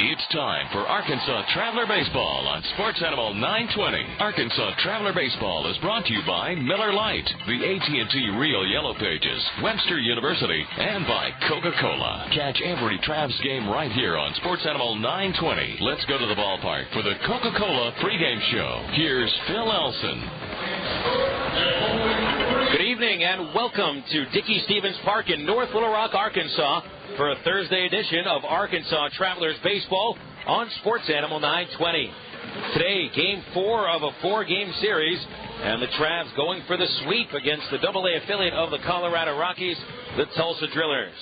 It's time for Arkansas Traveler Baseball on Sports Animal 920. Arkansas Traveler Baseball is brought to you by Miller Lite, the AT&T Real Yellow Pages, Webster University, and by Coca-Cola. Catch every Travs game right here on Sports Animal 920. Let's go to the ballpark for the Coca-Cola pregame show. Here's Phil Elson. Good evening and welcome to Dickey Stevens Park in North Little Rock, Arkansas for a Thursday edition of Arkansas Travelers Baseball on Sports Animal 920. Today, Game 4 of a 4-game series, and the Travs going for the sweep against the AA affiliate of the Colorado Rockies, the Tulsa Drillers.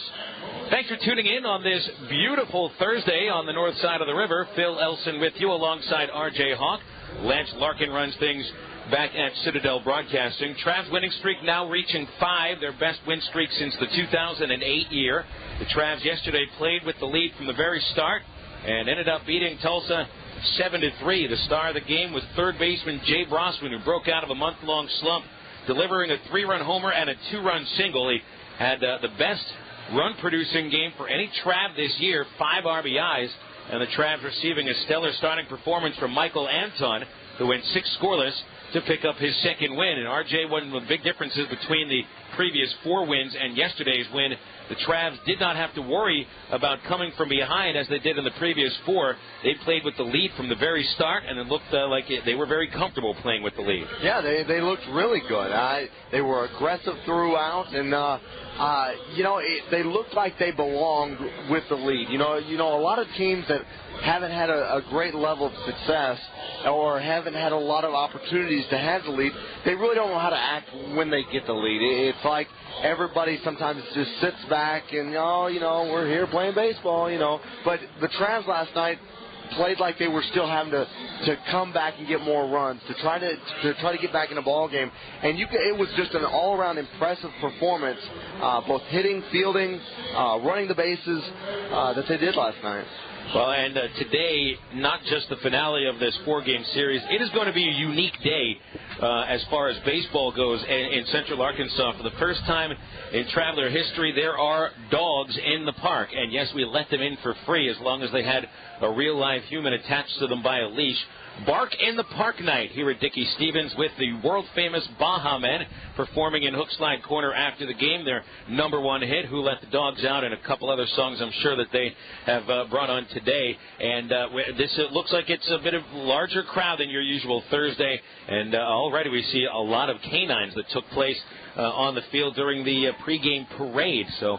Thanks for tuning in on this beautiful Thursday on the north side of the river. Phil Elson with you alongside R.J. Hawk. Lance Larkin runs things back at Citadel Broadcasting. Travs winning streak now reaching 5, their best win streak since the 2008 year. The Travs yesterday played with the lead from the very start and ended up beating Tulsa 7-3. The star of the game was third baseman Jay Brasser, who broke out of a month-long slump, delivering a 3-run homer and a 2-run single. He had the best run-producing game for any Trav this year, 5 RBIs, and the Travs receiving a stellar starting performance from Michael Anton, who went 6 scoreless to pick up his second win. And RJ, one of the big differences between the previous 4 wins and yesterday's win, the Travs did not have to worry about coming from behind as they did in the previous 4. They played with the lead from the very start, and it looked like they were very comfortable playing with the lead. Yeah, they looked really good. They were aggressive throughout, and they looked like they belonged with the lead. You know, a lot of teams that haven't had a great level of success or haven't had a lot of opportunities to have the lead, they really don't know how to act when they get the lead. It's like everybody sometimes just sits back and, we're here playing baseball, But the Travs last night played like they were still having to come back and get more runs, to try to get back in the ball game. And it was just an all-around impressive performance, both hitting, fielding, running the bases that they did last night. Well, and today, not just the finale of this 4-game series, it is going to be a unique day as far as baseball goes in Central Arkansas. For the first time in Traveler history, there are dogs in the park. And yes, we let them in for free as long as they had a real live human attached to them by a leash. Bark in the Park night here at Dickey Stevens with the world-famous Baja Men performing in Hookslide Corner after the game. Their number 1 hit, Who Let the Dogs Out, and a couple other songs I'm sure that they have brought on today. And this looks like it's a bit of larger crowd than your usual Thursday. And already we see a lot of canines that took place on the field during the pregame parade. So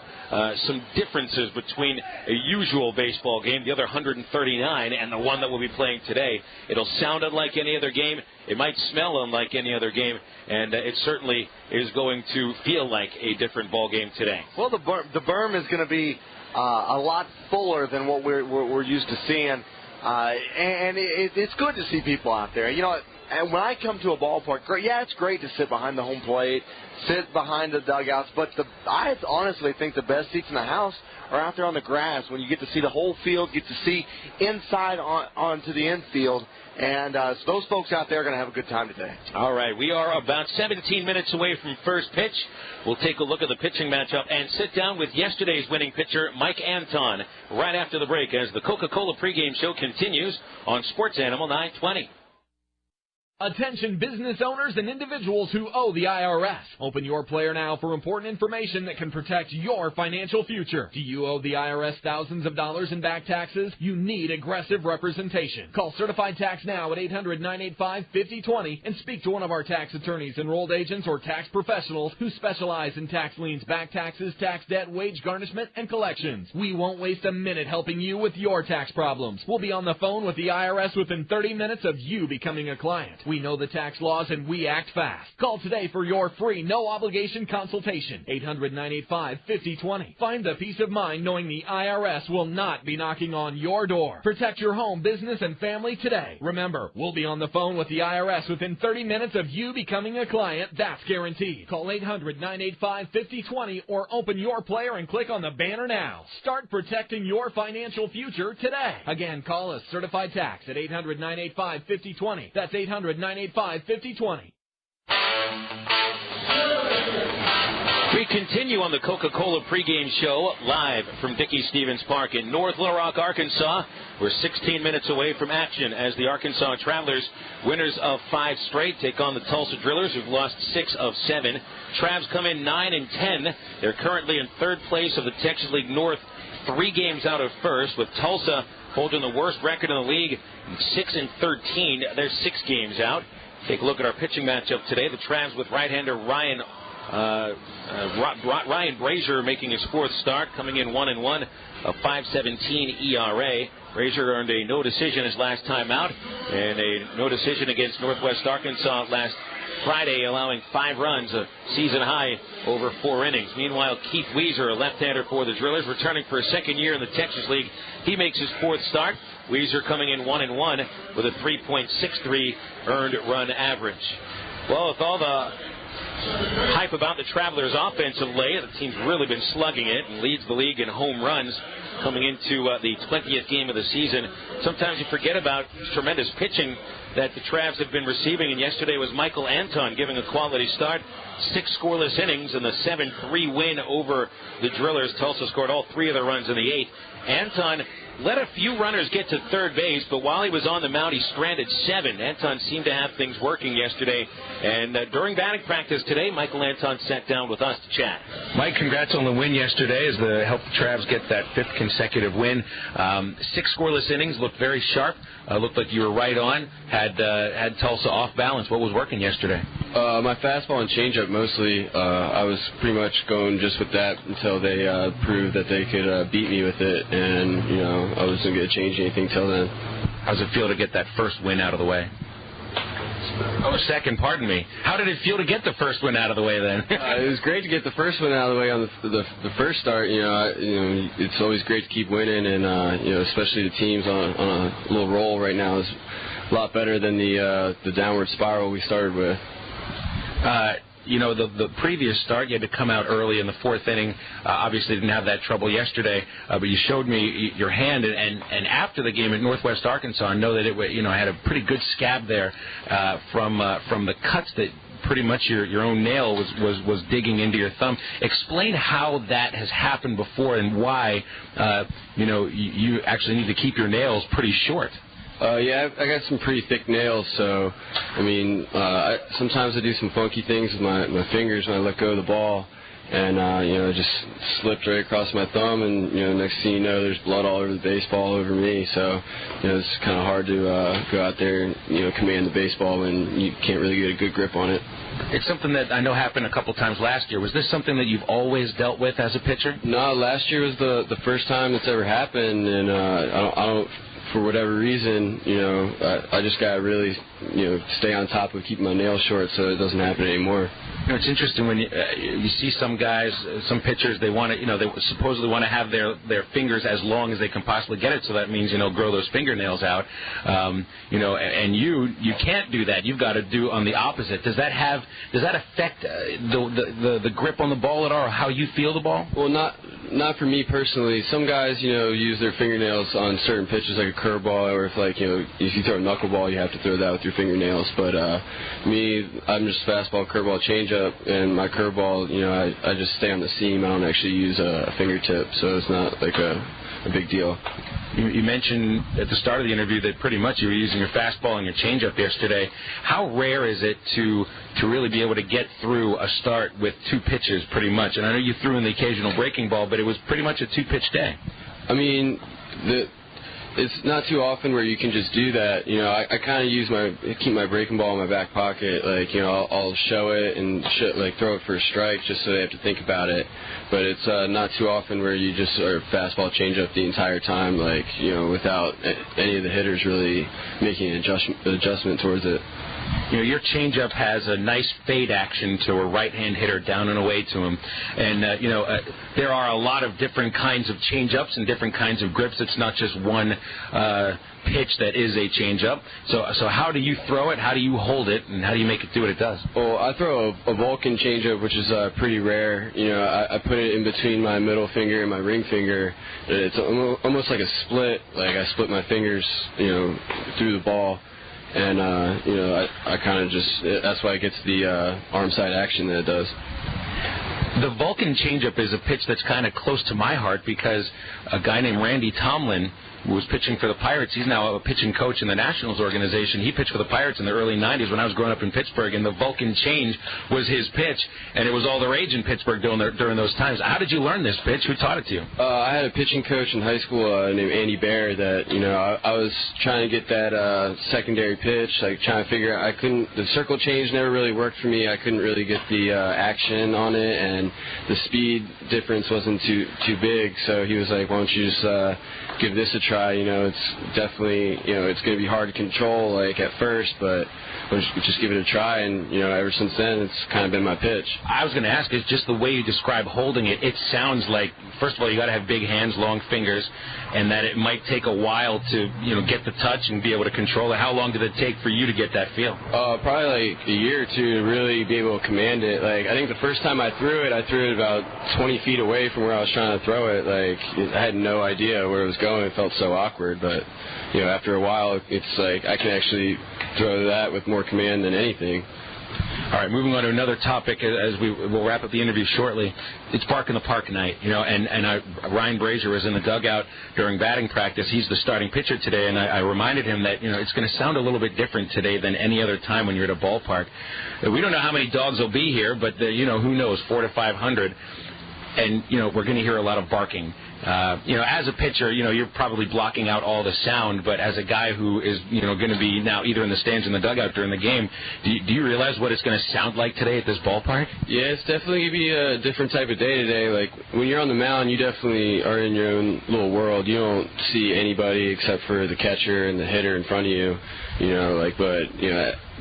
some differences between a usual baseball game, the other 139, and the one that we'll be playing today. It'll sound unlike any other game. It might smell unlike any other game, and it certainly is going to feel like a different ball game today. Well, the berm is going to be a lot fuller than what we're used to seeing, and it's good to see people out there. And when I come to a ballpark, it's great to sit behind the home plate, sit behind the dugouts, but I honestly think the best seats in the house are out there on the grass when you get to see the whole field, get to see inside onto the infield, and so those folks out there are going to have a good time today. All right, we are about 17 minutes away from first pitch. We'll take a look at the pitching matchup and sit down with yesterday's winning pitcher, Mike Anton, right after the break as the Coca-Cola pregame show continues on Sports Animal 920. Attention business owners and individuals who owe the IRS. Open your player now for important information that can protect your financial future. Do you owe the IRS thousands of dollars in back taxes? You need aggressive representation. Call Certified Tax now at 800-985-5020 and speak to one of our tax attorneys, enrolled agents, or tax professionals who specialize in tax liens, back taxes, tax debt, wage garnishment, and collections. We won't waste a minute helping you with your tax problems. We'll be on the phone with the IRS within 30 minutes of you becoming a client. We know the tax laws and we act fast. Call today for your free, no-obligation consultation. 800-985-5020. Find the peace of mind knowing the IRS will not be knocking on your door. Protect your home, business, and family today. Remember, we'll be on the phone with the IRS within 30 minutes of you becoming a client. That's guaranteed. Call 800-985-5020 or open your player and click on the banner now. Start protecting your financial future today. Again, call us Certified Tax at 800-985-5020. That's 800-985-5020. We continue on the Coca-Cola pregame show live from Dickey-Stephens Park in North Little Rock, Arkansas. We're 16 minutes away from action as the Arkansas Travelers, winners of 5 straight, take on the Tulsa Drillers, who've lost 6 of 7. Travs come in 9-10. They're currently in 3rd place of the Texas League North, 3 games out of first, with Tulsa holding the worst record in the league, 6-13. They're 6 games out. Take a look at our pitching matchup today. The Travs with right-hander Ryan Brasier making his 4th start, coming in 1-1, a 5.17 ERA. Brasier earned a no decision his last time out, and a no decision against Northwest Arkansas last Friday, allowing 5 runs, a season high over 4 innings. Meanwhile, Keith Weezer, a left-hander for the Drillers, returning for a 2nd year in the Texas League. He makes his 4th start. Weezer coming in 1-1 with a 3.63 earned run average. Well, with all the hype about the Travelers' offense of late, the team's really been slugging it and leads the league in home runs coming into the 20th game of the season. Sometimes you forget about tremendous pitching that the Travs have been receiving, and yesterday was Michael Anton giving a quality start. 6 scoreless innings in the 7-3 win over the Drillers. Tulsa scored all 3 of their runs in the 8th. Anton let a few runners get to 3rd base, but while he was on the mound, he stranded 7. Anton seemed to have things working yesterday. And during batting practice today, Michael Anton sat down with us to chat. Mike, congrats on the win yesterday as the helped the Travs get that 5th consecutive win. 6 scoreless innings, looked very sharp. Looked like you were right on. Had Tulsa off balance. What was working yesterday? My fastball and changeup mostly. I was pretty much going just with that until they proved that they could beat me with it, and I wasn't going to change anything till then. How's it feel to get that 1st win out of the way? Oh, 2nd, pardon me. How did it feel to get the 1st win out of the way then? It was great to get the 1st one out of the way on the 1st start. It's always great to keep winning, and especially the teams on a little roll right now is a lot better than the downward spiral we started with. The previous start, you had to come out early in the 4th inning. Obviously didn't have that trouble yesterday, but you showed me your hand, and after the game at Northwest Arkansas, I know that it had a pretty good scab there from the cuts that pretty much your own nail was digging into your thumb. Explain how that has happened before and why you actually need to keep your nails pretty short. Yeah, I got some pretty thick nails, so, sometimes I do some funky things with my fingers when I let go of the ball, and, it just slipped right across my thumb, and, next thing you know, there's blood all over the baseball, all over me, so, it's kind of hard to go out there and, command the baseball when you can't really get a good grip on it. It's something that I know happened a couple times last year. Was this something that you've always dealt with as a pitcher? No, last year was the first time it's ever happened, and I don't for whatever reason, I just got to really, stay on top of keeping my nails short so it doesn't happen anymore. It's interesting when you see some guys, some pitchers, they want to, they supposedly want to have their fingers as long as they can possibly get it. So that means, grow those fingernails out, and you can't do that. You've got to do on the opposite. Does that affect the grip on the ball at all, or how you feel the ball? Well, not for me personally. Some guys, use their fingernails on certain pitches like a curveball, or if you throw a knuckleball, you have to throw that with your fingernails. But me, I'm just fastball, curveball, changeup, and my curveball, I just stay on the seam. I don't actually use a fingertip, so it's not like a big deal. You mentioned at the start of the interview that pretty much you were using your fastball and your changeup yesterday. How rare is it to really be able to get through a start with 2 pitches pretty much? And I know you threw in the occasional breaking ball, but it was pretty much a 2-pitch day. I mean, it's not too often where you can just do that. I kind of keep my breaking ball in my back pocket. I'll show it and throw it for a strike just so they have to think about it. But it's not too often where you just are fastball changeup the entire time, without any of the hitters really making an adjustment towards it. Your changeup has a nice fade action to a right-hand hitter down and away to him. And, there are a lot of different kinds of changeups and different kinds of grips. It's not just one pitch that is a changeup. So how do you throw it? How do you hold it? And how do you make it do what it does? Well, I throw a Vulcan changeup, which is pretty rare. I put it in between my middle finger and my ring finger. It's almost like a split. I split my fingers, through the ball. And, I kind of that's why it gets the arm side action that it does. The Vulcan changeup is a pitch that's kind of close to my heart because a guy named Randy Tomlin, who was pitching for the Pirates, he's now a pitching coach in the Nationals organization. He pitched for the Pirates in the early 90s when I was growing up in Pittsburgh, and the Vulcan change was his pitch, and it was all the rage in Pittsburgh during those times. How did you learn this pitch? Who taught it to you? I had a pitching coach in high school named Andy Bear that, I was trying to get that secondary pitch, like trying to figure out, the circle change never really worked for me. I couldn't really get the action on it, and the speed difference wasn't too big, so he was like, why don't you just give this a try? It's definitely, it's going to be hard to control, like, at first, but just give it a try, and, ever since then, it's kind of been my pitch. I was going to ask, is just the way you describe holding it, it sounds like, first of all, you got to have big hands, long fingers, and that it might take a while to, get the touch and be able to control it. How long did it take for you to get that feel? Probably like a year or two to really be able to command it. Like, I think the first time I threw it about 20 feet away from where I was trying to throw it. Like, I had no idea where it was going. It felt so awkward, but, after a while, it's like I can actually throw that with more command than anything. All right, moving on to another topic as we'll wrap up the interview shortly. It's Bark in the Park night, and Ryan Brasier was in the dugout during batting practice. He's the starting pitcher today, and I reminded him that, it's going to sound a little bit different today than any other time when you're at a ballpark. We don't know how many dogs will be here, but, who knows, 400 to 500. And, we're going to hear a lot of barking. As a pitcher, you're probably blocking out all the sound, but as a guy who is, going to be now either in the stands or in the dugout during the game, do you realize what it's going to sound like today at this ballpark? Yeah, it's definitely going to be a different type of day today. Like, when you're on the mound, you definitely are in your own little world. You don't see anybody except for the catcher and the hitter in front of you, but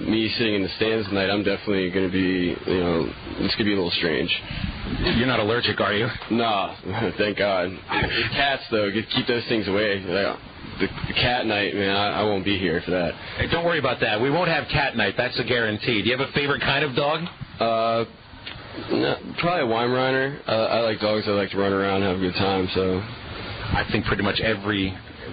me sitting in the stands tonight, I'm definitely going to be, it's going to be a little strange. You're not allergic, are you? No, thank God. The cats, though, keep those things away. The cat night, man, I won't be here for that. Hey, don't worry about that. We won't have cat night. That's a guarantee. Do you have a favorite kind of dog? No, probably a Weimaraner. I like dogs that like to run around and have a good time, so. I think pretty much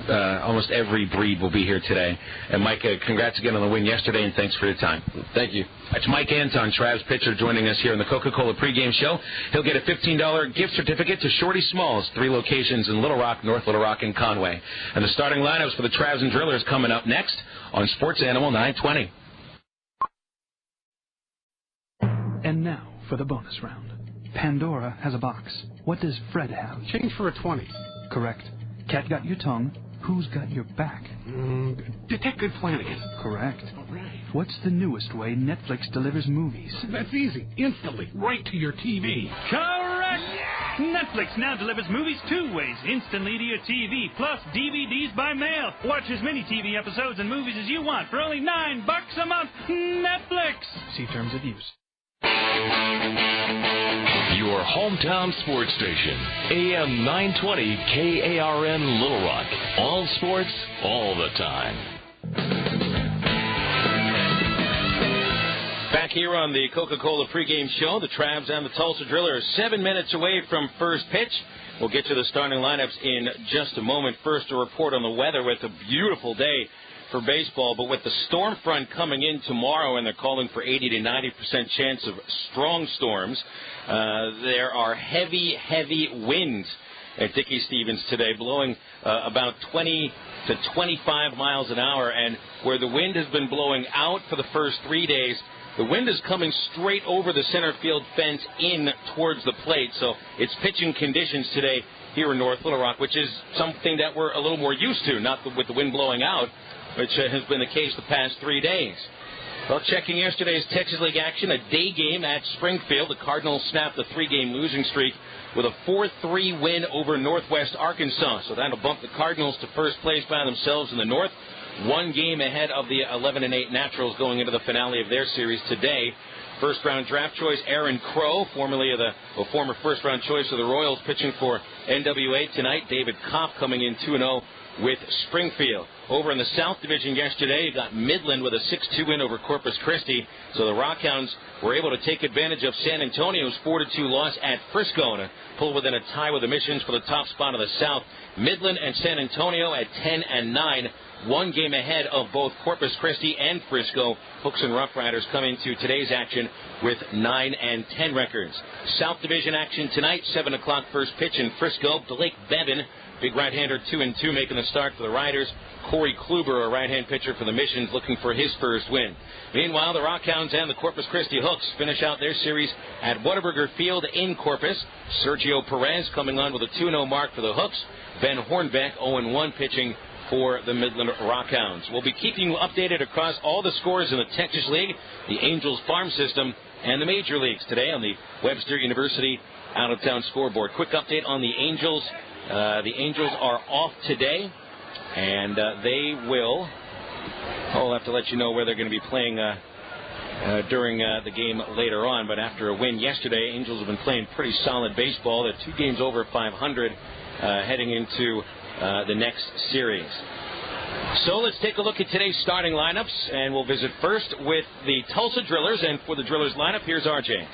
almost every breed will be here today. And Mike, congrats again on the win yesterday, and thanks for your time. Thank you. That's Mike Anton, Trav's pitcher, joining us here on the Coca-Cola pregame show. He'll get a $15 gift certificate to Shorty Smalls, 3 locations in Little Rock, North Little Rock, and Conway. And the starting lineups for the Travs and Drillers coming up next on Sports Animal 920. And now for the bonus round. Pandora has a box. What does Fred have? Change for a 20. Correct. Cat got your tongue. Who's got your back? Detective Flanagan. Correct. All right. What's the newest way Netflix delivers movies? That's easy. Instantly. Right to your TV. Correct! Netflix now delivers movies 2 ways. Instantly to your TV, plus DVDs by mail. Watch as many TV episodes and movies as you want for only $9 a month. Netflix! See terms of use. Your hometown sports station, AM 920 KARN Little Rock. All sports, all the time. Back here on the Coca-Cola pregame show, the Travs and the Tulsa Drillers 7 minutes away from first pitch. We'll get to the starting lineups in just a moment. First, a report on the weather with a beautiful day for baseball, but with the storm front coming in tomorrow, and they're calling for 80 to 90% chance of strong storms, there are heavy winds at Dickey Stevens today, blowing about 20 to 25 miles an hour, and where the wind has been blowing out for the first 3 days, the wind is coming straight over the center field fence in towards the plate, so it's pitching conditions today here in North Little Rock, which is something that we're a little more used to, not with the wind blowing out, which has been the case the past 3 days. Well, checking yesterday's Texas League action, a day game at Springfield. The Cardinals snapped a 3-game losing streak with a 4-3 win over Northwest Arkansas. So that'll bump the Cardinals to first place by themselves in the North. 1 game ahead of the 11-8 Naturals going into the finale of their series today. First-round draft choice Aaron Crow, former first-round choice of the Royals, pitching for NWA tonight. David Kopp coming in 2-0 with Springfield. Over in the South Division yesterday, you got Midland with a 6-2 win over Corpus Christi. So the Rockhounds were able to take advantage of San Antonio's 4-2 loss at Frisco to pull within a tie with the Missions for the top spot of the South. Midland and San Antonio at 10-9. 1 game ahead of both Corpus Christi and Frisco. Hooks and Rough Riders coming to today's action with 9-10 records. South Division action tonight, 7 o'clock first pitch in Frisco. Blake Bevan, big right-hander, 2-2, making the start for the Riders. Corey Kluber, a right-hand pitcher for the Missions, looking for his first win. Meanwhile, the Rockhounds and the Corpus Christi Hooks finish out their series at Whataburger Field in Corpus. Sergio Perez coming on with a 2-0 mark for the Hooks. Ben Hornbeck, 0-1, pitching for the Midland Rockhounds. We'll be keeping you updated across all the scores in the Texas League, the Angels farm system, and the major leagues today on the Webster University out-of-town scoreboard. Quick update on the Angels. The Angels are off today, and they will... I'll have to let you know where they're going to be playing during the game later on. But after a win yesterday, Angels have been playing pretty solid baseball. They're 2 games over 500 heading into the next series. So let's take a look at today's starting lineups, and we'll visit first with the Tulsa Drillers. And for the Drillers lineup, here's RJ.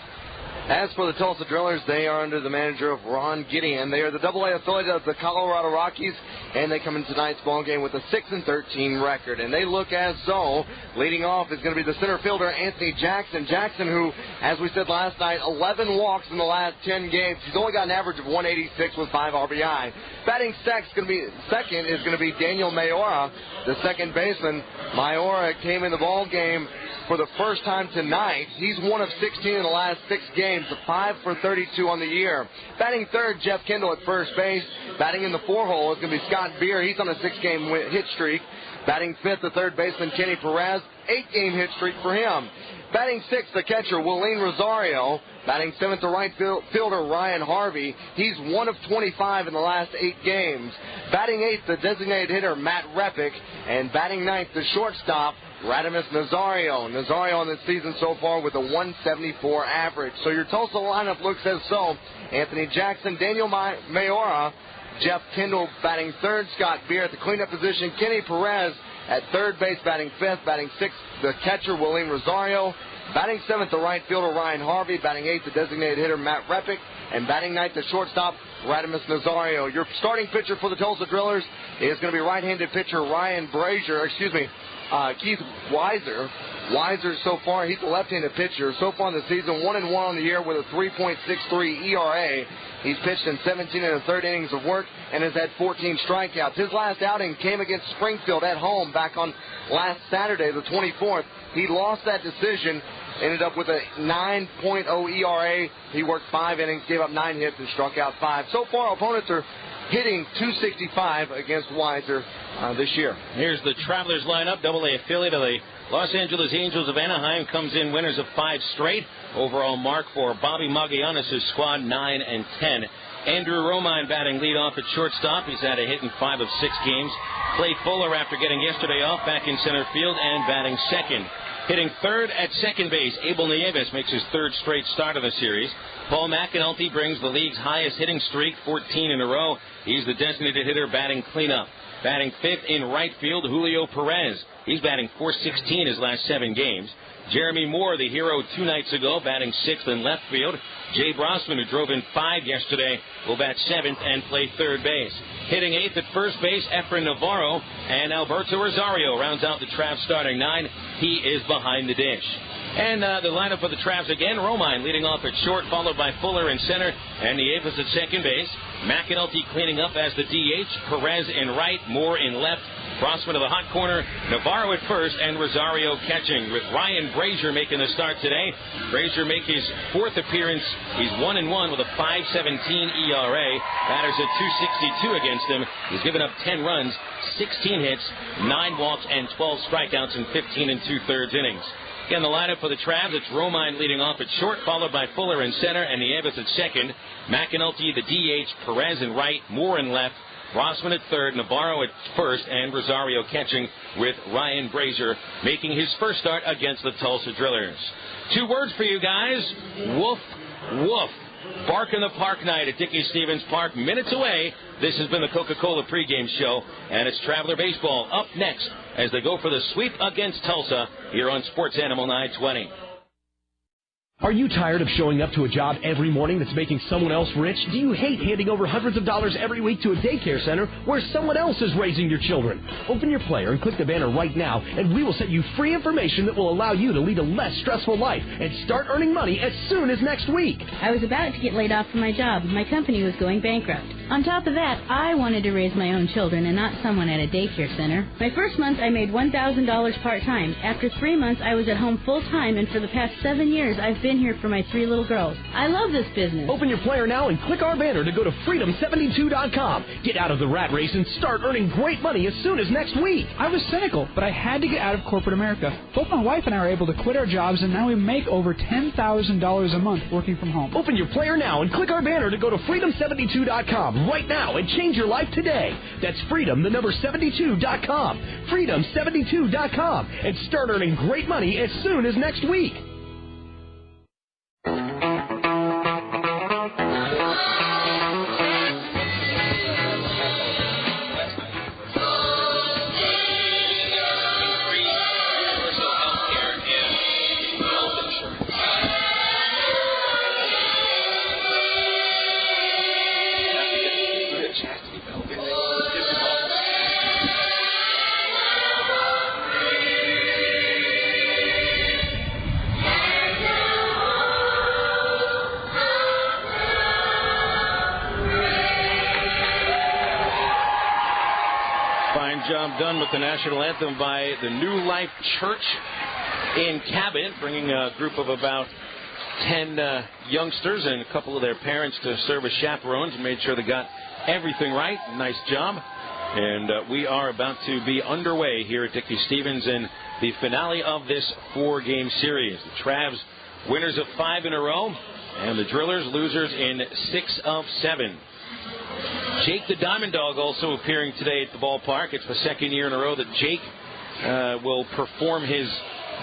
As for the Tulsa Drillers, they are under the manager of Ron Gideon. They are the AA affiliate of the Colorado Rockies, and they come in tonight's ball game with a 6-13 record. And they look as though leading off is going to be the center fielder Anthony Jackson. Jackson, who, as we said last night, 11 walks in the last 10 games. He's only got an average of 186 with 5 RBI. Batting second is going to be Daniel Mayora, the second baseman. Mayora came in the ball game for the first time tonight. He's 1 of 16 in the last 6 games, 5 for 32 on the year. Batting third, Jeff Kendall at first base. Batting in the 4-hole is going to be Scott Beer. He's on a 6-game hit streak. Batting fifth, the third baseman, Kenny Perez. 8-game hit streak for him. Batting sixth, the catcher, Willeen Rosario. Batting seventh, the right fielder, Ryan Harvey. He's 1 of 25 in the last 8 games. Batting eighth, the designated hitter, Matt Repick. And batting ninth, the shortstop, Radimus Nazario. Nazario on the season so far with a 174 average. So your Tulsa lineup looks as so. Anthony Jackson, Daniel Mayora, Jeff Kendall batting third, Scott Beer at the cleanup position, Kenny Perez at third base batting fifth, batting sixth, the catcher, Willeen Rosario. Batting seventh, the right fielder, Ryan Harvey. Batting eighth, the designated hitter, Matt Repick. And batting ninth, the shortstop, Radimus Nazario. Your starting pitcher for the Tulsa Drillers is going to be right-handed pitcher Keith Weiser. Weiser so far, he's a left-handed pitcher. So far in the season, 1-1 on the year with a 3.63 ERA. He's pitched in 17 1/3 innings of work and has had 14 strikeouts. His last outing came against Springfield at home back on last Saturday, the 24th. He lost that decision, ended up with a 9.0 ERA. He worked 5 innings, gave up 9 hits, and struck out 5. So far, opponents are hitting .265 against Weiser this year. Here's the Travelers lineup. AA affiliate of the Los Angeles Angels of Anaheim comes in winners of 5 straight. Overall mark for Bobby Magallanes' squad, 9-10. Andrew Romine batting leadoff at shortstop. He's had a hit in 5 of 6 games. Clay Fuller, after getting yesterday off, back in center field and batting second. Hitting third at second base, Abel Nieves makes his 3rd straight start of the series. Paul McAnulty brings the league's highest hitting streak, 14 in a row. He's the designated hitter batting cleanup. Batting fifth in right field, Julio Perez. He's batting .416 his last 7 games. Jeremy Moore, the hero 2 nights ago, batting 6th in left field. Jay Brosman, who drove in 5 yesterday, will bat 7th and play third base. Hitting 8th at first base, Efren Navarro, and Alberto Rosario rounds out the Travs starting 9. He is behind the dish. And the lineup for the Travs again, Romine leading off at short, followed by Fuller in center, and Nieves at second base. McAnulty cleaning up as the DH, Perez in right, Moore in left, Brosman to the hot corner, Navarro at first, and Rosario catching, with Ryan Brasier making the start today. Brasier make his 4th appearance. He's 1-1 with a 5.17 ERA. Batters at .262 against him. He's given up 10 runs, 16 hits, 9 walks, and 12 strikeouts in 15 2/3 innings. Again, the lineup for the Travs, it's Romine leading off at short, followed by Fuller in center, and Nieves at second. McAnulty, the DH, Perez in right, Moore in left, Brosman at third, Navarro at first, and Rosario catching, with Ryan Brasier making his first start against the Tulsa Drillers. 2 words for you guys: woof, woof. Bark in the Park night at Dickey Stevens Park, minutes away. This has been the Coca-Cola pregame show, and it's Traveler Baseball up next as they go for the sweep against Tulsa here on Sports Animal 920. Are you tired of showing up to a job every morning that's making someone else rich? Do you hate handing over hundreds of dollars every week to a daycare center where someone else is raising your children? Open your player and click the banner right now, and we will send you free information that will allow you to lead a less stressful life and start earning money as soon as next week. I was about to get laid off from my job. My company was going bankrupt. On top of that, I wanted to raise my own children and not someone at a daycare center. My first month, I made $1,000 part-time. After 3 months, I was at home full-time, and for the past 7 years, I've been here for my 3 little girls. I love this business. Open your player now and click our banner to go to freedom72.com. Get out of the rat race and start earning great money as soon as next week. I was cynical, but I had to get out of corporate America. Both my wife and I are able to quit our jobs, and now we make over $10,000 a month working from home. Open your player now and click our banner to go to freedom72.com right now and change your life today. That's freedom72.com. Freedom72.com, and start earning great money as soon as next week. Job done with the national anthem by the New Life Church in Cabot, bringing a group of about 10 youngsters and a couple of their parents to serve as chaperones and made sure they got everything right. Nice job. And we are about to be underway here at Dickey Stevens in the finale of this 4-game series. The Travs winners of 5 in a row, and the Drillers losers in 6 of 7. Jake the Diamond Dog also appearing today at the ballpark. It's the second year in a row that Jake will perform his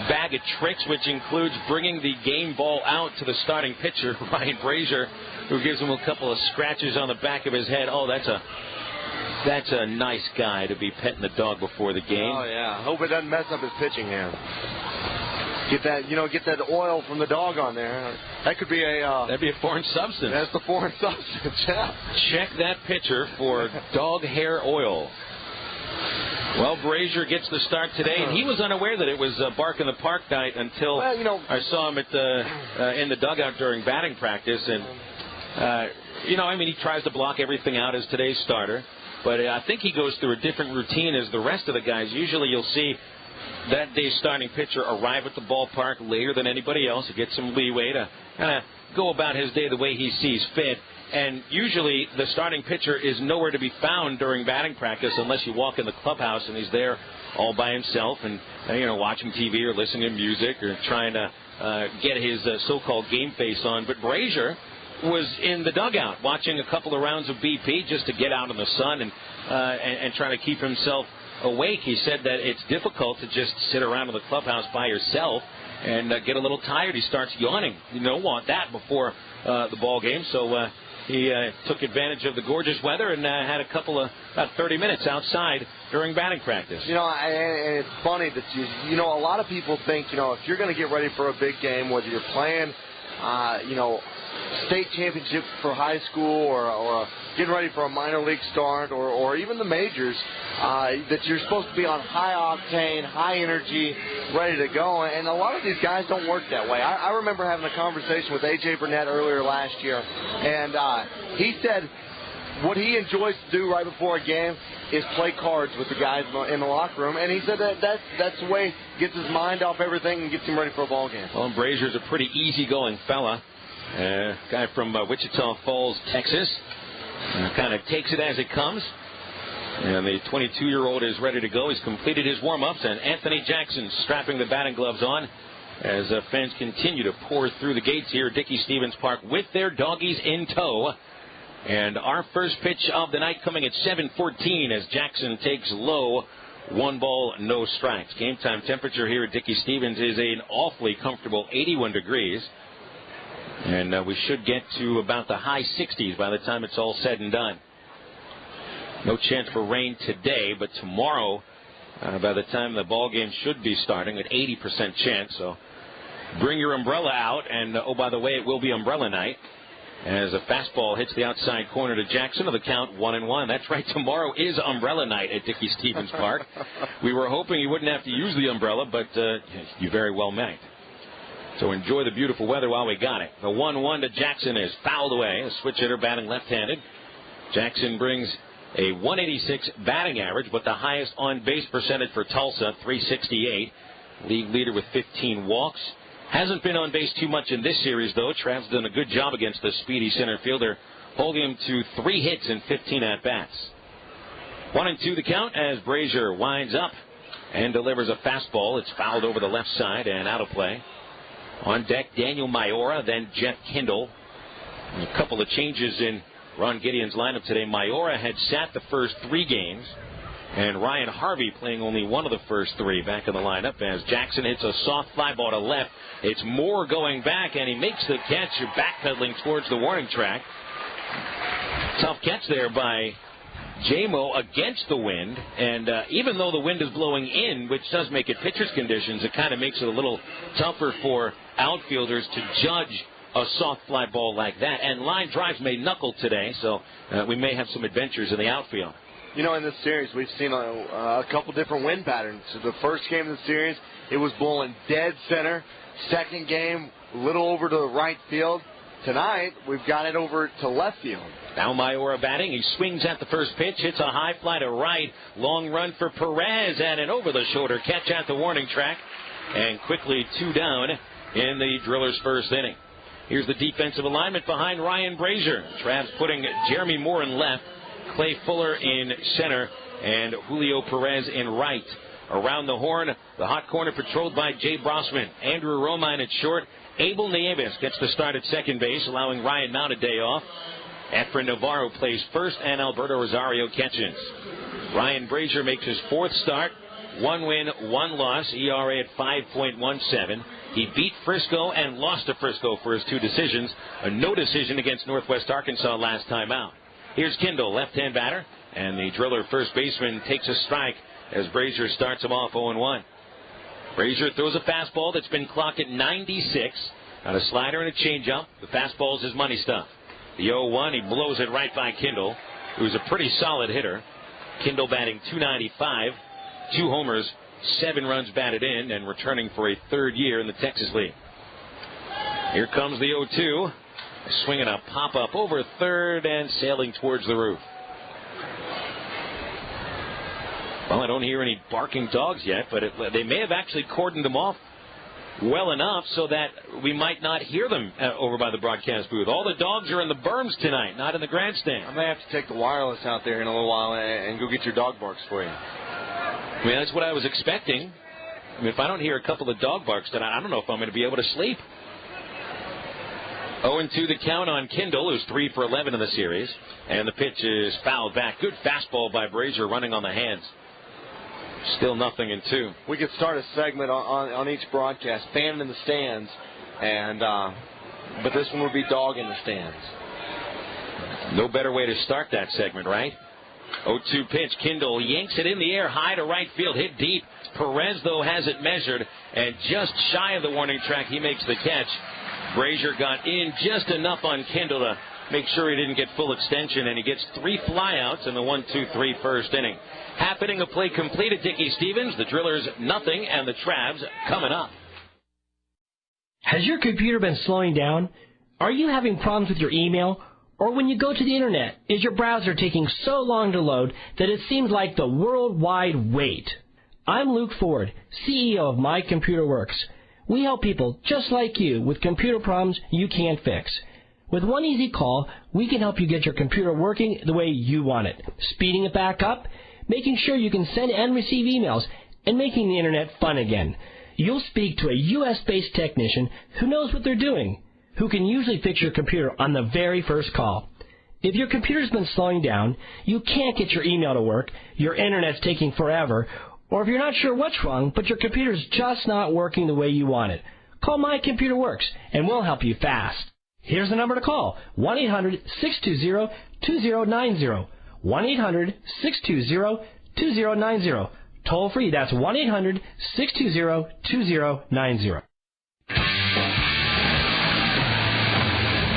bag of tricks, which includes bringing the game ball out to the starting pitcher, Ryan Brasier, who gives him a couple of scratches on the back of his head. Oh, that's a nice guy to be petting the dog before the game. Oh, yeah. Hope it doesn't mess up his pitching hand. Get that oil from the dog on there. That could be that'd be a foreign substance. That's the foreign substance. Yeah. Check that pitcher for dog hair oil. Well, Brasier gets the start today, and he was unaware that it was Bark in the Park night until I saw him at in the dugout during batting practice, and he tries to block everything out as today's starter, but I think he goes through a different routine as the rest of the guys. Usually, you'll see that day's starting pitcher arrive at the ballpark later than anybody else to get some leeway to kind of go about his day the way he sees fit. And usually the starting pitcher is nowhere to be found during batting practice unless you walk in the clubhouse and he's there all by himself and watching TV or listening to music or trying to get his so-called game face on. But Brasier was in the dugout watching a couple of rounds of BP just to get out in the sun and trying to keep himself awake. He said that it's difficult to just sit around in the clubhouse by yourself and get a little tired. He starts yawning. You don't want that before the ball game. So he took advantage of the gorgeous weather and had a couple of about 30 minutes outside during batting practice. And it's funny that a lot of people think if you're going to get ready for a big game, whether you're playing state championship for high school or getting ready for a minor league start or even the majors, that you're supposed to be on high octane, high energy, ready to go. And a lot of these guys don't work that way. I remember having a conversation with A.J. Burnett earlier last year, and he said what he enjoys to do right before a game is play cards with the guys in the locker room. And he said that's the way he gets his mind off everything and gets him ready for a ball game. Well, Brasier's a pretty easygoing fella. Guy from Wichita Falls, Texas. Kind of takes it as it comes. And the 22-year-old is ready to go. He's completed his warm-ups, and Anthony Jackson strapping the batting gloves on as fans continue to pour through the gates here at Dickey Stevens Park with their doggies in tow. And our first pitch of the night coming at 7:14 as Jackson takes low. 1 ball, no strikes. Game time temperature here at Dickey Stevens is an awfully comfortable 81 degrees. And we should get to about the high 60s by the time it's all said and done. No chance for rain today, but tomorrow, by the time the ball game should be starting, an 80% chance. So bring your umbrella out. And, oh, by the way, it will be umbrella night. As a fastball hits the outside corner to Jackson, of the count 1-1. That's right, tomorrow is umbrella night at Dickey-Stephens Park. We were hoping you wouldn't have to use the umbrella, but you very well might. So enjoy the beautiful weather while we got it. The 1-1 to Jackson is fouled away. A switch hitter batting left-handed. Jackson brings a 186 batting average, but the highest on-base percentage for Tulsa, 368. League leader with 15 walks. Hasn't been on base too much in this series, though. Trav's done a good job against the speedy center fielder, holding him to 3 hits and 15 at-bats. 1-2 the count as Brasier winds up and delivers a fastball. It's fouled over the left side and out of play. On deck, Daniel Mayora, then Jeff Kendall. And a couple of changes in Ron Gideon's lineup today. Mayora had sat the first 3 games, and Ryan Harvey playing only one of the first 3 back in the lineup as Jackson hits a soft fly ball to left. It's Moore going back, and he makes the catch, backpedaling towards the warning track. Tough catch there by J-Mo against the wind, and even though the wind is blowing in, which does make it pitcher's conditions, it kind of makes it a little tougher for outfielders to judge a soft fly ball like that. And line drives may knuckle today, so we may have some adventures in the outfield. You know, in this series, we've seen a couple different wind patterns. So the first game of the series, it was blowing dead center. Second game, a little over to the right field. Tonight, we've got it over to left field. Now Mayora batting. He swings at the first pitch, hits a high fly to right. Long run for Perez, and an over-the-shoulder catch at the warning track. And quickly 2 down in the Drillers' first inning. Here's the defensive alignment behind Ryan Brasier. Trav's putting Jeremy Moore in left, Clay Fuller in center, and Julio Perez in right. Around the horn, the hot corner patrolled by Jay Brosman. Andrew Romine at short. Abel Nieves gets the start at second base, allowing Ryan Mount a day off. Efren Navarro plays first, and Alberto Rosario catches. Ryan Brasier makes his 4th start. 1 win, 1 loss, ERA at 5.17. He beat Frisco and lost to Frisco for his 2 decisions. A no decision against Northwest Arkansas last time out. Here's Kendall, left-hand batter, and the Driller first baseman takes a strike as Brasier starts him off 0-1. Brasier throws a fastball that's been clocked at 96. Got a slider and a changeup. The fastball is his money stuff. The 0-1, he blows it right by Kendall, who's a pretty solid hitter. Kendall batting .295, 2 homers, 7 runs batted in, and returning for a 3rd year in the Texas League. Here comes the 0-2. Swinging a pop-up over third and sailing towards the roof. Well, I don't hear any barking dogs yet, but they may have actually cordoned them off well enough so that we might not hear them over by the broadcast booth. All the dogs are in the berms tonight, not in the grandstand. I may have to take the wireless out there in a little while and go get your dog barks for you. I mean, that's what I was expecting. I mean, if I don't hear a couple of dog barks tonight, I don't know if I'm going to be able to sleep. 0-2 the count on Kendall, who's 3 for 11 in the series. And the pitch is fouled back. Good fastball by Brasier running on the hands. Still 0-2. We could start a segment on each broadcast, fan in the stands, and but this one would be dog in the stands. No better way to start that segment, right? 0-2 pitch. Kendall yanks it in the air, high to right field, hit deep. Perez, though, has it measured, and just shy of the warning track, he makes the catch. Brasier got in just enough on Kendall to make sure he didn't get full extension, and he gets 3 flyouts in the 1-2-3 first inning. Half inning of play complete at Dickey-Stephens. The Drillers 0, and the Travs coming up. Has your computer been slowing down? Are you having problems with your email? Or when you go to the internet, is your browser taking so long to load that it seems like the worldwide wait? I'm Luke Ford, CEO of My Computer Works. We help people just like you with computer problems you can't fix. With one easy call, we can help you get your computer working the way you want it, speeding it back up, making sure you can send and receive emails, and making the internet fun again. You'll speak to a U.S.-based technician who knows what they're doing, who can usually fix your computer on the very first call. If your computer's been slowing down, you can't get your email to work, your internet's taking forever, or if you're not sure what's wrong, but your computer's just not working the way you want it, call My Computer Works, and we'll help you fast. Here's the number to call, 1-800-620-2090. 1-800-620-2090. Toll free, that's 1-800-620-2090.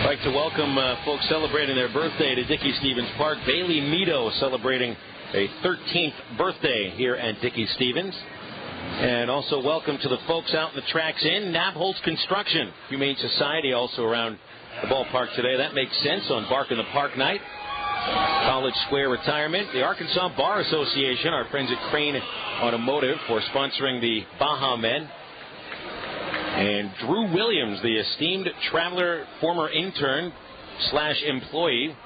I'd like to welcome folks celebrating their birthday to Dickey Stevens Park. Bailey Mito celebrating a 13th birthday here at Dickey Stevens. And also welcome to the folks out in the tracks in Nabholz Construction. Humane Society also around the ballpark today. That makes sense on Bark in the Park night. College Square Retirement. The Arkansas Bar Association, our friends at Crane Automotive, for sponsoring the Baja Men. And Drew Williams, the esteemed Traveler former intern / employee,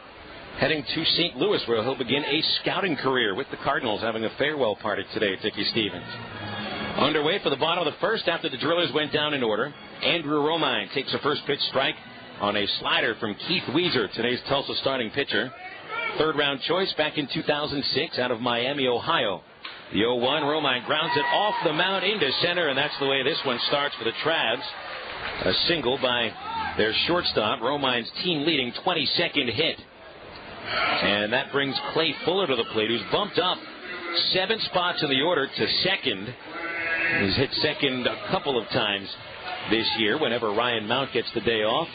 heading to St. Louis, where he'll begin a scouting career with the Cardinals, having a farewell party today at Dickey Stevens. Underway for the bottom of the first after the Drillers went down in order. Andrew Romine takes a first pitch strike on a slider from Keith Weezer, today's Tulsa starting pitcher. Third-round choice back in 2006 out of Miami, Ohio. The 0-1, Romine grounds it off the mound into center, and that's the way this one starts for the Travs. A single by their shortstop, Romine's team-leading 22nd hit. And that brings Clay Fuller to the plate, who's bumped up 7 spots in the order to second. He's hit second a couple of times this year whenever Ryan Mount gets the day off.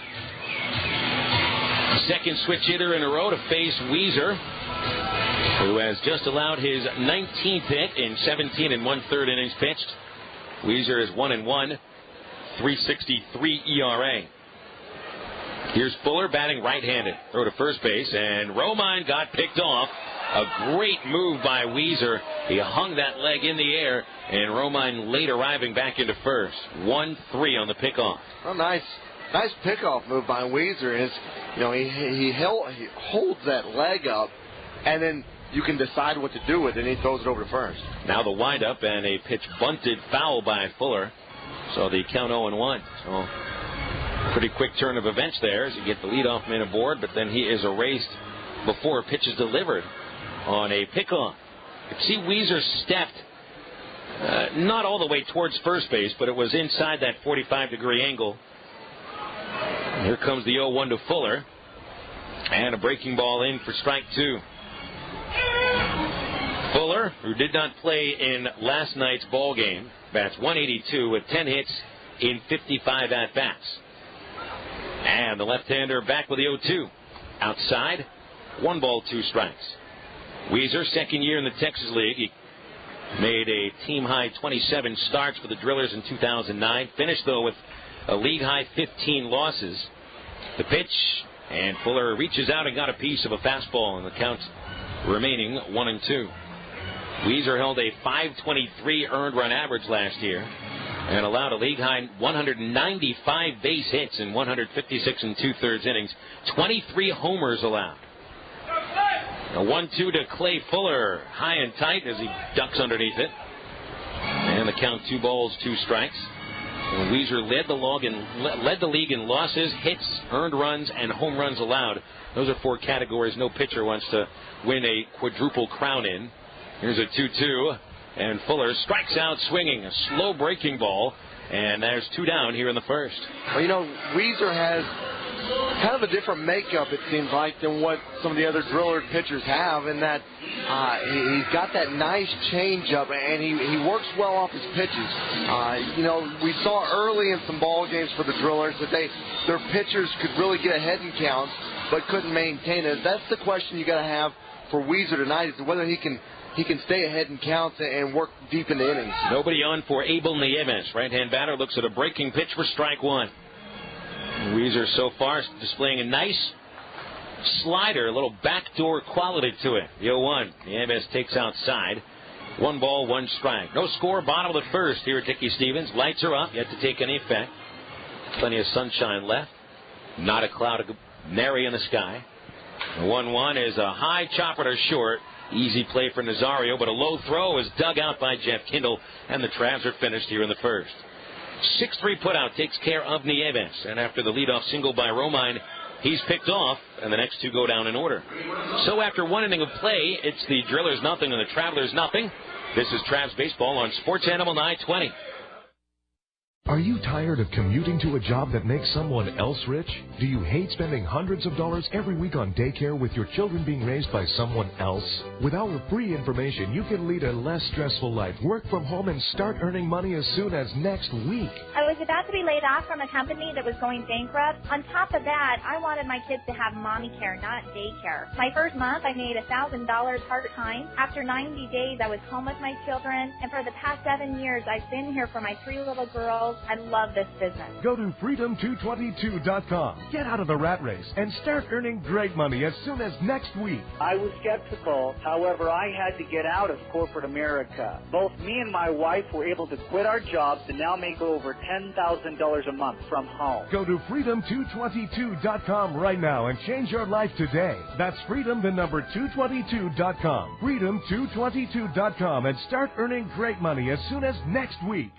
Second switch hitter in a row to face Weezer, who has just allowed his 19th hit in 17 1/3 innings pitched. Weezer is 1-1, 3.63 ERA. Here's Fuller batting right-handed. Throw to first base, and Romine got picked off. A great move by Weezer. He hung that leg in the air, and Romine late arriving back into first. 1-3 on the pickoff. Well, nice pickoff move by Weezer. He holds that leg up, and then you can decide what to do with it, and he throws it over to first. Now the windup and a pitch bunted foul by Fuller. So the count 0-1. So pretty quick turn of events there as you get the leadoff man aboard, but then he is erased before a pitch is delivered on a pickoff. You see Weezer stepped not all the way towards first base, but it was inside that 45-degree angle. Here comes the 0-1 to Fuller. And a breaking ball in for strike 2. Fuller, who did not play in last night's ball game, bats .182 with 10 hits in 55 at-bats. And the left-hander back with the 0-2. Outside, 1 ball, 2 strikes. Weezer, second year in the Texas League. He made a team-high 27 starts for the Drillers in 2009. Finished, though, with a league-high 15 losses. The pitch, and Fuller reaches out and got a piece of a fastball, and the count remaining 1-2. Weezer held a .523 earned run average last year and allowed a league-high 195 base hits in 156 2/3 innings. 23 homers allowed. A 1-2 to Clay Fuller, high and tight as he ducks underneath it. And the count 2 balls, 2 strikes. And Weezer led the league in losses, hits, earned runs, and home runs allowed. Those are 4 categories no pitcher wants to win a quadruple crown in. Here's a 2-2, and Fuller strikes out swinging. A slow breaking ball, and there's 2 down here in the first. Well, Weezer has kind of a different makeup, it seems like, than what some of the other Driller pitchers have, in that he's got that nice changeup, and he works well off his pitches. We saw early in some ball games for the Drillers that their pitchers could really get ahead in counts, but couldn't maintain it. That's the question you got to have for Weezer tonight, is whether he can stay ahead in counts and work deep into innings. Nobody on for Abel Nieves. Right-hand batter looks at a breaking pitch for strike 1. Weezer so far displaying a nice slider, a little backdoor quality to it. The 0-1. Nieves takes outside. 1 ball, 1 strike. No score, bottom of the first here at Dickey Stevens. Lights are up, yet to take any effect. Plenty of sunshine left. Not a cloud of nary in the sky. The 1-1 is a high chopper to short. Easy play for Nazario, but a low throw is dug out by Jeff Kindle, and the Travs are finished here in the first. 6-3 putout takes care of Nieves, and after the leadoff single by Romine, he's picked off, and the next 2 go down in order. So after 1 inning of play, it's the Drillers nothing and the Travelers nothing. This is Travs Baseball on Sports Animal 920. Are you tired of commuting to a job that makes someone else rich? Do you hate spending hundreds of dollars every week on daycare with your children being raised by someone else? With our free information, you can lead a less stressful life, work from home, and start earning money as soon as next week. I was about to be laid off from a company that was going bankrupt. On top of that, I wanted my kids to have mommy care, not daycare. My first month, I made $1,000 part-time. After 90 days, I was home with my children, and for the past 7 years, I've been here for my 3 little girls. I love this business. Go to freedom222.com. Get out of the rat race and start earning great money as soon as next week. I was skeptical. However, I had to get out of corporate America. Both me and my wife were able to quit our jobs and now make over $10,000 a month from home. Go to freedom222.com right now and change your life today. That's freedom222.com. Freedom222.com and start earning great money as soon as next week.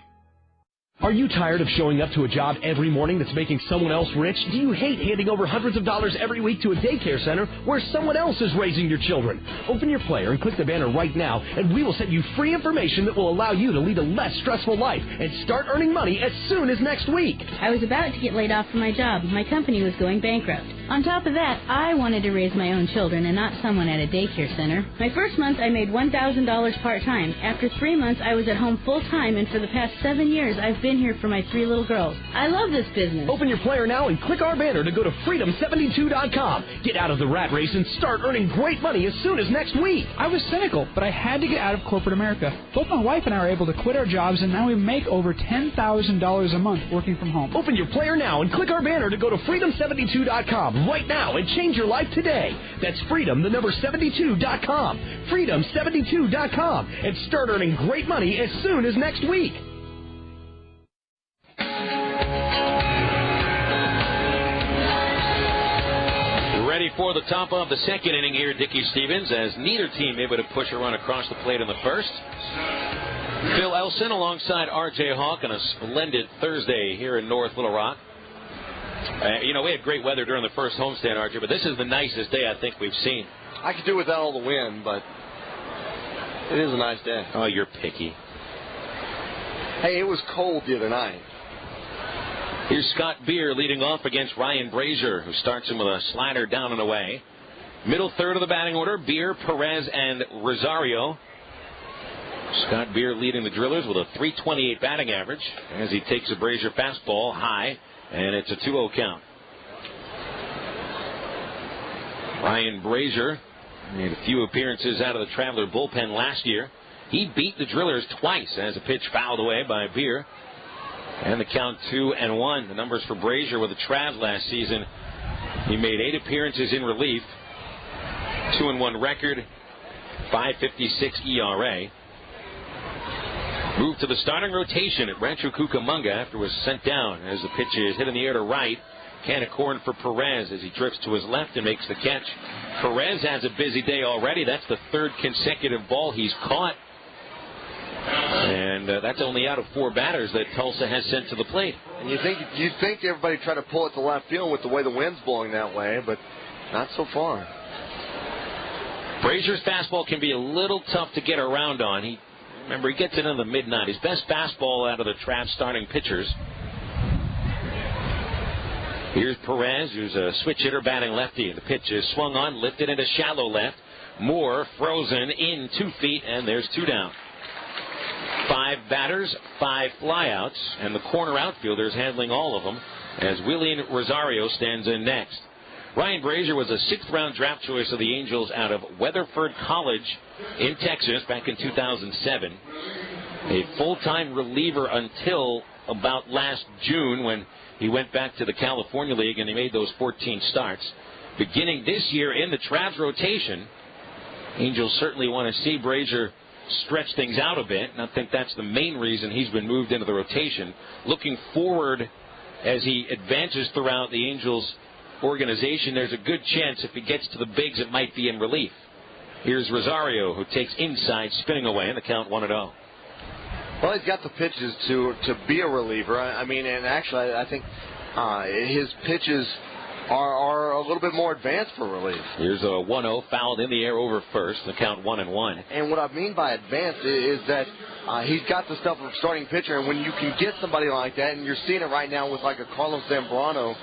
Are you tired of showing up to a job every morning that's making someone else rich? Do you hate handing over hundreds of dollars every week to a daycare center where someone else is raising your children? Open your player and click the banner right now, and we will send you free information that will allow you to lead a less stressful life and start earning money as soon as next week. I was about to get laid off from my job. My company was going bankrupt. On top of that, I wanted to raise my own children and not someone at a daycare center. My first month, I made $1,000 part-time. After 3 months, I was at home full-time, and for the past 7 years, I've been here for my 3 little girls. I love this business. Open your player now and click our banner to go to freedom72.com. Get out of the rat race and start earning great money as soon as next week. I was cynical, but I had to get out of corporate America. Both my wife and I are able to quit our jobs, and now we make over $10,000 a month working from home. Open your player now and click our banner to go to freedom72.com right now and change your life today. That's freedom72.com. Freedom72.com and start earning great money as soon as next week. Ready for the top of the second inning here, Dickie Stevens, as neither team able to push a run across the plate in the first. Phil Elson alongside R.J. Hawk on a splendid Thursday here in North Little Rock. We had great weather during the first homestand, R.J., but this is the nicest day I think we've seen. I could do without all the wind, but it is a nice day. Oh, you're picky. Hey, it was cold the other night. Here's Scott Beer leading off against Ryan Brasier, who starts him with a slider down and away. Middle third of the batting order, Beer, Perez, and Rosario. Scott Beer leading the Drillers with a .328 batting average as he takes a Brasier fastball high, and it's a 2-0 count. Ryan Brasier made a few appearances out of the Traveler bullpen last year. He beat the Drillers twice as a pitch fouled away by Beer. And the count 2-1. The numbers for Brasier with the Travs last season. He made 8 appearances in relief. 2-1 record. .556 ERA. Moved to the starting rotation at Rancho Cucamonga after it was sent down as the pitch is hit in the air to right. Can of corn for Perez as he drifts to his left and makes the catch. Perez has a busy day already. That's the 3rd consecutive ball he's caught. And that's only out of 4 batters that Tulsa has sent to the plate. And you'd think everybody try to pull it to left field with the way the wind's blowing that way, but not so far. Brasier's fastball can be a little tough to get around on. He gets it in the mid-90s. Best fastball out of the Travs starting pitchers. Here's Perez, who's a switch hitter batting lefty. The pitch is swung on, lifted into shallow left. Moore frozen in 2 feet, and there's 2 down. 5 batters, 5 flyouts, and the corner outfielders handling all of them as Willian Rosario stands in next. Ryan Brasier was a 6th-round draft choice of the Angels out of Weatherford College in Texas back in 2007. A full-time reliever until about last June when he went back to the California League and he made those 14 starts. Beginning this year in the Travs rotation, Angels certainly want to see Brasier stretch things out a bit, and I think that's the main reason he's been moved into the rotation. Looking forward as he advances throughout the Angels organization, there's a good chance if he gets to the bigs it might be in relief. Here's Rosario, who takes inside, spinning away, and the count 1-0. Well, he's got the pitches to be a reliever. I think his pitches are a little bit more advanced for relief. Here's a 1-0 fouled in the air over first. The count 1-1. And what I mean by advanced is that he's got the stuff of a starting pitcher, and when you can get somebody like that, and you're seeing it right now with like a Carlos Zambrano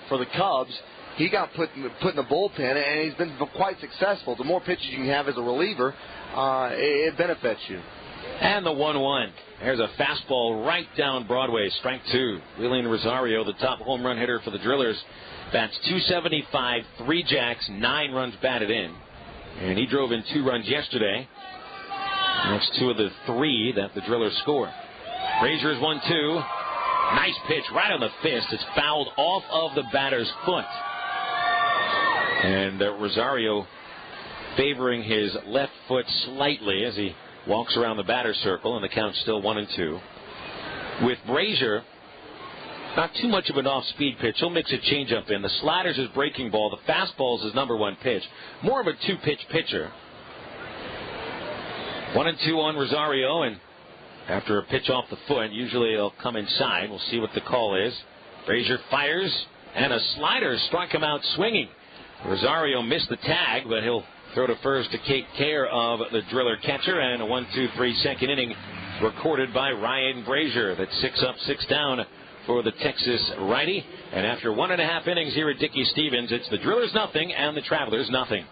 for the Cubs, he got put in the bullpen, and he's been quite successful. The more pitches you can have as a reliever, it benefits you. And the 1-1. There's a fastball right down Broadway, strike 2. Willian Rosario, the top home run hitter for the Drillers, bats .275, 3 jacks, 9 runs batted in. And he drove in 2 runs yesterday. That's 2 of the 3 that the Drillers scored. Brasier's 1-2. Nice pitch right on the fist. It's fouled off of the batter's foot. And Rosario favoring his left foot slightly as he walks around the batter's circle, and the count's still 1-2. With Brasier, not too much of an off-speed pitch. He'll mix a changeup in. The slider's his breaking ball. The fastball's his number 1 pitch. More of a 2-pitch pitcher. 1-2 on Rosario, and after a pitch off the foot, usually he'll come inside. We'll see what the call is. Brasier fires, and a slider struck him out swinging. Rosario missed the tag, but he'll throw to first to take care of the Driller catcher, and a 1-2-3 second inning recorded by Ryan Brasier. That's 6 up, 6 down for the Texas righty. And after 1.5 innings here at Dickey Stevens, it's the Drillers nothing and the Travelers nothing.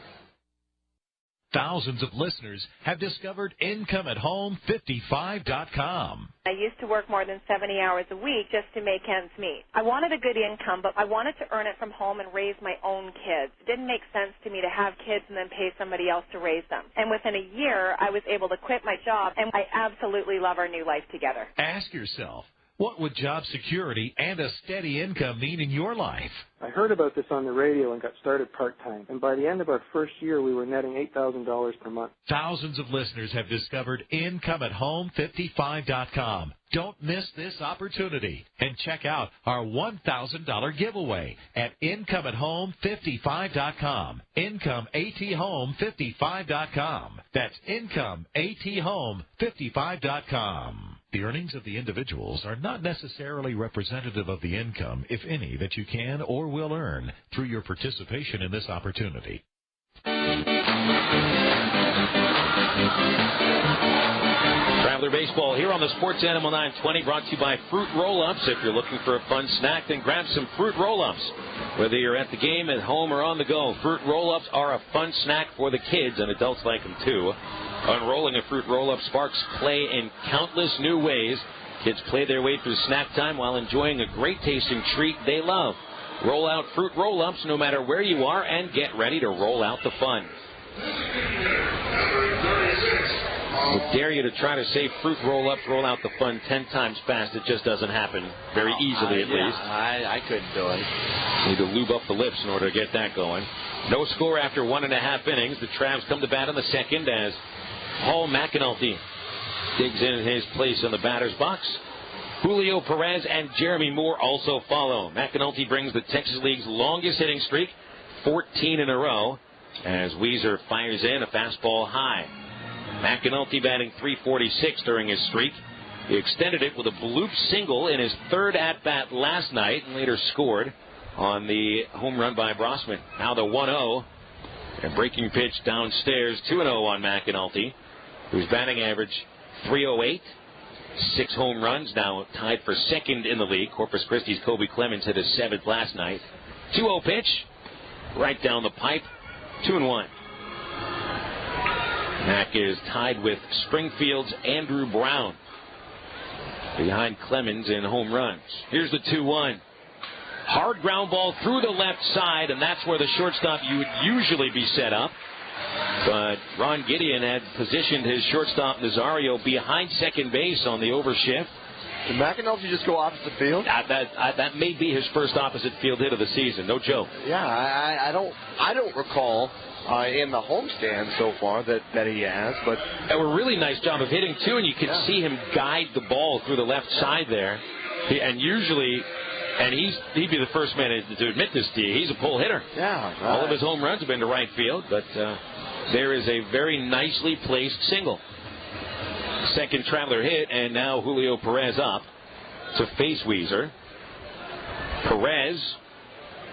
Thousands of listeners have discovered IncomeAtHome55.com. I used to work more than 70 hours a week just to make ends meet. I wanted a good income, but I wanted to earn it from home and raise my own kids. It didn't make sense to me to have kids and then pay somebody else to raise them. And within a year, I was able to quit my job, and I absolutely love our new life together. Ask yourself, what would job security and a steady income mean in your life? I heard about this on the radio and got started part-time. And by the end of our first year, we were netting $8,000 per month. Thousands of listeners have discovered IncomeAtHome55.com. Don't miss this opportunity. And check out our $1,000 giveaway at IncomeAtHome55.com. IncomeAtHome55.com. That's IncomeAtHome55.com. The earnings of the individuals are not necessarily representative of the income, if any, that you can or will earn through your participation in this opportunity. Traveler Baseball here on the Sports Animal 920, brought to you by Fruit Roll-Ups. If you're looking for a fun snack, then grab some Fruit Roll-Ups. Whether you're at the game, at home, or on the go, Fruit Roll-Ups are a fun snack for the kids, and adults like them too. Unrolling a Fruit Roll-Up sparks play in countless new ways. Kids play their way through snack time while enjoying a great-tasting treat they love. Roll out Fruit Roll-Ups no matter where you are, and get ready to roll out the fun. I dare you to try to say Fruit Roll-Ups, roll out the fun 10 times fast. It just doesn't happen very easily, at least. I couldn't do it. Need to lube up the lips in order to get that going. No score after 1.5 innings. The Travs come to bat in the second as Paul McAnulty digs in his place in the batter's box. Julio Perez and Jeremy Moore also follow. McAnulty brings the Texas League's longest hitting streak, 14 in a row, as Weezer fires in a fastball high. McAnulty batting .346 during his streak. He extended it with a bloop single in his third at-bat last night and later scored on the home run by Brasman. Now the 1-0. A breaking pitch downstairs, 2-0 on McAnulty, whose batting average .308. 6 home runs, now tied for second in the league. Corpus Christi's Kobe Clemens hit his 7th last night. 2-0 pitch, right down the pipe, 2-1. Mac is tied with Springfield's Andrew Brown, behind Clemens in home runs. Here's the 2-1. Hard ground ball through the left side, and that's where the shortstop you would usually be set up. But Ron Gideon had positioned his shortstop Nazario behind second base on the overshift. Did McAnulty just go opposite field? That may be his first opposite field hit of the season. No joke. Yeah, I don't recall in the homestand so far that he has. But a really nice job of hitting too, and you can see him guide the ball through the left side there. And usually, and he'd be the first man to admit this to you, he's a pull hitter. Yeah, right. All of his home runs have been to right field, but there is a very nicely placed single. Second Traveler hit, and now Julio Perez up to face Weezer. Perez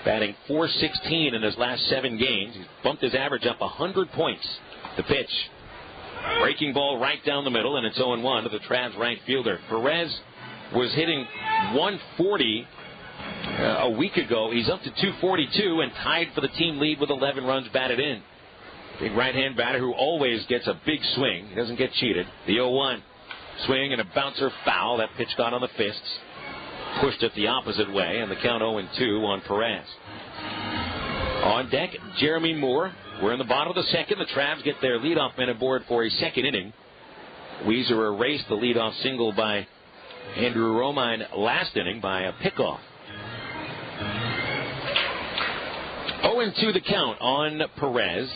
batting .416 in his last 7 games. He's bumped his average up 100 points. The pitch. Breaking ball right down the middle, and it's 0-1 to the Travs right fielder. Perez was hitting 140 a week ago. He's up to 242 and tied for the team lead with 11 runs batted in. Big right-hand batter who always gets a big swing. He doesn't get cheated. The 0-1 swing and a bouncer foul. That pitch got on the fists. Pushed it the opposite way, and the count 0-2 on Perez. On deck, Jeremy Moore. We're in the bottom of the second. The Travs get their leadoff man aboard for a second inning. Weezer erased the leadoff single by Andrew Romine last inning by a pickoff. 0-2 the count on Perez.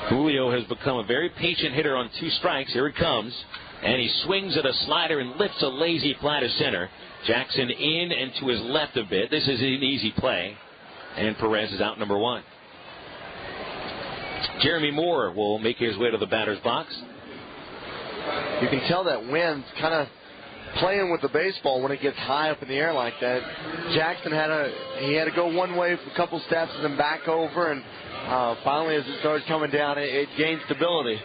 Julio has become a very patient hitter on 2 strikes. Here it comes. And he swings at a slider and lifts a lazy fly to center. Jackson in and to his left a bit. This is an easy play. And Perez is out number 1. Jeremy Moore will make his way to the batter's box. You can tell that wind's kind of playing with the baseball when it gets high up in the air like that. Jackson had to go one way for a couple steps and then back over, and finally as it started coming down, it gained stability.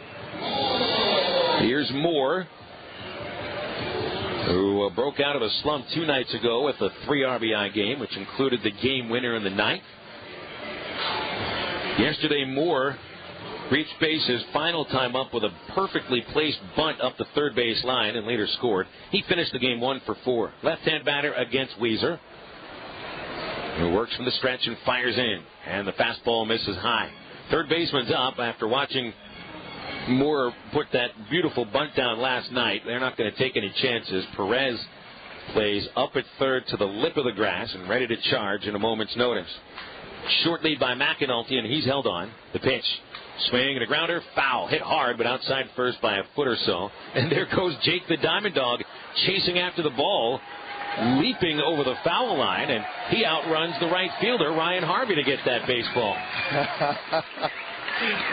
Here's Moore, who broke out of a slump 2 nights ago with a 3 RBI game, which included the game winner in the 9th. Yesterday, Moore reached base his final time up with a perfectly placed bunt up the third base line and later scored. He finished the game 1 for 4. Left-hand batter against Weezer, who works from the stretch and fires in. And the fastball misses high. Third baseman's up after watching Moore put that beautiful bunt down last night. They're not going to take any chances. Perez plays up at third to the lip of the grass and ready to charge in a moment's notice. Short lead by McAnulty, and he's held on. The pitch. Swing and a grounder, foul, hit hard, but outside first by a foot or so. And there goes Jake the Diamond Dog chasing after the ball, leaping over the foul line, and he outruns the right fielder, Ryan Harvey, to get that baseball.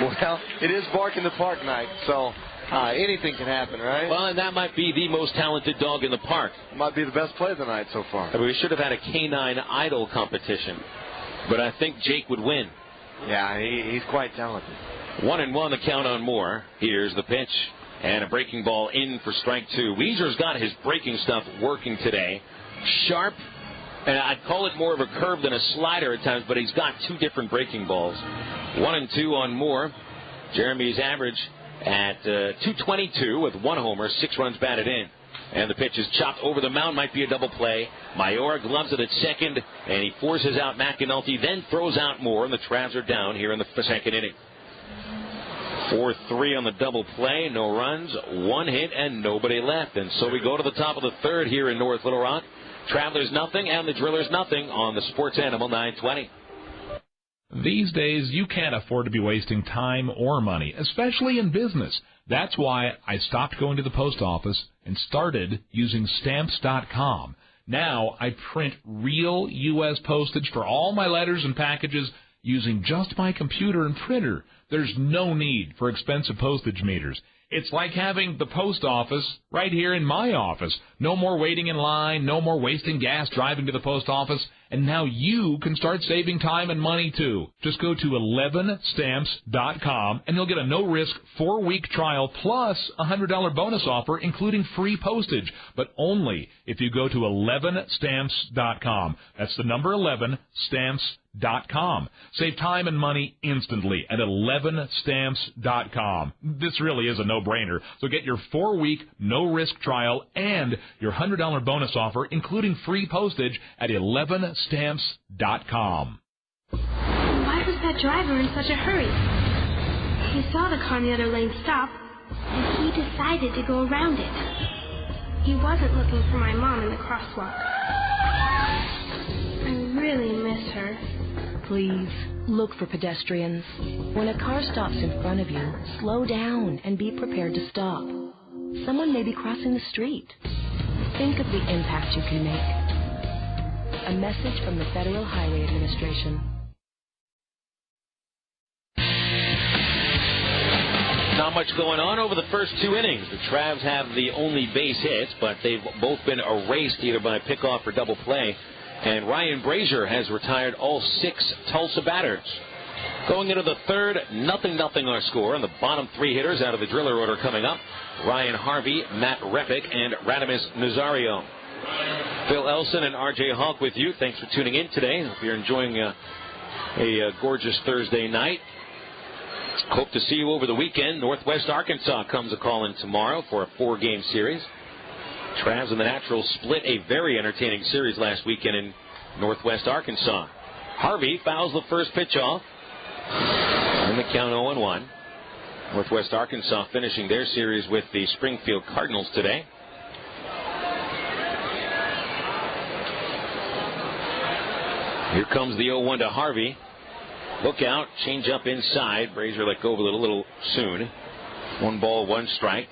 Well, it is Bark in the Park night, so anything can happen, right? Well, and that might be the most talented dog in the park. Might be the best play of the night so far. I mean, we should have had a canine idol competition, but I think Jake would win. Yeah, he's quite talented. 1-1 the count on Moore. Here's the pitch. And a breaking ball in for strike 2. Weezer's got his breaking stuff working today. Sharp, and I'd call it more of a curve than a slider at times, but he's got 2 different breaking balls. 1-2 on Moore. Jeremy's average at 222 with 1 homer, 6 runs batted in. And the pitch is chopped over the mound, might be a double play. Mayora gloves it at second, and he forces out McAnulty, then throws out Moore, and the Travs are down here in the second inning. 4-3 on the double play, no runs, 1 hit, and nobody left. And so we go to the top of the third here in North Little Rock. Travelers nothing, and the Drillers nothing on the Sports Animal 920. These days, you can't afford to be wasting time or money, especially in business. That's why I stopped going to the post office and started using Stamps.com. Now I print real U.S. postage for all my letters and packages using just my computer and printer. There's no need for expensive postage meters. It's like having the post office right here in my office. No more waiting in line, no more wasting gas driving to the post office, and now you can start saving time and money too. Just go to 11stamps.com and you'll get a no-risk 4-week trial plus a $100 bonus offer including free postage, but only if you go to 11stamps.com. That's the number 11stamps.com. Save time and money instantly at 11stamps.com. This really is a no-brainer. So get your 4-week no-risk trial and your $100 bonus offer, including free postage, at 11stamps.com. Why was that driver in such a hurry? He saw the car in the other lane stop, and he decided to go around it. He wasn't looking for my mom in the crosswalk. I really miss her. Please, look for pedestrians. When a car stops in front of you, slow down and be prepared to stop. Someone may be crossing the street. Think of the impact you can make. A message from the Federal Highway Administration. Not much going on over the first 2 innings. The Travs have the only base hits, but they've both been erased either by pickoff or double play. And Ryan Brasier has retired all 6 Tulsa batters. Going into the third, 0-0 our score. And the bottom 3 hitters out of the driller order coming up: Ryan Harvey, Matt Repick, and Radimus Nazario. Phil Elson and R.J. Hawk with you. Thanks for tuning in today. If you're enjoying a gorgeous Thursday night, hope to see you over the weekend. Northwest Arkansas comes a-calling tomorrow for a 4-game series. Travs and the Naturals split a very entertaining series last weekend in Northwest Arkansas. Harvey fouls the first pitch off. And the count 0-1. Northwest Arkansas finishing their series with the Springfield Cardinals today. Here comes the 0-1 to Harvey. Look out, change up inside. Brasier let go of it a little soon. 1 ball, 1 strike.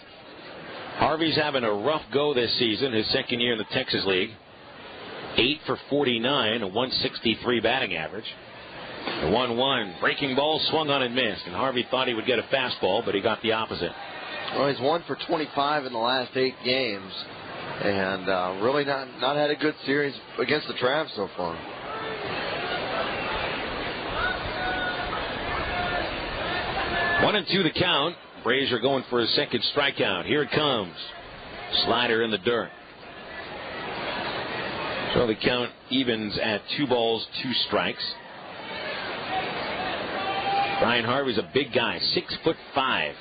Harvey's having a rough go this season, his second year in the Texas League. 8 for 49, a 163 batting average. The 1-1, breaking ball swung on and missed, and Harvey thought he would get a fastball, but he got the opposite. Well, he's 1 for 25 in the last 8 games, and really not had a good series against the Travs so far. 1-2 the count. Brasier going for his second strikeout. Here it comes. Slider in the dirt. So the count evens at 2 balls, 2 strikes. Ryan Harvey's a big guy, 6'5",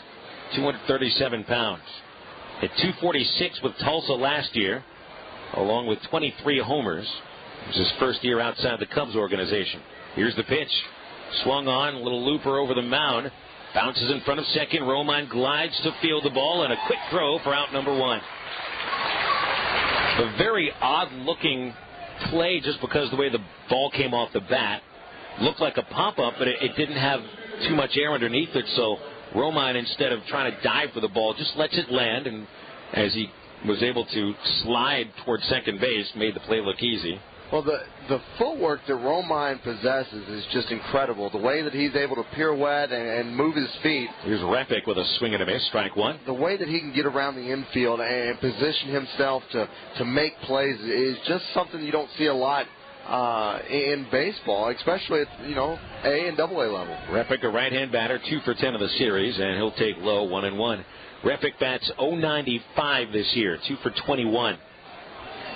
237 pounds. Hit .246 with Tulsa last year, along with 23 homers. It was his first year outside the Cubs organization. Here's the pitch. Swung on, a little looper over the mound. Bounces in front of second. Romine glides to field the ball, and a quick throw for out number 1. A very odd-looking play just because the way the ball came off the bat. Looked like a pop-up, but it didn't have too much air underneath it, so Romine, instead of trying to dive for the ball, just lets it land, and as he was able to slide towards second base, made the play look easy. Well, the footwork that Romine possesses is just incredible. The way that he's able to pirouette and move his feet. Here's Repick with a swing and a miss, strike 1. The way that he can get around the infield and position himself to make plays is just something you don't see a lot in baseball, especially at A and AA level. Repick, a right-hand batter, 2 for 10 of the series, and he'll take low, 1-1. Repick bats .095 this year, 2 for 21.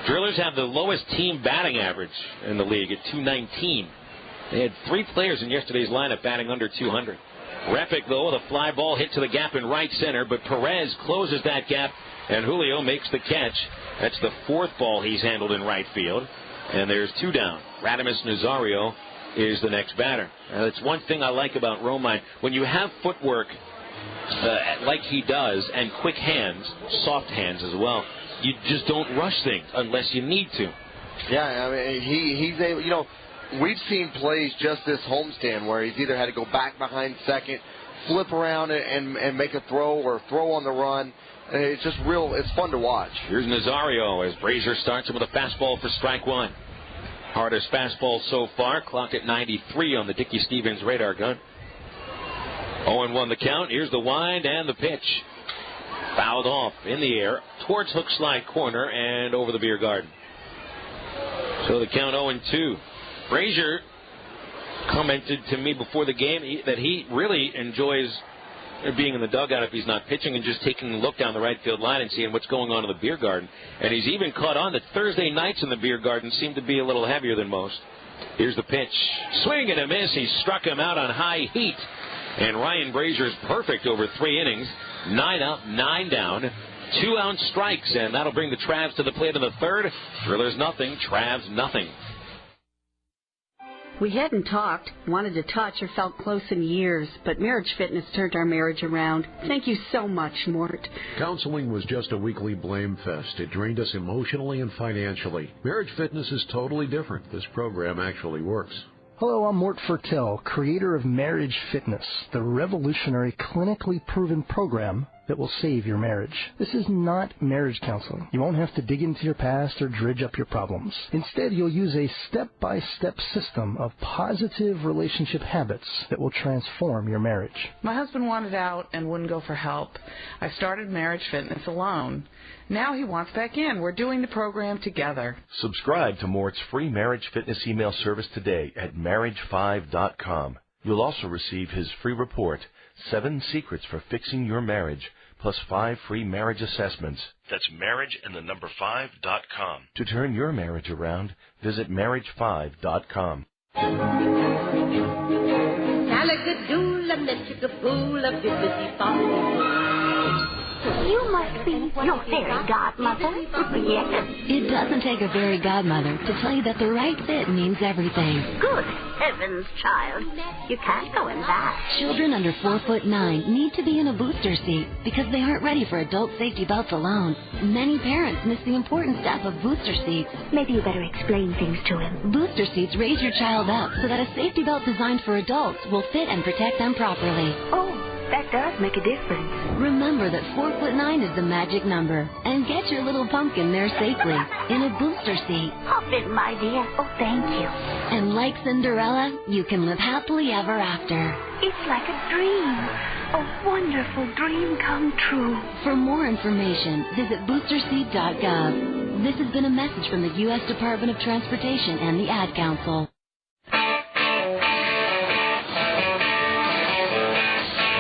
Drillers have the lowest team batting average in the league at .219. They had 3 players in yesterday's lineup batting under .200. Repick, though, with a fly ball hit to the gap in right center, but Perez closes that gap, and Julio makes the catch. That's the 4th ball he's handled in right field. And there's 2 down. Radimus Nazario is the next batter. That's one thing I like about Romine. When you have footwork like he does, and quick hands, soft hands as well, you just don't rush things unless you need to. Yeah, I mean, he's able, we've seen plays just this homestand where he's either had to go back behind second, flip around and make a throw, or throw on the run. It's just it's fun to watch. Here's Nazario as Brasier starts him with a fastball for strike 1. Hardest fastball so far, clocked at 93 on the Dickie Stevens radar gun. 0-1 the count. Here's the wind and the pitch. Fouled off in the air towards hook slide corner and over the beer garden. So the count 0-2. Brasier commented to me before the game that he really enjoys being in the dugout if he's not pitching and just taking a look down the right field line and seeing what's going on in the beer garden. And he's even caught on that Thursday nights in the beer garden seem to be a little heavier than most. Here's the pitch. Swing and a miss. He struck him out on high heat. And Ryan Brazier's perfect over 3 innings. 9 up, 9 down. 2 out strikes, and that'll bring the Travs to the plate in the third. Drillers nothing, Travs nothing. We hadn't talked, wanted to touch, or felt close in years, but Marriage Fitness turned our marriage around. Thank you so much, Mort. Counseling was just a weekly blame fest. It drained us emotionally and financially. Marriage Fitness is totally different. This program actually works. Hello, I'm Mort Fertel, creator of Marriage Fitness, the revolutionary clinically proven program that will save your marriage. This is not marriage counseling. You won't have to dig into your past or dredge up your problems. Instead, you'll use a step-by-step system of positive relationship habits that will transform your marriage. My husband wanted out and wouldn't go for help. I started Marriage Fitness alone. Now he wants back in. We're doing the program together. Subscribe to Mort's free Marriage Fitness email service today at marriage5.com. You'll also receive his free report, 7 Secrets for Fixing Your Marriage, plus 5 free marriage assessments. That's marriageandthenumber5.com. To turn your marriage around, visit marriage5.com. You must be your fairy godmother. Yes. It doesn't take a fairy godmother to tell you that the right fit means everything. Good heavens, child. You can't go in that. Children under 4'9" need to be in a booster seat because they aren't ready for adult safety belts alone. Many parents miss the important step of booster seats. Maybe you better explain things to him. Booster seats raise your child up so that a safety belt designed for adults will fit and protect them properly. Oh, that does make a difference. Remember that 4'9" is the magic number, and get your little pumpkin there safely in a booster seat. Hop in, my dear. Oh, thank you. And like Cinderella, you can live happily ever after. It's like a dream. A wonderful dream come true. For more information, visit boosterseat.gov. This has been a message from the U.S. Department of Transportation and the Ad Council.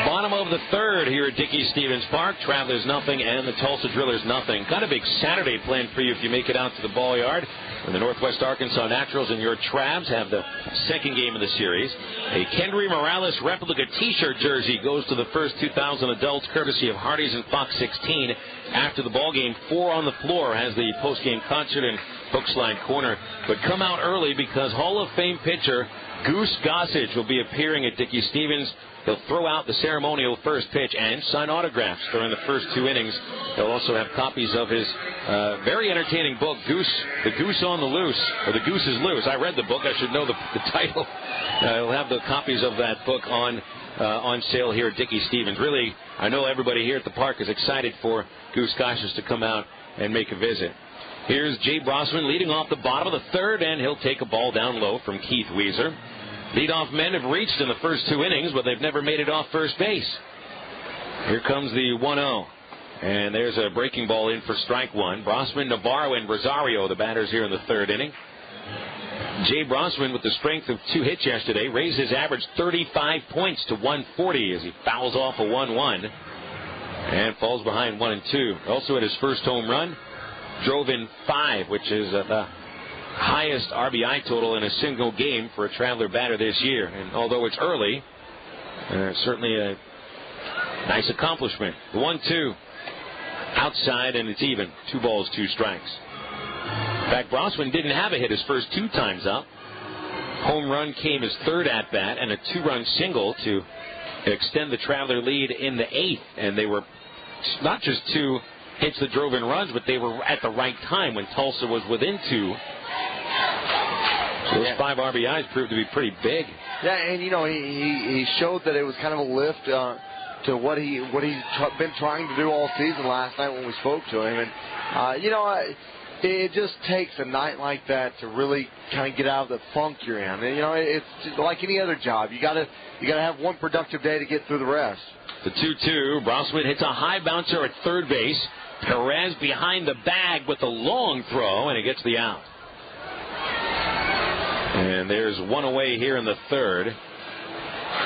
Bottom of the third here at Dickey-Stevens Park. Travelers nothing and the Tulsa Drillers nothing. Kind of big Saturday planned for you if you make it out to the ball yard. And the Northwest Arkansas Naturals and your Travs have the second game of the series. A Kendry Morales replica T-shirt jersey goes to the first 2,000 adults, courtesy of Hardee's and Fox 16. After the ball game, 4 on the Floor has the post-game concert in Hookslide Corner. But come out early because Hall of Fame pitcher Goose Gossage will be appearing at Dickey-Stevens. He'll throw out the ceremonial first pitch and sign autographs during the first 2 innings. He'll also have copies of his very entertaining book, The Goose on the Loose, or The Goose is Loose. I read the book. I should know the title. He'll have the copies of that book on sale here at Dickey-Stevens. Really, I know everybody here at the park is excited for Goose Gossage to come out and make a visit. Here's Jay Brosman leading off the bottom of the third, and he'll take a ball down low from Keith Weezer. Leadoff men have reached in the first 2 innings, but they've never made it off first base. Here comes the 1-0. And there's a breaking ball in for strike 1. Brosman, Navarro, and Rosario, the batters here in the third inning. Jay Brosman, with the strength of 2 hits yesterday, raised his average 35 points to 140 as he fouls off a 1-1 and falls behind 1-2. Also at his first home run, drove in 5, which is the highest RBI total in a single game for a Traveler batter this year. And although it's early, certainly a nice accomplishment. The 1-2 outside, and it's even. 2 balls, 2 strikes. In fact, Brosman didn't have a hit his first 2 times up. Home run came his third at-bat and a 2-run single to extend the Traveler lead in the 8th. And they were not just 2 hits that drove in runs, but they were at the right time when Tulsa was within 2. So those 5 RBIs proved to be pretty big. Yeah, and he showed that it was kind of a lift to what he's been trying to do all season last night when we spoke to him. And it just takes a night like that to really kind of get out of the funk you're in. And, it's just like any other job. You gotta have one productive day to get through the rest. The 2-2. Brosman hits a high bouncer at third base. Perez behind the bag with a long throw, and he gets the out. And there's 1 away here in the third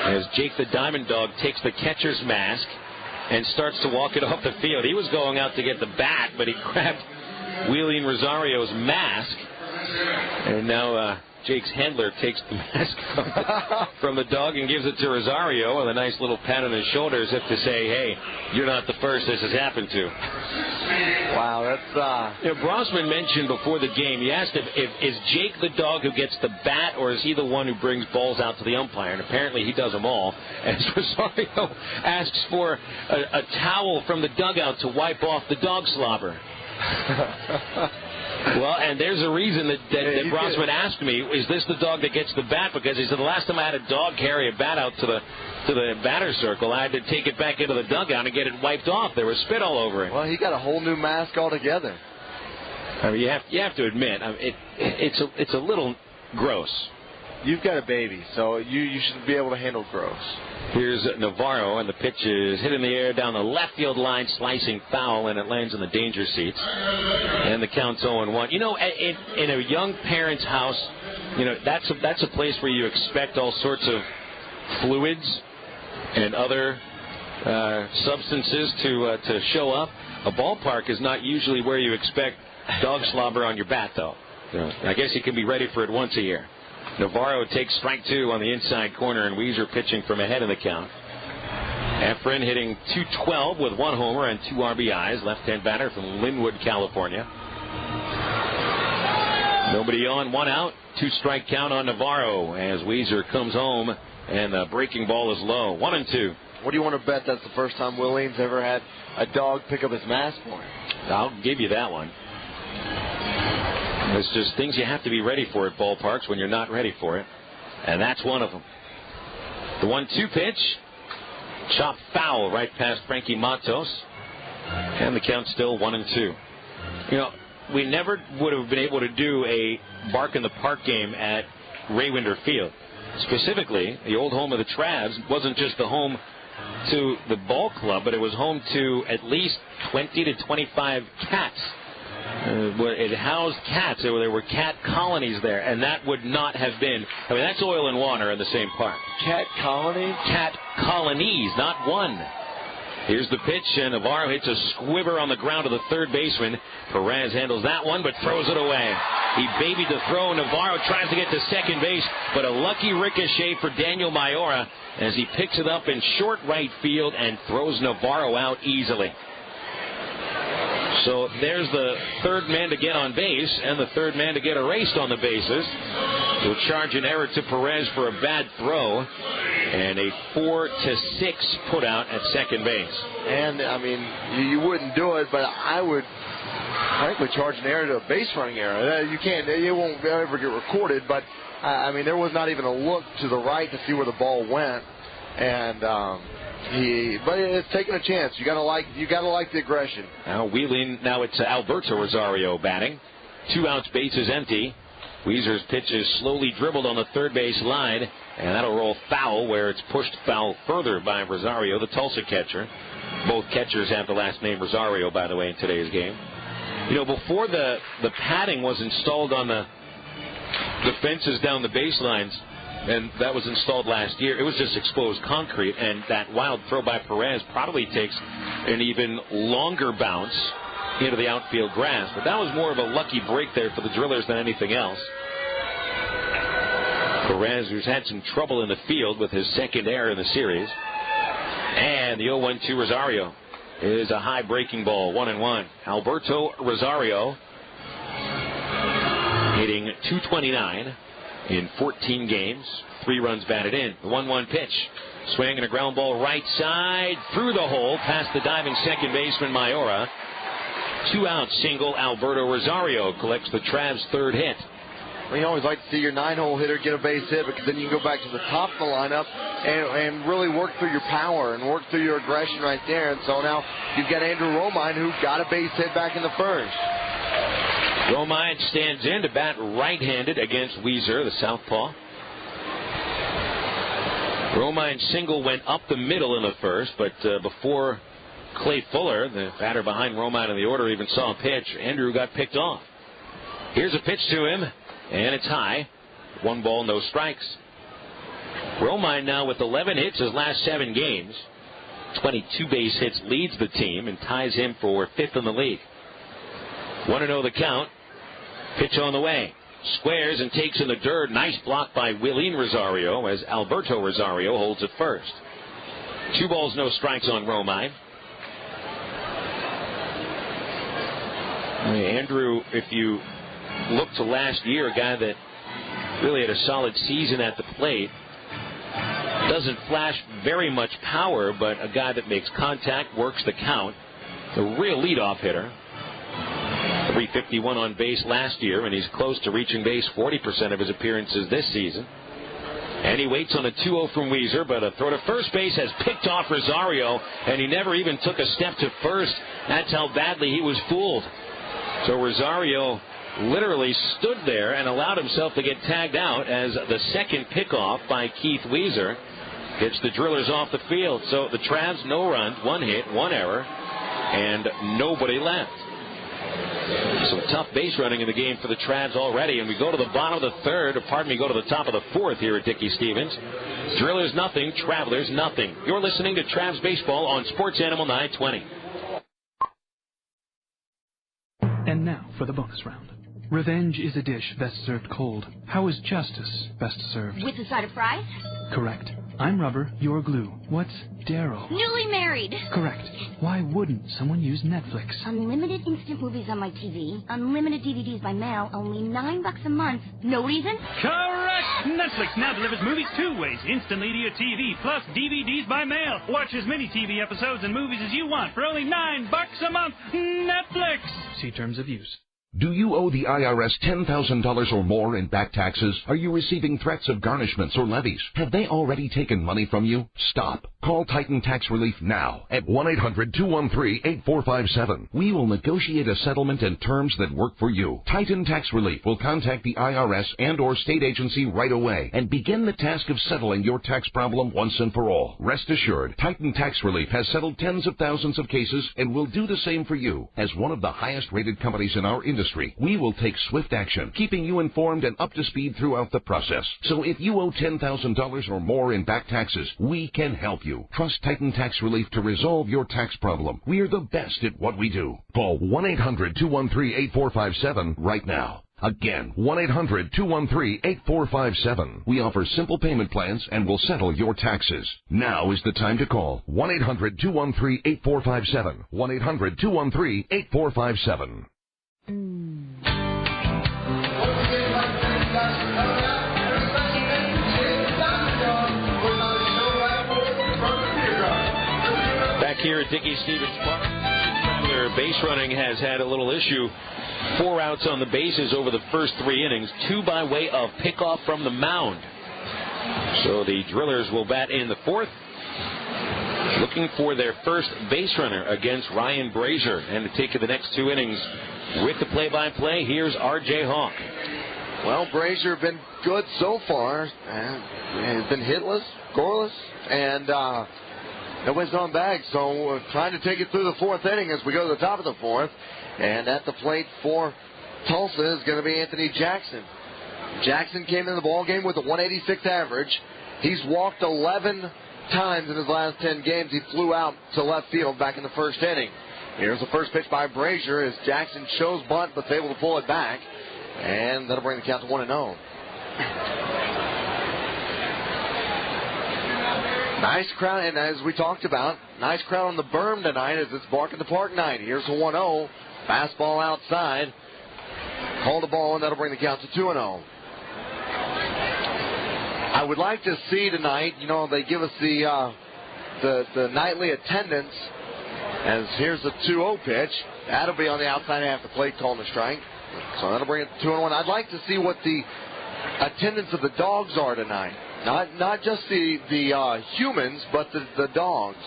as Jake the Diamond Dog takes the catcher's mask and starts to walk it off the field. He was going out to get the bat, but he grabbed Wheeling Rosario's mask. And now Jake's handler takes the mask from the dog and gives it to Rosario with a nice little pat on his shoulder as if to say, hey, you're not the first this has happened to. Wow, that's... Brosman mentioned before the game, he asked if is Jake the dog who gets the bat, or is he the one who brings balls out to the umpire? And apparently he does them all. As Rosario asks for a towel from the dugout to wipe off the dog slobber. Well, and there's a reason that Brossman asked me, is this the dog that gets the bat? Because he said the last time I had a dog carry a bat out to the batter's circle, I had to take it back into the dugout and get it wiped off. There was spit all over it. Well, he got a whole new mask altogether. I mean, you have to admit, it's a little gross. You've got a baby, so you should be able to handle gross. Here's Navarro, and the pitch is hit in the air down the left field line, slicing foul, and it lands in the danger seats. And the count's 0-1. You know, in a young parent's house, you know, that's a place where you expect all sorts of fluids and other substances to show up. A ballpark is not usually where you expect dog slobber on your bat, though. I guess you can be ready for it once a year. Navarro takes strike 2 on the inside corner, and Weezer pitching from ahead in the count. Efren hitting .212 with 1 homer and 2 RBIs. Left-hand batter from Linwood, California. Nobody on, 1 out. 2-strike count on Navarro as Weezer comes home, and the breaking ball is low. 1-2. What do you want to bet that's the first time Williams ever had a dog pick up his mask for him? I'll give you that one. It's just things you have to be ready for at ballparks when you're not ready for it. And that's one of them. The 1-2 pitch. Chopped foul right past Frankie Matos. And the count's still 1-2. You know, we never would have been able to do a Bark in the Park game at Raywinder Field. Specifically, the old home of the Travs wasn't just the home to the ball club, but it was home to at least 20 to 25 cats. It housed cats. There were cat colonies there, and that would not have been. I mean, that's oil and water in the same park. Cat colonies? Cat colonies, not one. Here's the pitch, and Navarro hits a squibber on the ground to the third baseman. Perez handles that one, but throws it away. He babied the throw. Navarro tries to get to second base, but a lucky ricochet for Daniel Mayora as he picks it up in short right field and throws Navarro out easily. So there's the third man to get on base and the third man to get erased on the bases. He'll charge an error to Perez for a bad throw and a 4-6 put out at second base. And, I mean, you wouldn't do it, but I would frankly charge an error to a base running error. You can't, it won't ever get recorded, but, I mean, there was not even a look to the right to see where the ball went. And, but it's taking a chance. You gotta like the aggression. Now wheeling. Now it's Alberto Rosario batting. 2 outs, bases empty. Weezer's pitch is slowly dribbled on the third base line, and that'll roll foul where it's pushed foul further by Rosario, the Tulsa catcher. Both catchers have the last name Rosario, by the way, in today's game. You know, before the padding was installed on the fences down the baselines, and that was installed last year, it was just exposed concrete, and that wild throw by Perez probably takes an even longer bounce into the outfield grass. But that was more of a lucky break there for the Drillers than anything else. Perez, who's had some trouble in the field with his second error in the series. And the 0-1 Rosario is a high breaking ball, 1-1. Alberto Rosario hitting .229 in 14 games, 3 runs batted in. The 1-1 pitch. Swing and a ground ball right side through the hole past the diving second baseman Mayora. 2 out single. Alberto Rosario collects the Travs' third hit. Well, you always like to see your 9-hole hitter get a base hit, because then you can go back to the top of the lineup and really work through your power and work through your aggression right there. And so now you've got Andrew Romine, who got a base hit back in the first. Romine stands in to bat right-handed against Weezer, the southpaw. Romine's single went up the middle in the first, but before Clay Fuller, the batter behind Romine in the order, even saw a pitch, Andrew got picked off. Here's a pitch to him, and it's high. 1 ball, no strikes. Romine now with 11 hits his last 7 games. 22 base hits, leads the team and ties him for 5th in the league. 1-0 the count. Pitch on the way. Squares and takes in the dirt. Nice block by Willeen Rosario as Alberto Rosario holds it first. 2 balls, no strikes on Romine. Andrew, if you look to last year, a guy that really had a solid season at the plate, doesn't flash very much power, but a guy that makes contact, works the count, a real leadoff hitter. .351 on base last year, and he's close to reaching base 40% of his appearances this season. And he waits on a 2-0 from Weezer, but a throw to first base has picked off Rosario, and he never even took a step to first. That's how badly he was fooled. So Rosario literally stood there and allowed himself to get tagged out as the second pickoff by Keith Weezer gets the Drillers off the field. So the Travs, no runs, 1 hit, 1 error, and nobody left. Some tough base running in the game for the Travs already, and we go to the bottom of the third, go to the top of the fourth here at Dickey Stevens. Drillers nothing, Travelers nothing. You're listening to Travs Baseball on Sports Animal 920. And now for the bonus round. Revenge is a dish best served cold. How is justice best served? With a side of fries? Correct. I'm rubber, you're glue. What's Daryl? Newly married. Correct. Why wouldn't someone use Netflix? Unlimited instant movies on my TV. Unlimited DVDs by mail. Only $9 a month. No reason? Correct! Netflix now delivers movies 2 ways. Instantly to your TV, plus DVDs by mail. Watch as many TV episodes and movies as you want for only $9 a month. Netflix! See terms of use. Do you owe the IRS $10,000 or more in back taxes? Are you receiving threats of garnishments or levies? Have they already taken money from you? Stop. Call Titan Tax Relief now at 1-800-213-8457. We will negotiate a settlement and terms that work for you. Titan Tax Relief will contact the IRS and or state agency right away and begin the task of settling your tax problem once and for all. Rest assured, Titan Tax Relief has settled tens of thousands of cases and will do the same for you. As one of the highest rated companies in our industry, we will take swift action, keeping you informed and up to speed throughout the process. So if you owe $10,000 or more in back taxes, we can help you. Trust Titan Tax Relief to resolve your tax problem. We're the best at what we do. Call 1-800-213-8457 right now. Again, 1-800-213-8457. We offer simple payment plans and will settle your taxes. Now is the time to call. 1-800-213-8457. 1-800-213-8457. Back here at Dickey Stevens Park, their base running has had a little issue. 4 outs on the bases over the first 3 innings, 2 by way of pickoff from the mound. So the Drillers will bat in the 4th, looking for their first base runner against Ryan Brasier. And to take the next 2 innings with the play-by-play, here's R.J. Hawk. Well, Brasier been good so far. Has been hitless, scoreless, and nobody's on bag. So trying to take it through the 4th inning as we go to the top of the 4th. And at the plate for Tulsa is going to be Anthony Jackson. Jackson came in the ball game with a 186 average. He's walked 11 times in his last 10 games. He flew out to left field back in the first inning. Here's the first pitch by Brasier as Jackson shows bunt but's able to pull it back. And that'll bring the count to 1-0. Nice crowd, and as we talked about, nice crowd on the berm tonight as it's Bark in the Park night. Here's a 1-0. Fastball outside. Call the ball, and that'll bring the count to 2-0. I would like to see tonight, they give us the nightly attendance, as here's the 2-0 pitch. That'll be on the outside half the plate, calling the strike. So that'll bring it to 2-1. I'd like to see what the attendance of the dogs are tonight. Not just the humans, but the dogs.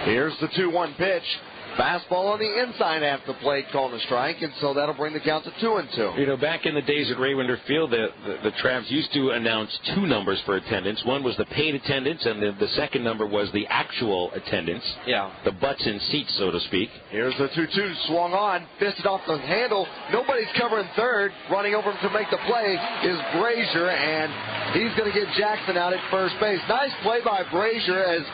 Here's the 2-1 pitch. Fastball on the inside half the plate, calling a strike, and so that'll bring the count to 2-2. Back in the days at Raywinder Field, the Travs used to announce 2 numbers for attendance. One was the paid attendance, and the second number was the actual attendance. Yeah. The butts in seats, so to speak. Here's the 2-2, swung on, fisted off the handle. Nobody's covering third. Running over to make the play is Brasier, and he's going to get Jackson out at first base. Nice play by Brasier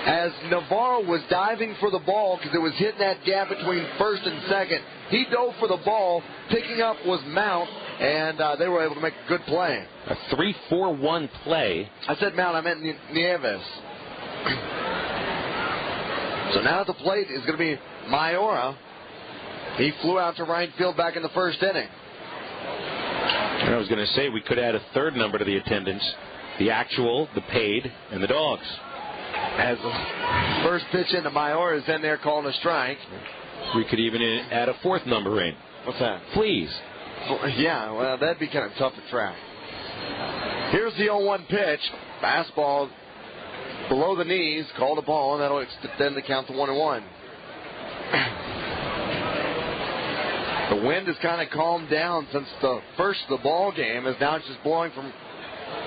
as Navarro was diving for the ball because it was hitting that gap between first and second. He dove for the ball. Picking up was Mount, and they were able to make a good play. A 3-4-1 play. I said Mount, I meant Nieves. So now at the plate is going to be Mayora. He flew out to right field back in the first inning. And I was going to say we could add a third number to the attendance. The actual, the paid, and the dogs. As the first pitch into Mayora is in there calling a strike. We could even add a fourth number in. What's that? Fleas. Yeah, well, that'd be kind of tough to track. Here's the 0-1 pitch. Fastball below the knees. Called a ball, and that'll extend the count to 1-1. The wind has kind of calmed down since the first of the ball game, as now it's just blowing from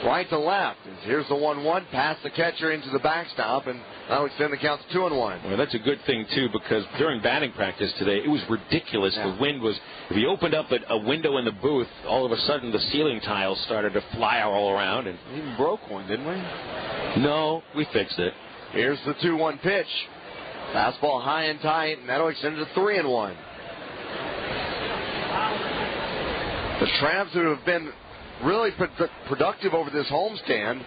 right to left. Here's the 1-1, past the catcher into the backstop, and that'll extend the count to 2-1. Well, that's a good thing, too, because during batting practice today, it was ridiculous. Yeah. The wind was, if you opened up a window in the booth, all of a sudden the ceiling tiles started to fly all around. And we even broke one, didn't we? No, we fixed it. Here's the 2-1 pitch. Fastball high and tight, and that'll extend to 3-1. The Travs, who have been really productive over this homestand,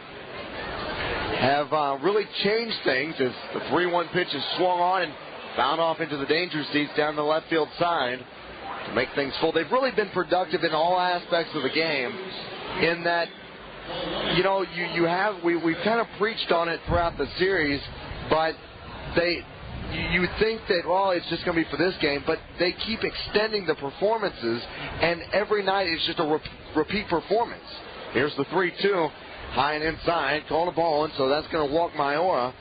have really changed things as the 3-1 pitch is swung on and found off into the danger seats down the left field side to make things full. They've really been productive in all aspects of the game, in that, you know, we've kind of preached on it throughout the series, but you would think that, well, it's just going to be for this game, but they keep extending the performances, and every night it's just a repeat performance. Here's the 3-2, high and inside, called a ball, and so that's going to walk Maiora,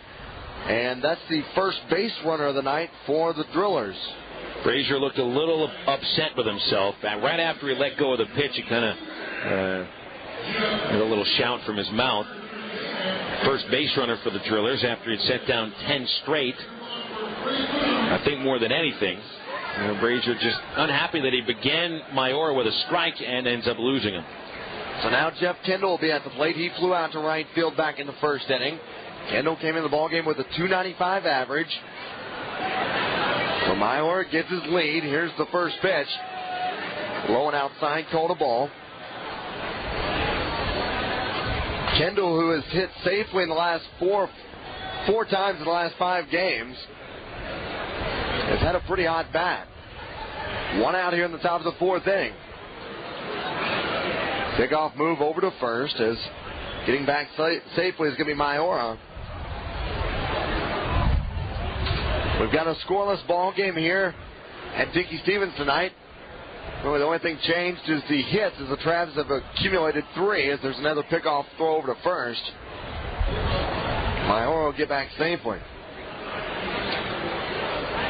and that's the first base runner of the night for the Drillers. Brasier looked a little upset with himself, and right after he let go of the pitch, he kind of had a little shout from his mouth. First base runner for the Drillers after he'd set down 10 straight. I think more than anything, Brasier just unhappy that he began Maiora with a strike and ends up losing him. So now Jeff Kendall will be at the plate. He flew out to right field back in the first inning. Kendall came in the ballgame with a .295 average. So Maiora gets his lead. Here's the first pitch. Low and outside, called a ball. Kendall, who has hit safely in the last four times in the last 5 games, has had a pretty hot bat. One out here in the top of the 4th inning. Kickoff move over to first, as getting back safely is going to be Maiora. We've got a scoreless ball game here at Dickey-Stephens tonight. Really, the only thing changed is the hits, as the Travs have accumulated 3, as there's another pickoff throw over to first. Maiora will get back safely.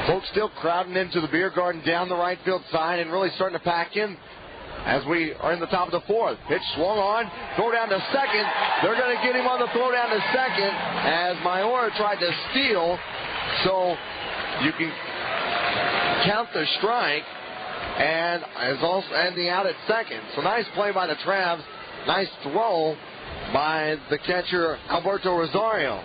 Folks still crowding into the beer garden down the right field side and really starting to pack in as we are in the top of the 4th. Pitch swung on, throw down to second. They're going to get him on the throw down to second as Maiora tried to steal. So you can count the strike and the out at second. So nice play by the Travs. Nice throw by the catcher, Alberto Rosario.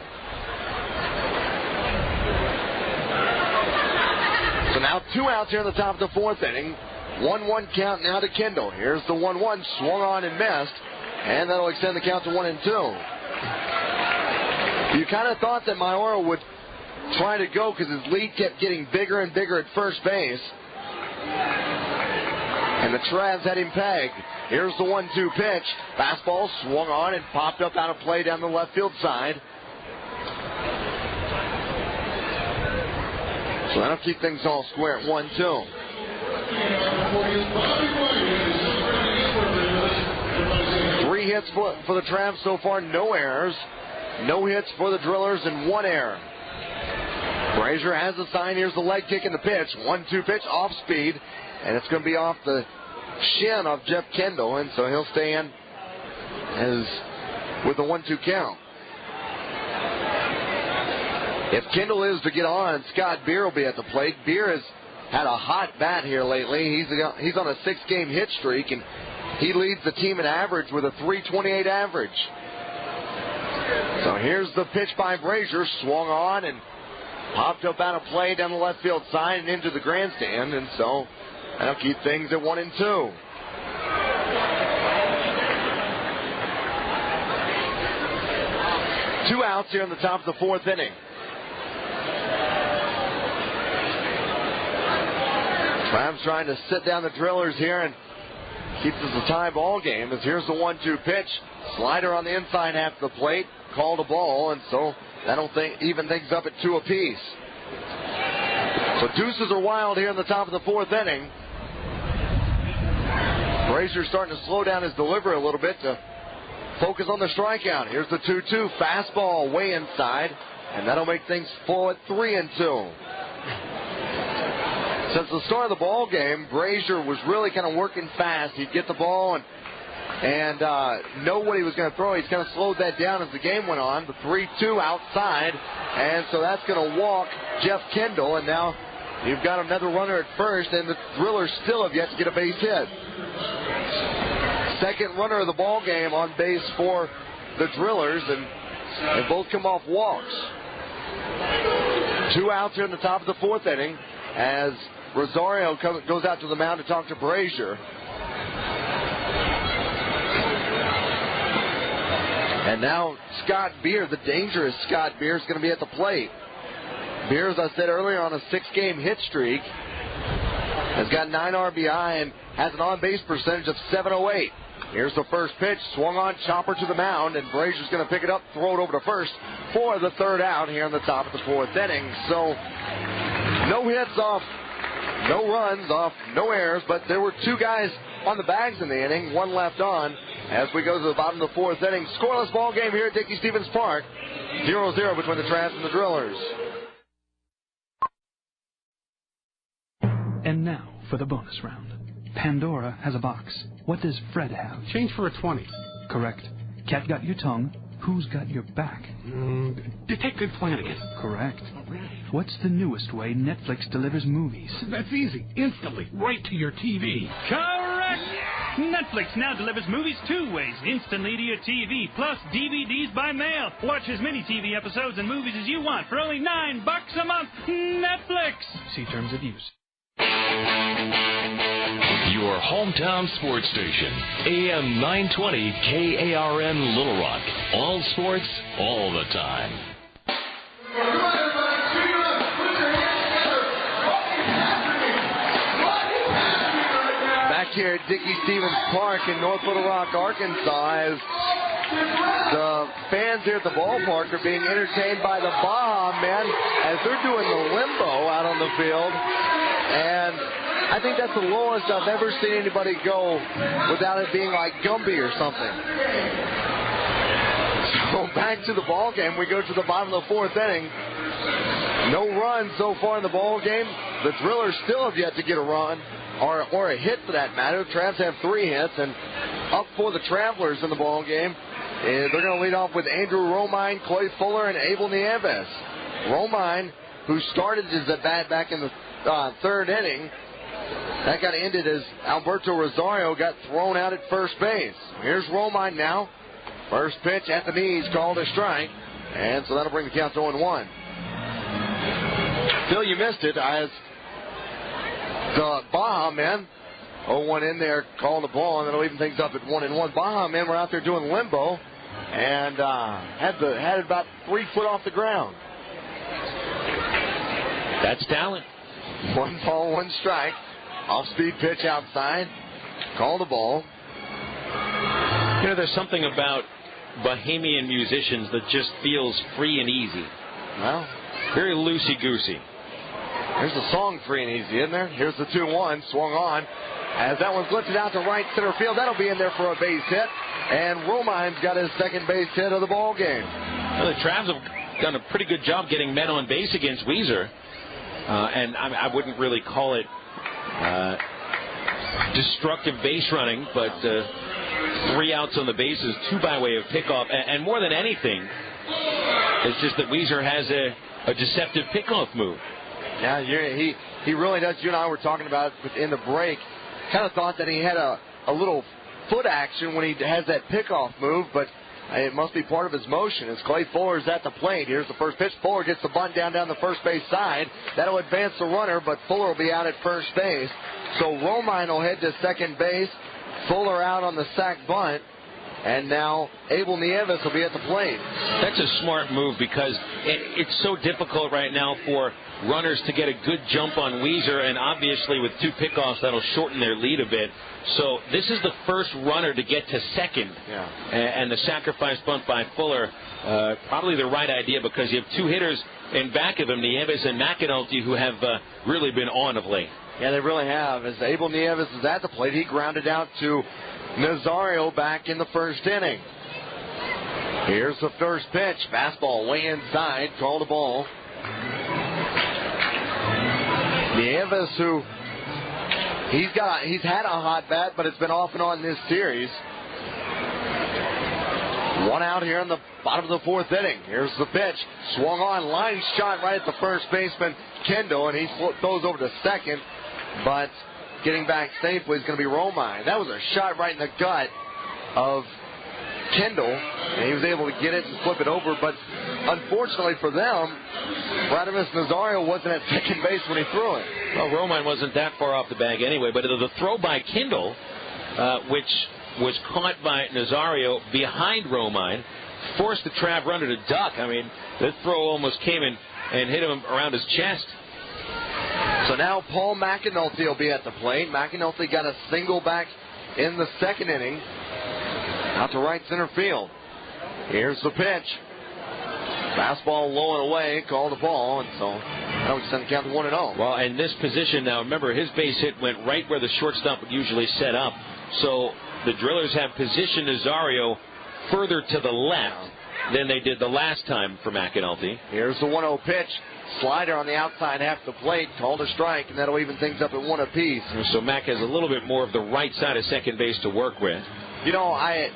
So now 2 outs here in the top of the 4th inning. 1-1 count now to Kendall. Here's the 1-1, swung on and missed, and that'll extend the count to 1-2. You kind of thought that Maiora would try to go because his lead kept getting bigger and bigger at first base, and the Travs had him pegged. Here's the 1-2 pitch. Fastball swung on and popped up out of play down the left field side. So that'll keep things all square at 1-2. Three hits for the Travs so far, no errors. No hits for the Drillers and 1 error. Brasier has the sign. Here's the leg kick in the pitch. 1-2 pitch, off speed, and it's going to be off the shin of Jeff Kendall, and so he'll stay in with the 1-2 count. If Kendall is to get on, Scott Beer will be at the plate. Beer has had a hot bat here lately. He's on a 6-game hit streak, and he leads the team in average with a .328 average. So here's the pitch by Brasier, swung on and popped up out of play down the left field side and into the grandstand, and so that'll keep things at 1-2. Two outs here in the top of the 4th inning. Travs trying to sit down the Drillers here and keep this a tie ball game, as here's the 1-2 pitch. Slider on the inside half of the plate, called a ball, and so that'll even things up at 2 apiece. So deuces are wild here in the top of the fourth inning. Brasier starting to slow down his delivery a little bit to focus on the strikeout. Here's the 2-2 fastball way inside, and that'll make things full at 3-2. Since the start of the ball game, Brasier was really kind of working fast. He'd get the ball and know what he was going to throw. He's kind of slowed that down as the game went on. The 3-2 outside, and so that's going to walk Jeff Kendall, and now you've got another runner at first, and the Drillers still have yet to get a base hit. Second runner of the ball game on base for the Drillers, and they both come off walks. 2 outs here in the top of the fourth inning as Rosario goes out to the mound to talk to Brasier. And now Scott Beer, the dangerous Scott Beer, is going to be at the plate. Beer, as I said earlier, on a 6-game hit streak, has got 9 RBI and has an on-base percentage of .708. Here's the first pitch, swung on, chopper to the mound, and Brazier's going to pick it up, throw it over to first for the third out here in the top of the fourth inning. So no hits off, no runs off, no errors, but there were 2 guys on the bags in the inning, 1 left on. As we go to the bottom of the fourth inning, scoreless ball game here at Dickey-Stephens Park, 0-0 between the Tramps and the Drillers. And now for the bonus round. Pandora has a box. What does Fred have? Change for a 20. Correct. Cat got your tongue. Who's got your back? Detective Flanagan. Correct. All right. What's the newest way Netflix delivers movies? That's easy. Instantly. Right to your TV. Correct! Netflix now delivers movies 2 ways. Instantly to your TV, plus DVDs by mail. Watch as many TV episodes and movies as you want for only $9 a month. Netflix! See terms of use. Your hometown sports station, AM 920 KARN Little Rock. All sports, all the time. Back here at Dickey-Stephens Park in North Little Rock, Arkansas, as the fans here at the ballpark are being entertained by the Baja Men as they're doing the limbo out on the field. And I think that's the lowest I've ever seen anybody go without it being like Gumby or something. So back to the ball game. We go to the bottom of the fourth inning. No runs so far in the ball game. The Drillers still have yet to get a run or a hit for that matter. The Tramps have 3 hits, and up for the Travelers in the ball game, they're going to lead off with Andrew Romine, Clay Fuller, and Abel Nieves. Romine, who started his at-bat back in the third inning, that got ended as Alberto Rosario got thrown out at first base. Here's Romine now. First pitch at the knees, called a strike, and so that'll bring the count to 0-1. Phil, you missed it as the Baja Men, 0-1 in there, called a ball, and that'll even things up at 1-1. Baja Men were out there doing limbo and had it about 3 foot off the ground. That's talent. 1 ball, 1 strike. Off-speed pitch outside. Call the ball. You know, there's something about Bahamian musicians that just feels free and easy. Well, very loosey-goosey. There's the song Free and Easy, isn't there? Here's the 2-1. Swung on. As that one's lifted out to right center field. That'll be in there for a base hit. And Romine's got his second base hit of the ball game. Well, the Travs have done a pretty good job getting men on base against Weezer. And I wouldn't really call it destructive base running, but 3 outs on the bases, 2 by way of pickoff. And more than anything, it's just that Weezer has a deceptive pickoff move. Yeah, he really does. You and I were talking about it in the break. Kind of thought that he had a little foot action when he has that pickoff move, but it must be part of his motion as Clay Fuller's at the plate. Here's the first pitch. Fuller gets the bunt down the first base side. That'll advance the runner, but Fuller will be out at first base. So Romine will head to second base. Fuller out on the sac bunt. And now Abel Nieves will be at the plate. That's a smart move because it's so difficult right now for runners to get a good jump on Weezer, and obviously with 2 pickoffs that'll shorten their lead a bit. So this is the first runner to get to second. Yeah. And the sacrifice bunt by Fuller, probably the right idea because you have 2 hitters in back of him, Nieves and McAnulty, who have really been on of late. Yeah, they really have. As Abel Nieves is at the plate, he grounded out to Nazario back in the first inning. Here's the first pitch. Fastball way inside. Called a ball. Nieves, who he's had a hot bat, but it's been off and on this series. 1 out here in the bottom of the 4th inning. Here's the pitch. Swung on. Line shot right at the first baseman, Kendall, and he throws over to second. But getting back safely is going to be Romine. That was a shot right in the gut of Kendall, and he was able to get it and flip it over. But unfortunately for them, Radimus Nazario wasn't at second base when he threw it. Well, Romine wasn't that far off the bag anyway, but the throw by Kendall, which was caught by Nazario behind Romine, forced the Trav runner to duck. I mean, this throw almost came in and hit him around his chest. So now Paul McAnulty will be at the plate. McAnulty got a single back in the 2nd inning. Out to right center field. Here's the pitch. Fastball low and away. Called the ball. And so that would send the count to 1-0. Well, in this position now, remember, his base hit went right where the shortstop would usually set up. So the Drillers have positioned Nazario further to the left than they did the last time for McAnulty. Here's the 1-0 pitch. Slider on the outside half the plate, called a strike, and that'll even things up at 1 apiece. So Mac has a little bit more of the right side of second base to work with. You know, I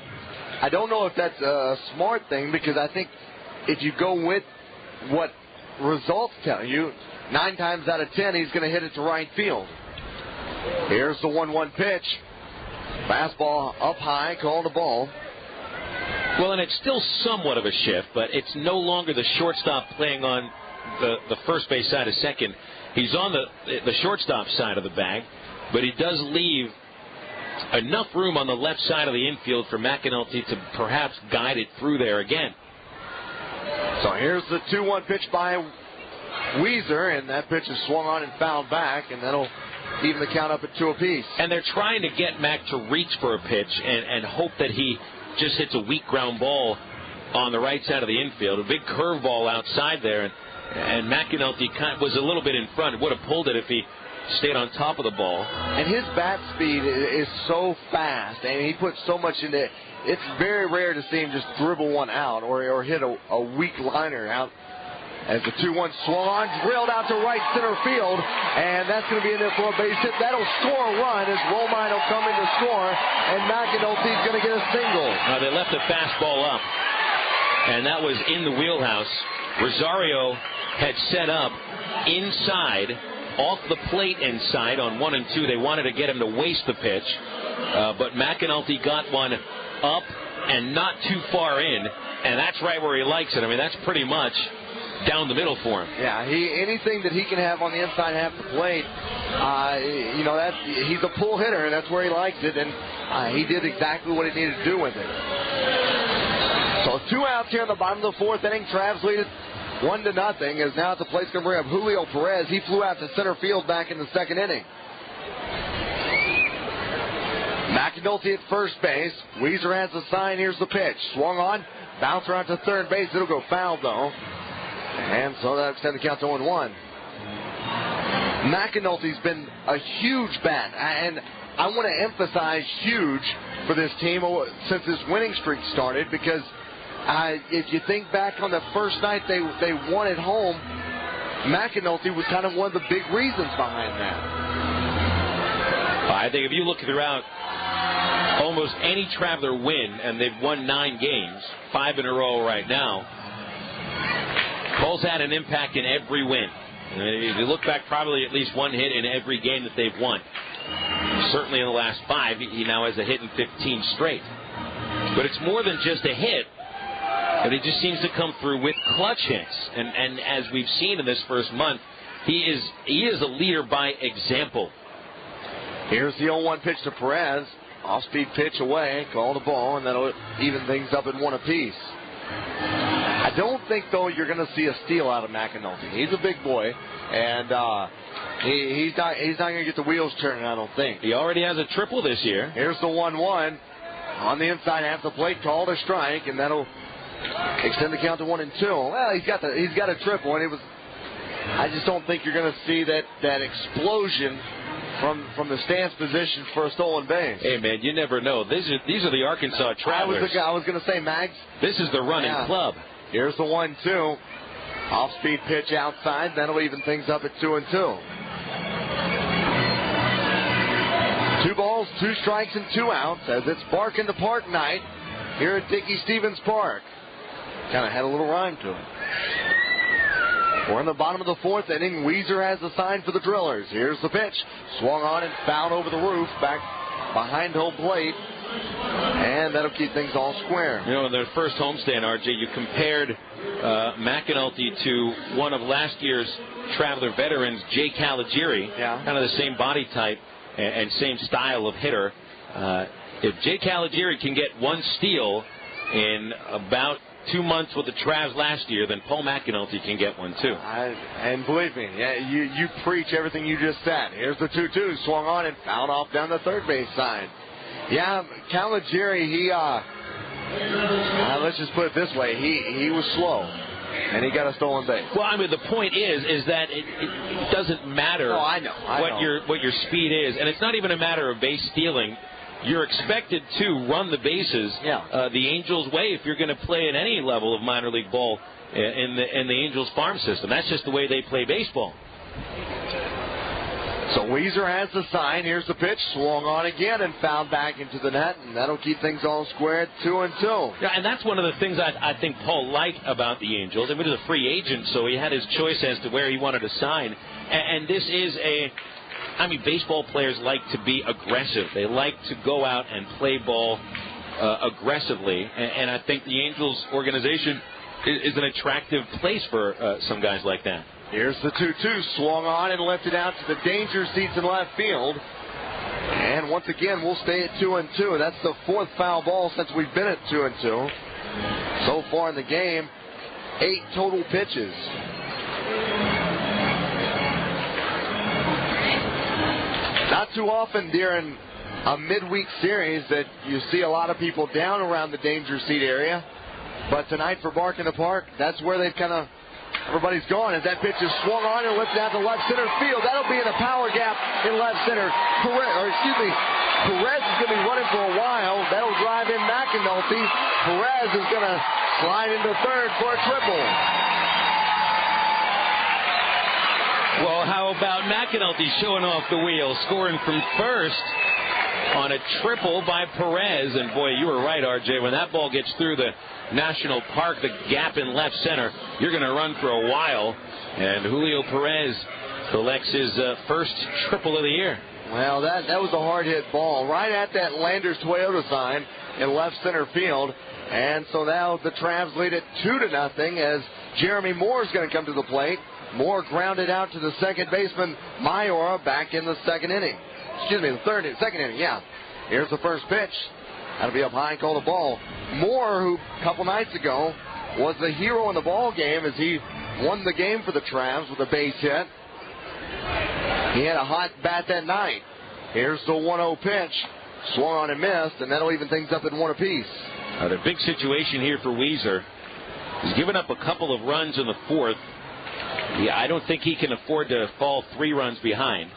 don't know if that's a smart thing, because I think if you go with what results tell you, 9 times out of 10 he's going to hit it to right field. Here's the 1-1 pitch. Fastball up high, called a ball. Well, and it's still somewhat of a shift, but it's no longer the shortstop playing on the first base side of second. He's on the shortstop side of the bag, but he does leave enough room on the left side of the infield for McAnulty to perhaps guide it through there again. So here's the 2-1 pitch by Weezer, and that pitch is swung on and fouled back, and that'll even the count up at 2 apiece. And they're trying to get Mac to reach for a pitch and hope that he just hits a weak ground ball on the right side of the infield. A big curveball outside there, and McAnulty was a little bit in front. Would have pulled it if he stayed on top of the ball. And his bat speed is so fast, and he puts so much into it. It's very rare to see him just dribble one out or hit a weak liner out. As the 2-1 swung on, drilled out to right center field, and that's going to be in there for a base hit. That'll score a run as Romine will come in to score, and McAnulty's going to get a single. They left the fastball up, and that was in the wheelhouse. Rosario had set up inside, off the plate inside on 1 and 2. They wanted to get him to waste the pitch, but McAnulty got one up and not too far in, and that's right where he likes it. I mean, that's pretty much down the middle for him. Yeah, anything that he can have on the inside half the plate, he's a pull hitter, and that's where he likes it, and he did exactly what he needed to do with it. So 2 outs here in the bottom of the 4th inning. Travs lead it 1-0, as now at the plate's going to bring up Julio Perez. He flew out to center field back in the 2nd inning. McAnulty at first base. Weezer has the sign. Here's the pitch. Swung on. Bouncer out to third base. It'll go foul, though. And so that extends the count to 1-1. McAnulty's been a huge bat, and I want to emphasize huge for this team since this winning streak started, because if you think back on the first night they won at home, McAnulty was kind of one of the big reasons behind that. I think if you look throughout almost any Traveler win, and they've won 9 games, 5 in a row right now, Cole's had an impact in every win. If you look back, probably at least 1 hit in every game that they've won. Certainly in the last 5, he now has a hit in 15 straight. But it's more than just a hit, but he just seems to come through with clutch hits. And as we've seen in this first month, he is a leader by example. Here's the 0-1 pitch to Perez. Off-speed pitch away, called a ball, and that'll even things up at 1 apiece. I don't think, though, you're going to see a steal out of McAnulty. He's a big boy, and he's not going to get the wheels turning, I don't think. He already has a triple this year. Here's the 1-1. On the inside, half the plate, called a strike, and that'll extend the count to 1-2. Well, he's got a triple, and I just don't think you're going to see that explosion from the stance position for a stolen base. Hey, man, you never know. These are the Arkansas Travelers. I was going to say, Mags. This is the running club. Here's the 1-2. Off-speed pitch outside. That'll even things up at 2-2. 2 balls, 2 strikes, and 2 outs as it's Bark in the Park night here at Dickey-Stephens Park. Kind of had a little rhyme to it. We're in the bottom of the 4th inning. Weezer has the sign for the Drillers. Here's the pitch. Swung on and fouled over the roof back behind home plate. And that'll keep things all square. You know, in their first homestand, RJ, you compared McAnulty to one of last year's Traveler veterans, Jay Caligiuri. Yeah. Kind of the same body type and same style of hitter. If Jay Caligiuri can get 1 steal in about 2 months with the Travs last year, then Paul McAnulty can get 1 too. And believe me, you preach everything you just said. Here's the 2-2, swung on and fouled off down the third base side. Yeah, Caligiuri, let's just put it this way, he was slow, and he got a stolen base. Well, I mean, the point is that it doesn't matter I know. what your speed is, and it's not even a matter of base stealing. You're expected to run the bases the Angels' way if you're going to play at any level of minor league ball in the Angels' farm system. That's just the way they play baseball. So Weezer has the sign. Here's the pitch. Swung on again and fouled back into the net, and that'll keep things all square at 2-2. Yeah, and that's one of the things I think Paul liked about the Angels. I mean, he was a free agent, so he had his choice as to where he wanted to sign. And this is baseball players like to be aggressive. They like to go out and play ball aggressively. And I think the Angels organization is an attractive place for some guys like that. Here's the 2-2. Swung on and lifted out to the danger seats in left field. And once again, we'll stay at 2-2. That's the 4th foul ball since we've been at 2-2. So far in the game, 8 total pitches. Not too often during a midweek series that you see a lot of people down around the danger seat area. But tonight for Bark in the Park, that's where they've everybody's gone as that pitch is swung on and lifted out to left center field. That'll be in a power gap in left center. Perez is going to be running for a while. That'll drive in McAnulty. Perez is going to slide into third for a triple. Well, how about McAnulty showing off the wheel, scoring from first on a triple by Perez. And, boy, you were right, RJ. When that ball gets through the National Park, the gap in left center, you're going to run for a while. And Julio Perez collects his first triple of the year. Well, that was a hard-hit ball right at that Landers Toyota sign in left center field. And so now the Travs lead it 2-0 as Jeremy Moore is going to come to the plate. Moore grounded out to the second baseman, Mayora, back in the second inning. Second inning, yeah. Here's the first pitch. That'll be up high and called a ball. Moore, who a couple nights ago was the hero in the ball game as he won the game for the Travs with a base hit. He had a hot bat that night. Here's the 1-0 pitch. Swung on and missed, and that'll even things up at 1 apiece. The big situation here for Weezer. He's given up a couple of runs in the 4th. Yeah, I don't think he can afford to fall 3 runs behind.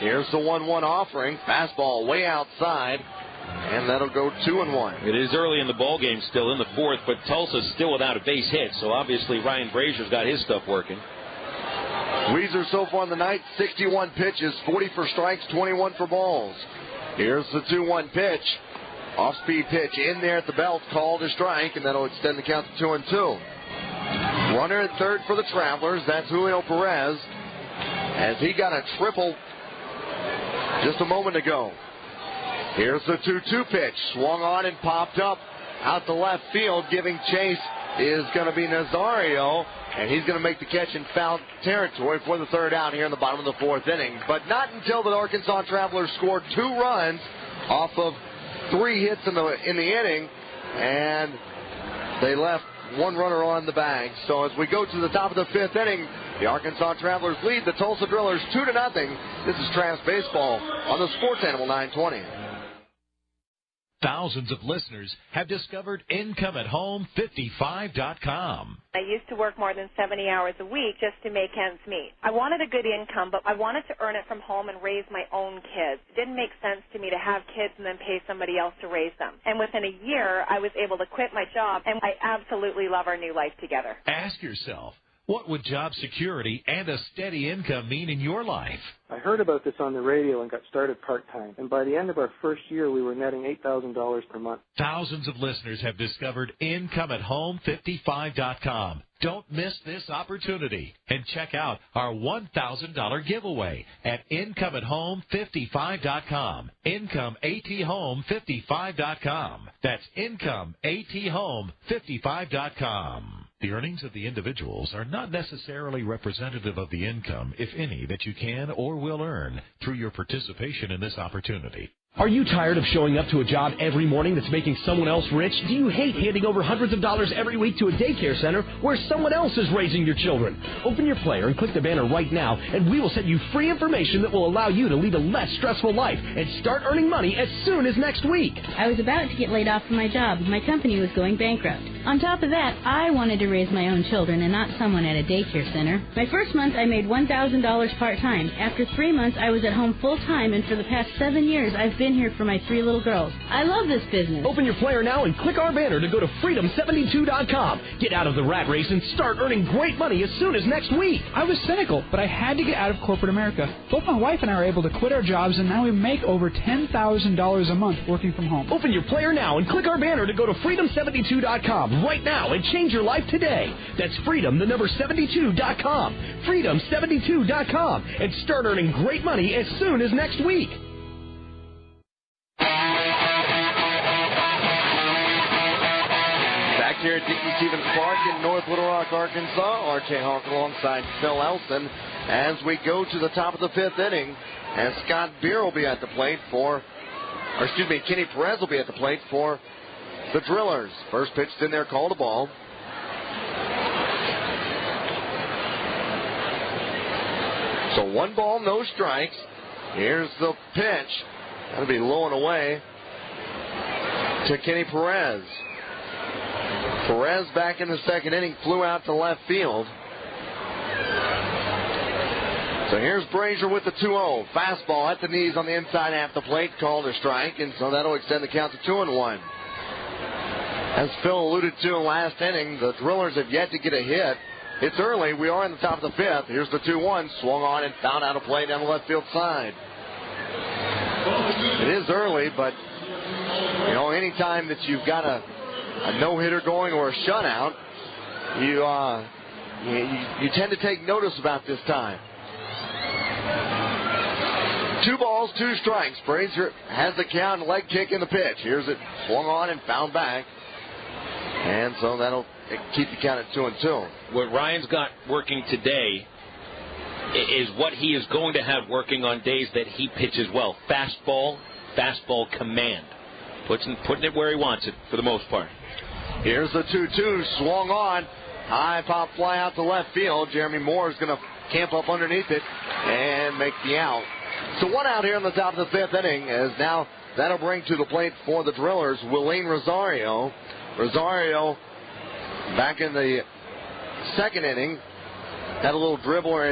Here's the 1-1 offering. Fastball way outside, and that'll go 2-1. It is early in the ball game still in the 4th, but Tulsa's still without a base hit, so obviously Ryan Brasier's got his stuff working. Weezer so far in the night, 61 pitches, 40 for strikes, 21 for balls. Here's the 2-1 pitch. Off-speed pitch in there at the belt, called a strike, and that'll extend the count to 2-2. Runner at third for the Travelers. That's Julio Perez, as he got a triple just a moment ago. Here's the 2-2 pitch. Swung on and popped up out to left field. Giving chase is going to be Nazario, and he's going to make the catch in foul territory for the third out here in the bottom of the 4th inning. But not until the Arkansas Travelers scored 2 runs off of 3 hits in the inning, and they left one runner on the bag. So as we go to the top of the 5th inning, the Arkansas Travelers lead the Tulsa Drillers 2-0. This is Travis Baseball on the Sports Animal 920. Thousands of listeners have discovered IncomeAtHome55.com. I used to work more than 70 hours a week just to make ends meet. I wanted a good income, but I wanted to earn it from home and raise my own kids. It didn't make sense to me to have kids and then pay somebody else to raise them. And within a year, I was able to quit my job, and I absolutely love our new life together. Ask yourself, what would job security and a steady income mean in your life? I heard about this on the radio and got started part-time. And by the end of our first year, we were netting $8,000 per month. Thousands of listeners have discovered IncomeAtHome55.com. Don't miss this opportunity. And check out our $1,000 giveaway at IncomeAtHome55.com. IncomeAtHome55.com. That's IncomeAtHome55.com. The earnings of the individuals are not necessarily representative of the income, if any, that you can or will earn through your participation in this opportunity. Are you tired of showing up to a job every morning that's making someone else rich? Do you hate handing over hundreds of dollars every week to a daycare center where someone else is raising your children? Open your player and click the banner right now, and we will send you free information that will allow you to lead a less stressful life and start earning money as soon as next week. I was about to get laid off from my job. My company was going bankrupt. On top of that, I wanted to raise my own children and not someone at a daycare center. My first month, I made $1,000 part-time. After 3 months, I was at home full-time, and for the past 7 years, I've been here for my 3 little girls. I love this business. Open your player now and click our banner to go to freedom72.com. Get out of the rat race and start earning great money as soon as next week. I was cynical, but I had to get out of corporate America. Both my wife and I are able to quit our jobs, and now we make over $10,000 a month working from home. Open your player now and click our banner to go to freedom72.com right now and change your life today. That's freedom72.com. freedom72.com, and start earning great money as soon as next week. Back here at Dickie Stevens Park in North Little Rock, Arkansas, R.J. Hawk alongside Phil Elson as we go to the top of the 5th inning, and Scott Beer will be at the plate Kenny Perez will be at the plate for the Drillers. First pitch in there, called a ball. So 1 ball, no strikes. Here's the pitch. That'll be low and away to Kenny Perez. Perez back in the 2nd inning, flew out to left field. So here's Brasier with the 2-0. Fastball at the knees on the inside half the plate, called a strike, and so that'll extend the count to 2-1. As Phil alluded to in last inning, the Drillers have yet to get a hit. It's early. We are in the top of the 5th. Here's the 2-1. Swung on and found out a play down the left field side. It is early, but anytime that you've got a no-hitter going or a shutout, you tend to take notice about this time. 2 balls, 2 strikes. Brasier has the count, leg kick in the pitch. Here's it, swung on and found back. And so that'll keep the count at 2-2. What Ryan's got working today is what he is going to have working on days that he pitches well. Fastball command. Putting it where he wants it for the most part. Here's the 2-2, swung on. High pop fly out to left field. Jeremy Moore is going to camp up underneath it and make the out. So 1 out here in the top of the 5th inning, as now that'll bring to the plate for the Drillers Willeen Rosario. Rosario back in the 2nd inning had a little dribbler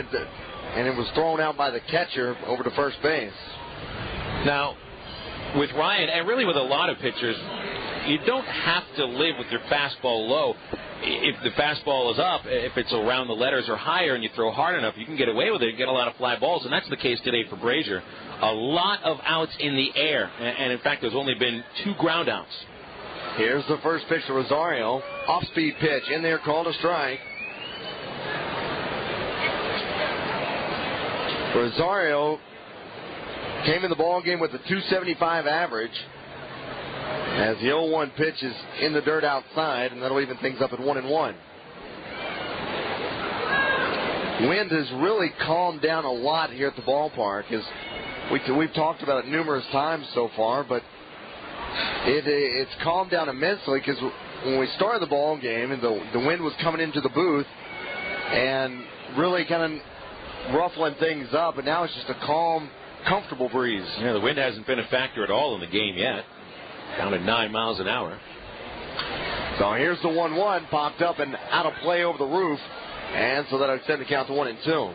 and it was thrown out by the catcher over to first base. Now, with Ryan, and really with a lot of pitchers, you don't have to live with your fastball low. If the fastball is up, if it's around the letters or higher and you throw hard enough, you can get away with it and get a lot of fly balls, and that's the case today for Brasier. A lot of outs in the air, and in fact, there's only been 2 ground outs. Here's the first pitch to Rosario. Off-speed pitch in there, called a strike. Rosario came in the ball game with a .275 average, as the 0-1 pitch is in the dirt outside, and that'll even things up at 1-1. Wind has really calmed down a lot here at the ballpark, as we've talked about it numerous times so far, but it's calmed down immensely because when we started the ball game and the wind was coming into the booth and really kind of ruffling things up, and now it's just a calm, comfortable breeze. Yeah, the wind hasn't been a factor at all in the game yet. Down at 9 miles an hour. So here's the 1-1, popped up and out of play over the roof, and so that'll extend the count to 1-2.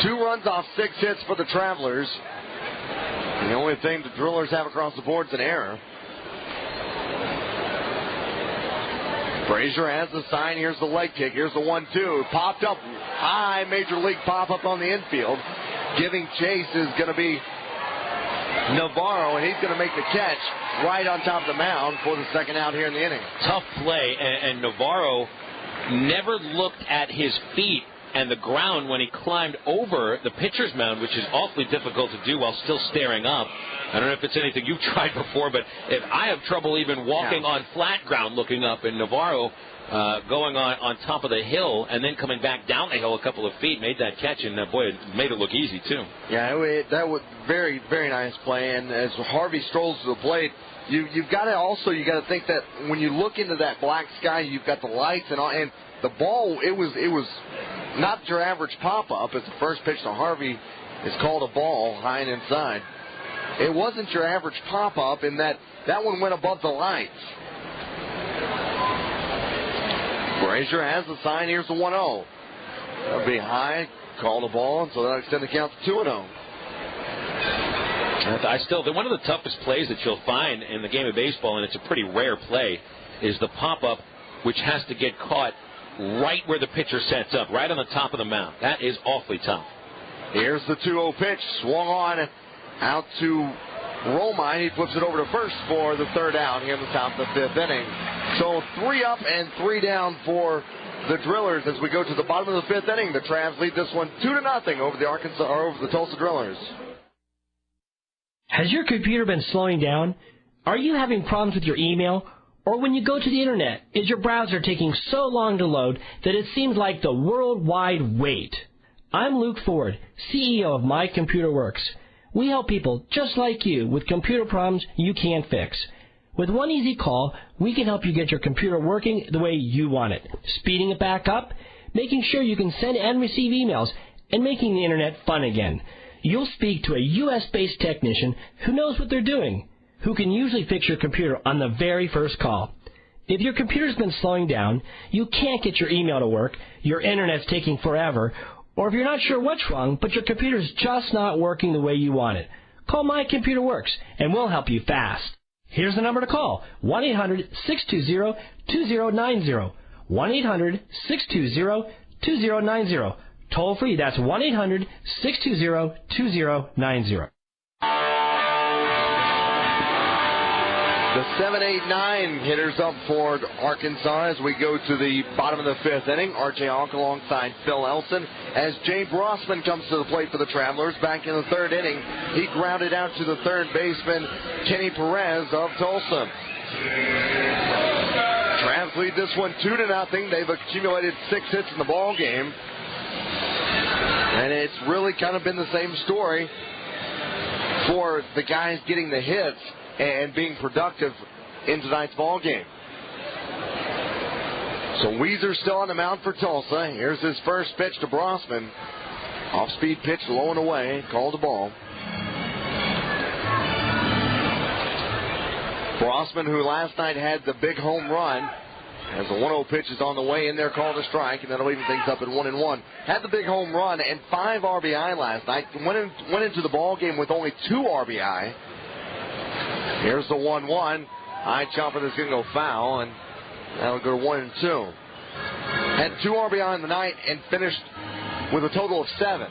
Two runs off 6 hits for the Travelers. And the only thing the Drillers have across the board is an error. Brasier has the sign. Here's the leg kick. Here's the 1-2. Popped up high, major league pop up on the infield. Giving chase is going to be Navarro, and he's going to make the catch right on top of the mound for the second out here in the inning. Tough play, and Navarro never looked at his feet and the ground when he climbed over the pitcher's mound, which is awfully difficult to do while still staring up. I don't know if it's anything you've tried before, but if I have trouble even walking on flat ground looking up, and Navarro going on top of the hill and then coming back down the hill a couple of feet, made that catch, and boy, it made it look easy too. Yeah, that was very, very nice play, and as Harvey strolls to the plate, you've got to think that when you look into that black sky, you've got the lights and all, and the ball, it was not your average pop-up. As the first pitch to Harvey is called a ball high and inside. It wasn't your average pop-up in that one went above the lights. Brasier has the sign. Here's the 1-0. That'll be high, called a ball, and so that'll extend the count to 2-0. One of the toughest plays that you'll find in the game of baseball, and it's a pretty rare play, is the pop-up, which has to get caught right where the pitcher sets up, right on the top of the mound. That is awfully tough. Here's the 2-0 pitch, swung on out to Romine. He flips it over to first for the third out here in the top of the fifth inning. So 3 up and 3 down for the Drillers as we go to the bottom of the fifth inning. The Travs lead this one 2-0 over the Tulsa Drillers. Has your computer been slowing down? Are you having problems with your email? Or when you go to the internet, is your browser taking so long to load that it seems like the worldwide wait? I'm Luke Ford, CEO of My Computer Works. We help people just like you with computer problems you can't fix. With one easy call, we can help you get your computer working the way you want it, speeding it back up, making sure you can send and receive emails, and making the internet fun again. You'll speak to a U.S.-based technician who knows what they're doing, who can usually fix your computer on the very first call. If your computer's been slowing down, you can't get your email to work, your internet's taking forever, or if you're not sure what's wrong, but your computer's just not working the way you want it, call My Computer Works, and we'll help you fast. Here's the number to call, 1-800-620-2090. 1-800-620-2090. Toll free, that's 1-800-620-2090. The 7-8-9 hitters up for Arkansas as we go to the bottom of the fifth inning. R.J. Alk alongside Phil Elson as Jay Brossman comes to the plate for the Travelers. Back in the third inning, he grounded out to the third baseman, Kenny Perez of Tulsa. Travs lead this one 2-0. They've accumulated 6 hits in the ball game. And it's really kind of been the same story for the guys getting the hits and being productive in tonight's ball game. So Weezer's still on the mound for Tulsa. Here's his first pitch to Brossman. Off-speed pitch, low and away, called a ball. Brossman, who last night had the big home run, as the 1-0 pitch is on the way in there, called a strike, and that'll even things up at 1-1. Had the big home run and 5 RBI last night. Went into the ball game with only 2 RBI. Here's the 1-1. High chopper that's going to go foul, and that'll go to 1-2. Had 2 RBI in the night and finished with a total of 7.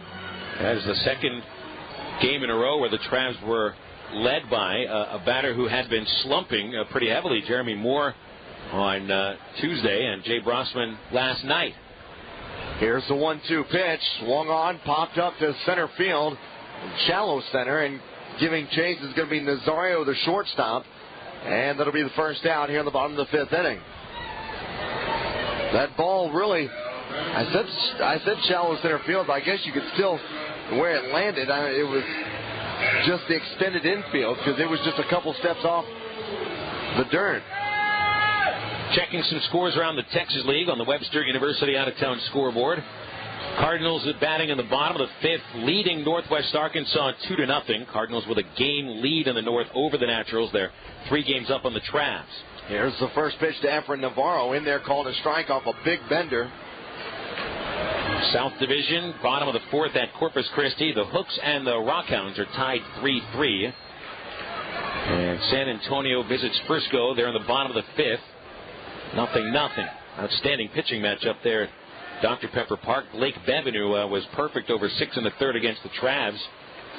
That is the second game in a row where the Travs were led by a batter who had been slumping pretty heavily, Jeremy Moore, on Tuesday, and Jay Brossman last night. Here's the 1-2 pitch. Swung on, popped up to center field, shallow center, and giving chase is going to be Nazario, the shortstop, and that'll be the first out here in the bottom of the fifth inning. That ball really I said shallow center field, but I guess you could still, where it landed, it was just the extended infield because it was just a couple steps off the dirt. Checking some scores around the Texas League on the Webster University out-of-town scoreboard. Cardinals batting in the bottom of the fifth, leading Northwest Arkansas 2-0. Cardinals with a game lead in the North over the Naturals. They're 3 games up on the Travs. Here's the first pitch to Efren Navarro. In there, called a strike off a big bender. South Division, bottom of the fourth at Corpus Christi. The Hooks and the Rockhounds are tied 3-3. And San Antonio visits Frisco. They're in the bottom of the fifth. 0-0. Outstanding pitching matchup there at Dr. Pepper Park. Blake Bevan, who was perfect over 6 1/3 against the Travs.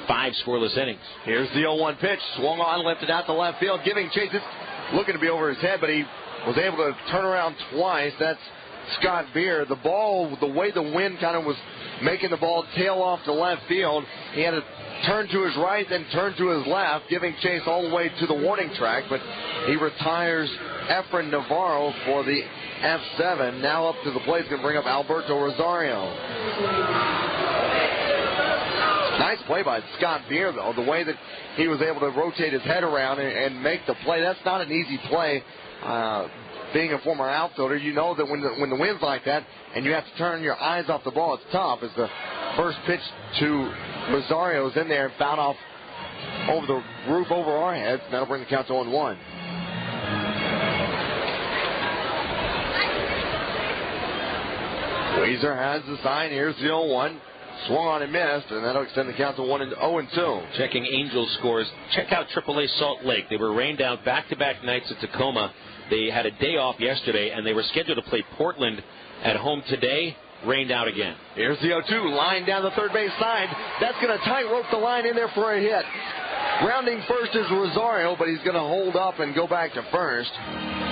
5 scoreless innings. Here's the 0-1 pitch. Swung on, lifted out to left field, giving chase. It's looking to be over his head, but he was able to turn around twice. That's Scott Beer. The ball, the way the wind kind of was making the ball tail off to left field, he had to turn to his right, then turn to his left, giving chase all the way to the warning track, but he retires Efren Navarro for the F7. Now up to the plate is going to bring up Alberto Rosario. Nice play by Scott Beer, though. The way that he was able to rotate his head around and make the play, that's not an easy play. Being a former outfielder, you know that when the wind's like that and you have to turn your eyes off the ball, it's tough. As the first pitch to Rosario's in there and fouled off over the roof over our heads. That'll bring the count to 1-1. Weezer has the sign. Here's the 0-1. Swung on and missed, and that'll extend the count to 0-2. Checking Angels scores. Check out AAA Salt Lake. They were rained out back-to-back nights at Tacoma. They had a day off yesterday, and they were scheduled to play Portland at home today. Rained out again. Here's the 0-2. Line down the third base side. That's going to tightrope the line in there for a hit. Rounding first is Rosario, but he's going to hold up and go back to first.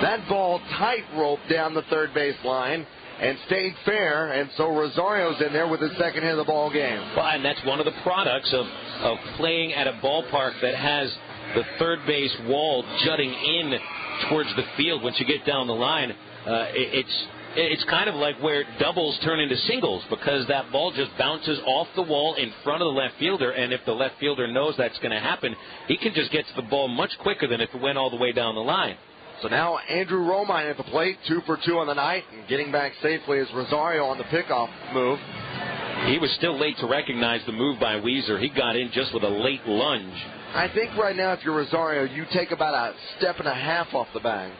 That ball tightrope down the third base line and stayed fair, and so Rosario's in there with his second hit of the ball game. Well, and that's one of the products of playing at a ballpark that has the third base wall jutting in towards the field. Once you get down the line, it's kind of like where doubles turn into singles, because that ball just bounces off the wall in front of the left fielder, and if the left fielder knows that's going to happen, he can just get to the ball much quicker than if it went all the way down the line. So now Andrew Romine at the plate, 2 for 2 on the night, and getting back safely is Rosario on the pickoff move. He was still late to recognize the move by Weezer. He got in just with a late lunge. I think right now, if you're Rosario, you take about a step and a half off the bag.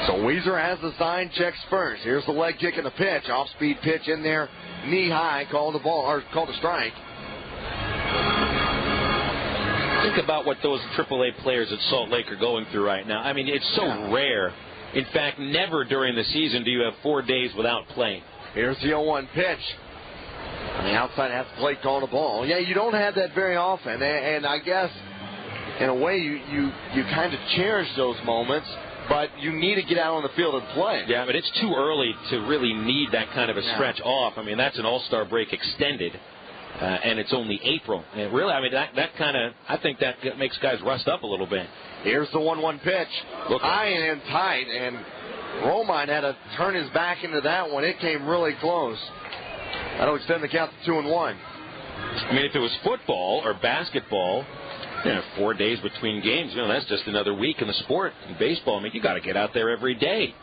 So Weezer has the sign, checks first. Here's the leg kick and the pitch. Off-speed pitch in there, knee high, called a strike. Think about what those AAA players at Salt Lake are going through right now. I mean, it's so rare. In fact, never during the season do you have 4 days without playing. Here's the 0-1 pitch. On the outside, half the plate, called a ball. Yeah, you don't have that very often, and I guess in a way you kind of cherish those moments, but you need to get out on the field and play. Yeah, but it's too early to really need that kind of a stretch off. I mean, that's an all-star break extended. And it's only April. And really, I mean, that kind of, I think that makes guys rust up a little bit. Here's the 1-1 pitch. High and tight, and Romine had to turn his back into that one. It came really close. That'll extend the count to 2-1. I mean, if it was football or basketball, 4 days between games, that's just another week in the sport. In baseball, I mean, you got to get out there every day.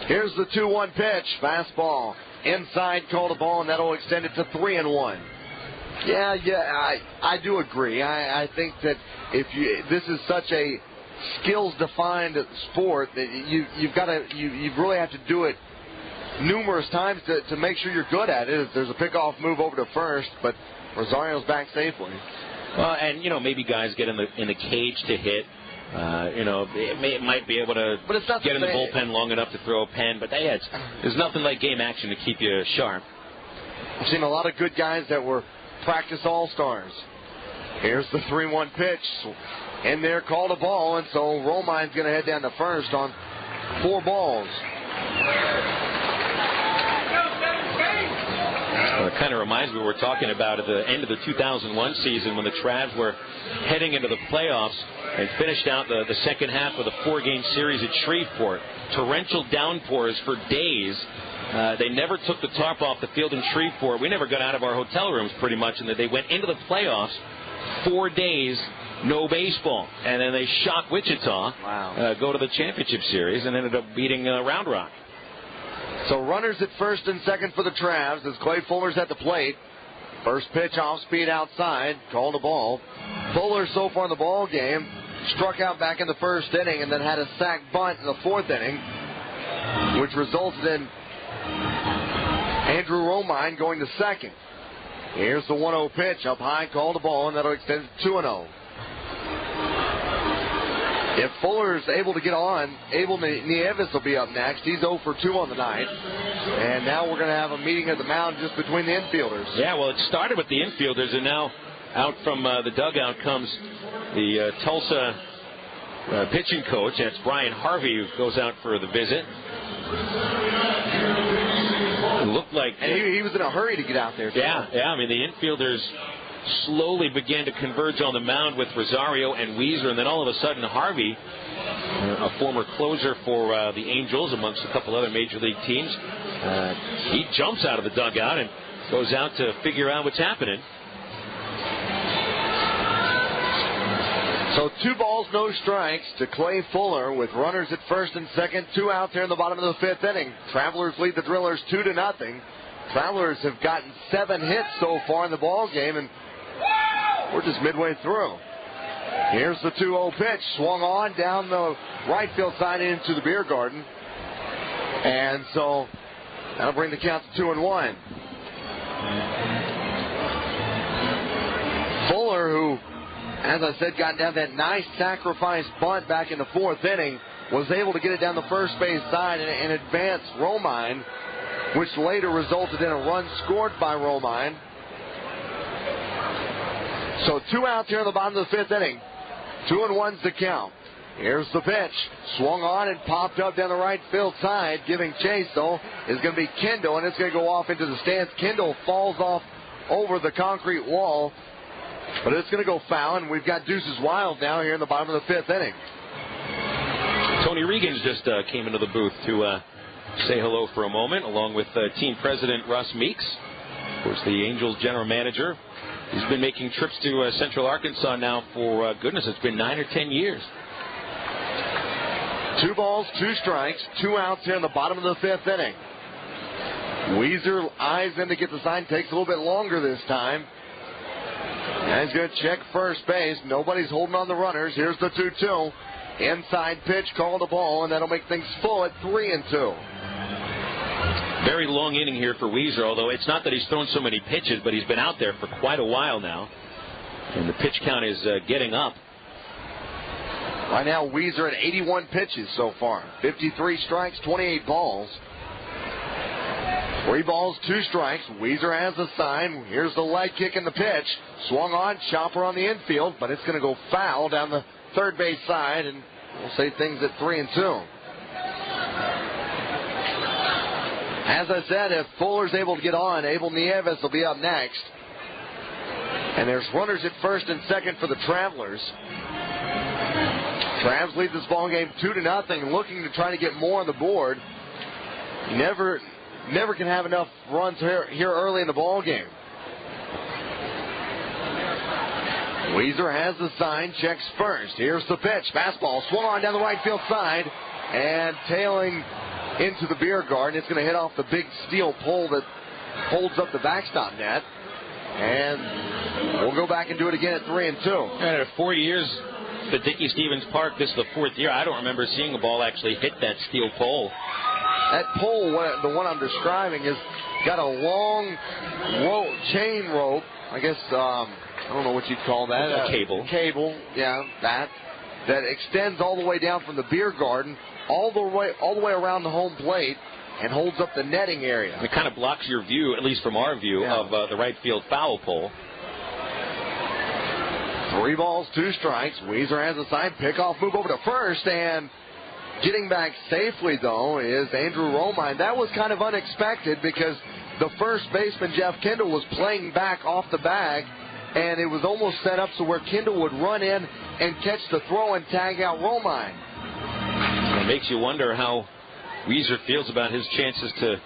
Here's the 2-1 pitch. Fastball. Inside, called a ball, and that'll extend it to 3-1. Yeah, I do agree. I think that this is such a skills-defined sport that you really have to do it numerous times to make sure you're good at it. There's a pickoff move over to first, but Rosario's back safely. Well, and maybe guys get in the cage to hit. It might be able to get in the bullpen long enough to throw a pen, but there's nothing like game action to keep you sharp. I've seen a lot of good guys that were practice all-stars. Here's the 3-1 pitch. In there, called a ball, and so Romine's going to head down to first on 4 balls. It kind of reminds me, we were talking about at the end of the 2001 season when the Travs were heading into the playoffs. and finished out the second half with a 4-game series at Shreveport. Torrential downpours for days. They never took the tarp off the field in Shreveport. We never got out of our hotel rooms pretty much, and they went into the playoffs 4 days, no baseball. And then they shocked Wichita, go to the championship series, and ended up beating Round Rock. So runners at first and second for the Travs as Clay Fuller's at the plate. First pitch off speed outside, called a ball. Fuller so far in the ball game struck out back in the first inning and then had a sac bunt in the fourth inning, which resulted in Andrew Romine going to second. Here's the 1-0 pitch up high, called a ball, and that'll extend it to 2-0. If Fuller is able to get on, Abel Nieves will be up next. He's 0 for 2 on the night. And now we're going to have a meeting at the mound just between the infielders. Yeah, well, it started with the infielders, and now out from the dugout comes the Tulsa pitching coach. That's Brian Harvey, who goes out for the visit. It looked like... And he was in a hurry to get out there. Yeah, I mean, the infielders slowly began to converge on the mound with Rosario and Weezer, and then all of a sudden Harvey, a former closer for the Angels amongst a couple other major league teams, he jumps out of the dugout and goes out to figure out what's happening. So 2 balls, no strikes to Clay Fuller with runners at first and second, 2 out there in the bottom of the 5th inning. Travelers lead the Drillers 2-0. Travelers have gotten 7 hits so far in the ball game, and we're just midway through. Here's the 2-0 pitch. Swung on down the right field side into the beer garden. And so that'll bring the count to 2-1. Fuller, who, as I said, got down that nice sacrifice bunt back in the 4th inning, was able to get it down the first base side and advance Romine, which later resulted in a run scored by Romine. So 2 out here in the bottom of the 5th inning. 2-1's the count. Here's the pitch. Swung on and popped up down the right field side. Giving chase, though, is going to be Kendall, and it's going to go off into the stands. Kendall falls off over the concrete wall, but it's going to go foul, and we've got Deuces Wild now here in the bottom of the 5th inning. Tony Regan's just came into the booth to say hello for a moment, along with team president Russ Meeks, of course, the Angels general manager. He's been making trips to Central Arkansas now for, goodness, it's been 9 or 10 years. 2 balls, 2 strikes, 2 outs here in the bottom of the 5th inning. Weezer eyes in to get the sign. Takes a little bit longer this time. And he's going to check first base. Nobody's holding on the runners. Here's the 2-2. Inside pitch, called a ball, and that'll make things full at 3-2. Very long inning here for Weezer, although it's not that he's thrown so many pitches, but he's been out there for quite a while now. And the pitch count is getting up. Right now, Weezer at 81 pitches so far. 53 strikes, 28 balls. 3 balls, 2 strikes. Weezer has the sign. Here's the leg kick in the pitch. Swung on, chopper on the infield, but it's going to go foul down the third base side, and we'll say things at 3-2. As I said, if Fuller's able to get on, Abel Nieves will be up next. And there's runners at first and second for the Travelers. Travs lead this ball game 2-0, looking to try to get more on the board. You never can have enough runs here early in the ball game. Weezer has the sign, checks first. Here's the pitch. Fastball swung on down the right field side and tailing into the beer garden. It's going to hit off the big steel pole that holds up the backstop net. And we'll go back and do it again at 3-2. And 4 years at Dickey Stevens Park, this is the 4th year. I don't remember seeing a ball actually hit that steel pole. That pole, the one I'm describing, has got a long chain rope. I guess, I don't know what you'd call that. A cable. Cable, yeah, that extends all the way down from the beer garden all the way around the home plate and holds up the netting area. It kind of blocks your view, at least from our view, of the right field foul pole. 3 balls, 2 strikes. Weezer has a sign. Pickoff move over to first, and getting back safely, though, is Andrew Romine. That was kind of unexpected because the first baseman, Jeff Kendall, was playing back off the bag and it was almost set up so where Kendall would run in and catch the throw and tag out Romine. It makes you wonder how Weezer feels about his chances to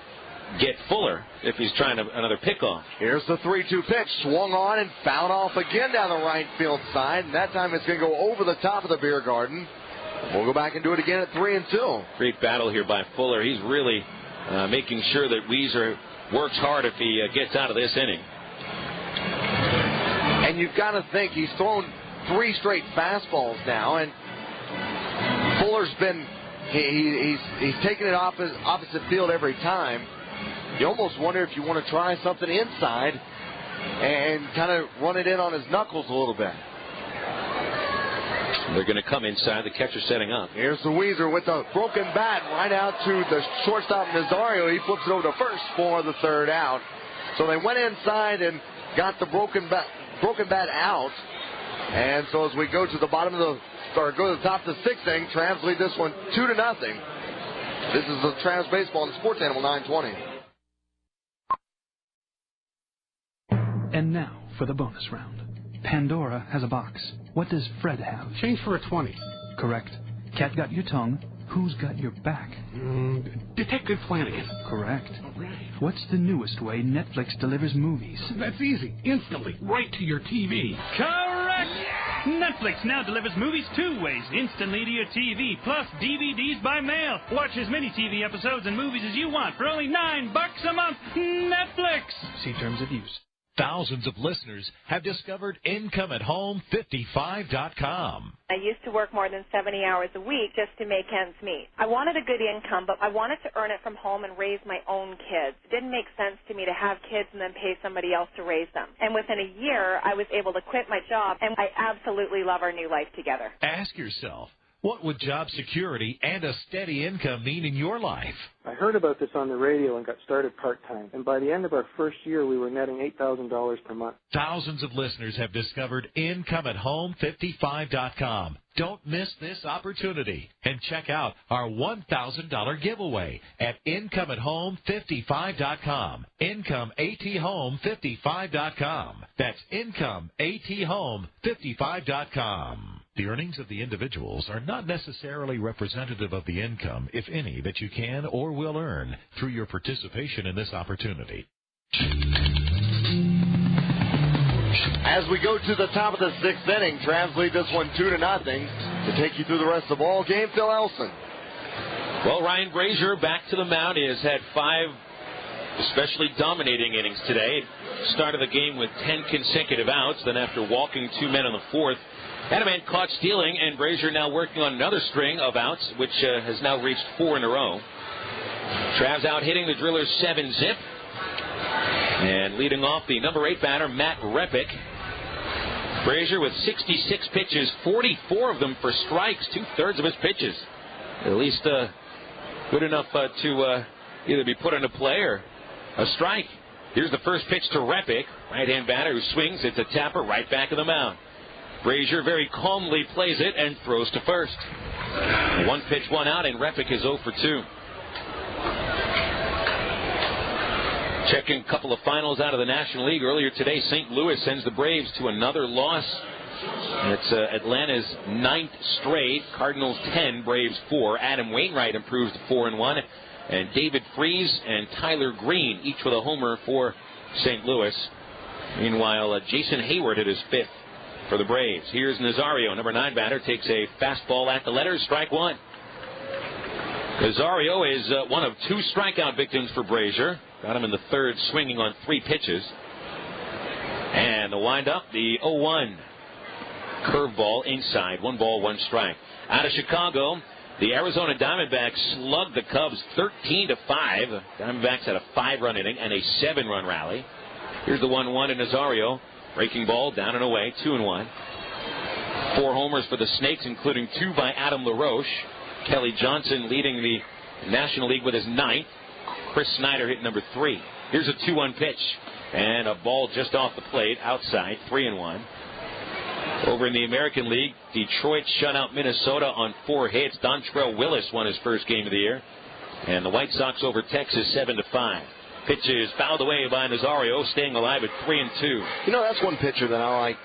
get Fuller if he's trying another pickoff. Here's the 3-2 pitch. Swung on and fouled off again down the right field side. And that time it's going to go over the top of the beer garden. We'll go back and do it again at 3-2. Great battle here by Fuller. He's really making sure that Weezer works hard if he gets out of this inning. And you've got to think he's thrown 3 straight fastballs now, and Fuller's been he's taken it opposite field every time. You almost wonder if you want to try something inside and kind of run it in on his knuckles a little bit. They're going to come inside. The catcher setting up. Here's the Weezer with a broken bat right out to the shortstop Nazario. He flips it over to first for the 3rd out. So they went inside and got the broken bat out. And so as we go to the bottom of go to the top of the 6th inning, Travs lead this one 2-0. This is the Travs baseball on the Sports Animal 920. And now for the bonus round. Pandora has a box. What does Fred have? Change for a 20. Correct. Cat got your tongue. Who's got your back? Detective Flanagan. Correct. All right. What's the newest way Netflix delivers movies? That's easy. Instantly. Right to your TV. Correct! Netflix now delivers movies 2 ways, instantly to your TV, plus DVDs by mail. Watch as many TV episodes and movies as you want for only $9 a month. Netflix! See terms of use. Thousands of listeners have discovered IncomeAtHome55.com. I used to work more than 70 hours a week just to make ends meet. I wanted a good income, but I wanted to earn it from home and raise my own kids. It didn't make sense to me to have kids and then pay somebody else to raise them. And within a year, I was able to quit my job, and I absolutely love our new life together. Ask yourself, what would job security and a steady income mean in your life? I heard about this on the radio and got started part-time. And by the end of our first year, we were netting $8,000 per month. Thousands of listeners have discovered IncomeAtHome55.com. Don't miss this opportunity. And check out our $1,000 giveaway at IncomeAtHome55.com. IncomeAtHome55.com. That's IncomeAtHome55.com. The earnings of the individuals are not necessarily representative of the income, if any, that you can or will earn through your participation in this opportunity. As we go to the top of the 6th inning, Travs lead this one 2-0. To take you through the rest of the ball game, Phil Elson. Well, Ryan Brasier back to the mound. He has had 5 especially dominating innings today. Started the game with 10 consecutive outs. Then after walking 2 men in the 4th, had a man caught stealing, and Brasier now working on another string of outs, which has now reached 4 in a row. Travs out hitting the Drillers 7-zip. And leading off the number 8 batter, Matt Repick. Brasier with 66 pitches, 44 of them for strikes, 2/3 of his pitches. At least good enough to either be put into play or a strike. Here's the first pitch to Repick, right-hand batter who swings. It's a tapper right back of the mound. Brasier very calmly plays it and throws to first. 1 pitch, 1 out, and Repick is 0 for 2. Checking a couple of finals out of the National League. Earlier today, St. Louis sends the Braves to another loss. It's Atlanta's 9th straight. Cardinals 10, Braves 4. Adam Wainwright improves to 4-1. And David Freese and Tyler Green, each with a homer for St. Louis. Meanwhile, Jason Hayward hit his 5th for the Braves. Here's Nazario, number 9 batter, takes a fastball at the letters, strike 1. Nazario is one of 2 strikeout victims for Brasier. Got him in the 3rd, swinging on 3 pitches. And the windup, the 0-1 curveball inside. 1 ball, 1 strike. Out of Chicago, the Arizona Diamondbacks slugged the Cubs 13-5. Diamondbacks had a 5-run inning and a 7-run rally. Here's the 1-1 to Nazario. Breaking ball, down and away, 2-1. 4 homers for the Snakes, including 2 by Adam LaRoche. Kelly Johnson leading the National League with his 9th. Chris Snyder hit number 3. Here's a 2-1 pitch. And a ball just off the plate, outside, 3-1. Over in the American League, Detroit shut out Minnesota on 4 hits. Dontrell Willis won his first game of the year. And the White Sox over Texas 7-5. Pitch is fouled away by Nazario, staying alive at 3-2. You know, that's one pitcher that I like.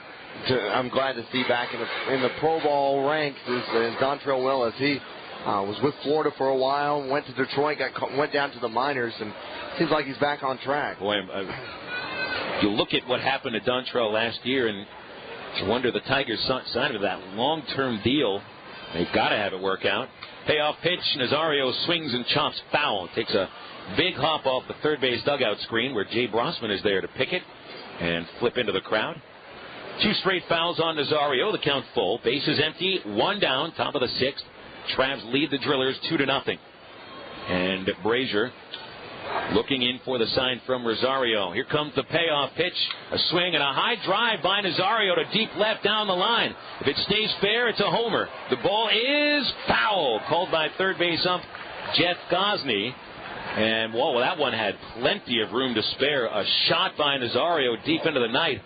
I'm glad to see back in the Pro Bowl ranks is Dontrell Willis. He was with Florida for a while, went to Detroit, went down to the minors, and seems like he's back on track. Boy, you look at what happened to Dontrell last year, and you wonder the Tigers signed him to that long-term deal. They've got to have it work out. Payoff pitch, Nazario swings and chops foul. Takes a big hop off the third base dugout screen where Jay Brossman is there to pick it and flip into the crowd. 2 straight fouls on Nazario. The count full. Bases empty. 1 down. Top of the 6th. Travs lead the Drillers 2-0. And Brasier looking in for the sign from Rosario. Here comes the payoff pitch. A swing and a high drive by Nazario to deep left down the line. If it stays fair, it's a homer. The ball is foul. Called by third base ump Jeff Gosney. And, well, that one had plenty of room to spare. A shot by Nazario deep into the night,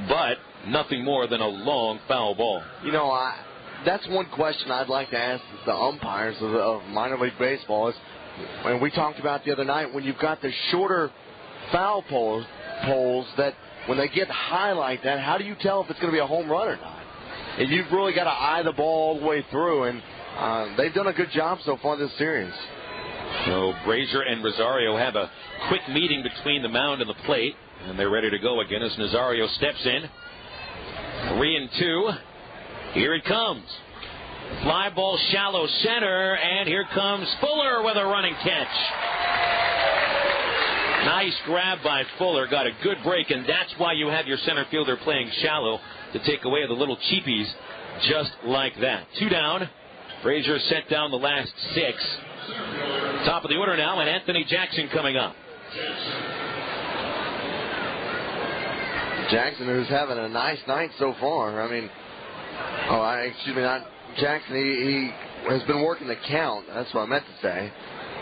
but nothing more than a long foul ball. You know, that's one question I'd like to ask the umpires of minor league baseball. And we talked about the other night, when you've got the shorter foul poles that when they get high like that, how do you tell if it's going to be a home run or not? And you've really got to eye the ball all the way through, and they've done a good job so far this series. So Brasier and Rosario have a quick meeting between the mound and the plate, and they're ready to go again as Nazario steps in. 3-2. Here it comes. Fly ball shallow center, and here comes Fuller with a running catch. Nice grab by Fuller. Got a good break, and that's why you have your center fielder playing shallow, to take away the little cheapies just like that. 2 down. Brasier set down the last 6. Top of the order now, and Anthony Jackson coming up. Jackson, who's having a nice night so far. I mean, not Jackson. He has been working the count. That's what I meant to say.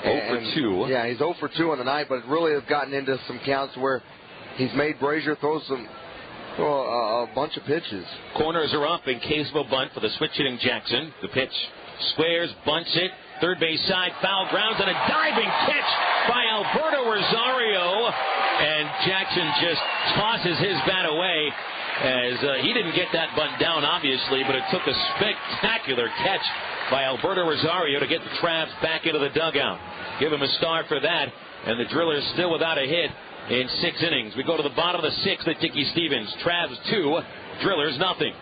0 for 2. Yeah, he's 0 for 2 on the night, but really has gotten into some counts where he's made Brasier throw a bunch of pitches. Corners are up in case of a bunt for the switch-hitting Jackson. The pitch squares, bunts it. Third base side, foul grounds, and a diving catch by Alberto Rosario. And Jackson just tosses his bat away as he didn't get that bunt down, obviously, but it took a spectacular catch by Alberto Rosario to get the Travs back into the dugout. Give him a star for that, and the Drillers still without a hit in 6 innings. We go to the bottom of the 6th at Dickey Stevens. Travs 2, Drillers nothing.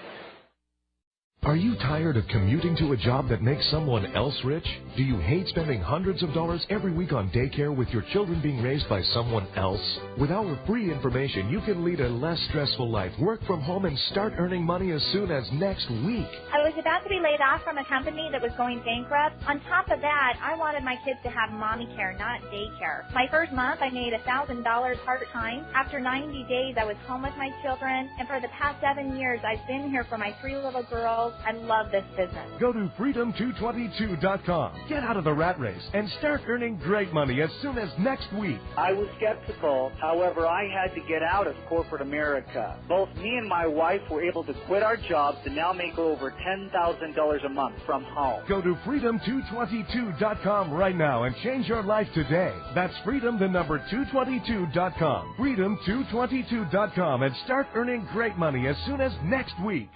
Are you tired of commuting to a job that makes someone else rich? Do you hate spending hundreds of dollars every week on daycare with your children being raised by someone else? With our free information, you can lead a less stressful life, work from home, and start earning money as soon as next week. I was about to be laid off from a company that was going bankrupt. On top of that, I wanted my kids to have mommy care, not daycare. My first month, I made $1,000 part-time. After 90 days, I was home with my children, and for the past 7 years, I've been here for my 3 little girls. I love this business. Go to freedom222.com. Get out of the rat race and start earning great money as soon as next week. I was skeptical. However, I had to get out of corporate America. Both me and my wife were able to quit our jobs and now make over $10,000 a month from home. Go to freedom222.com right now and change your life today. That's freedom222.com. Freedom222.com and start earning great money as soon as next week.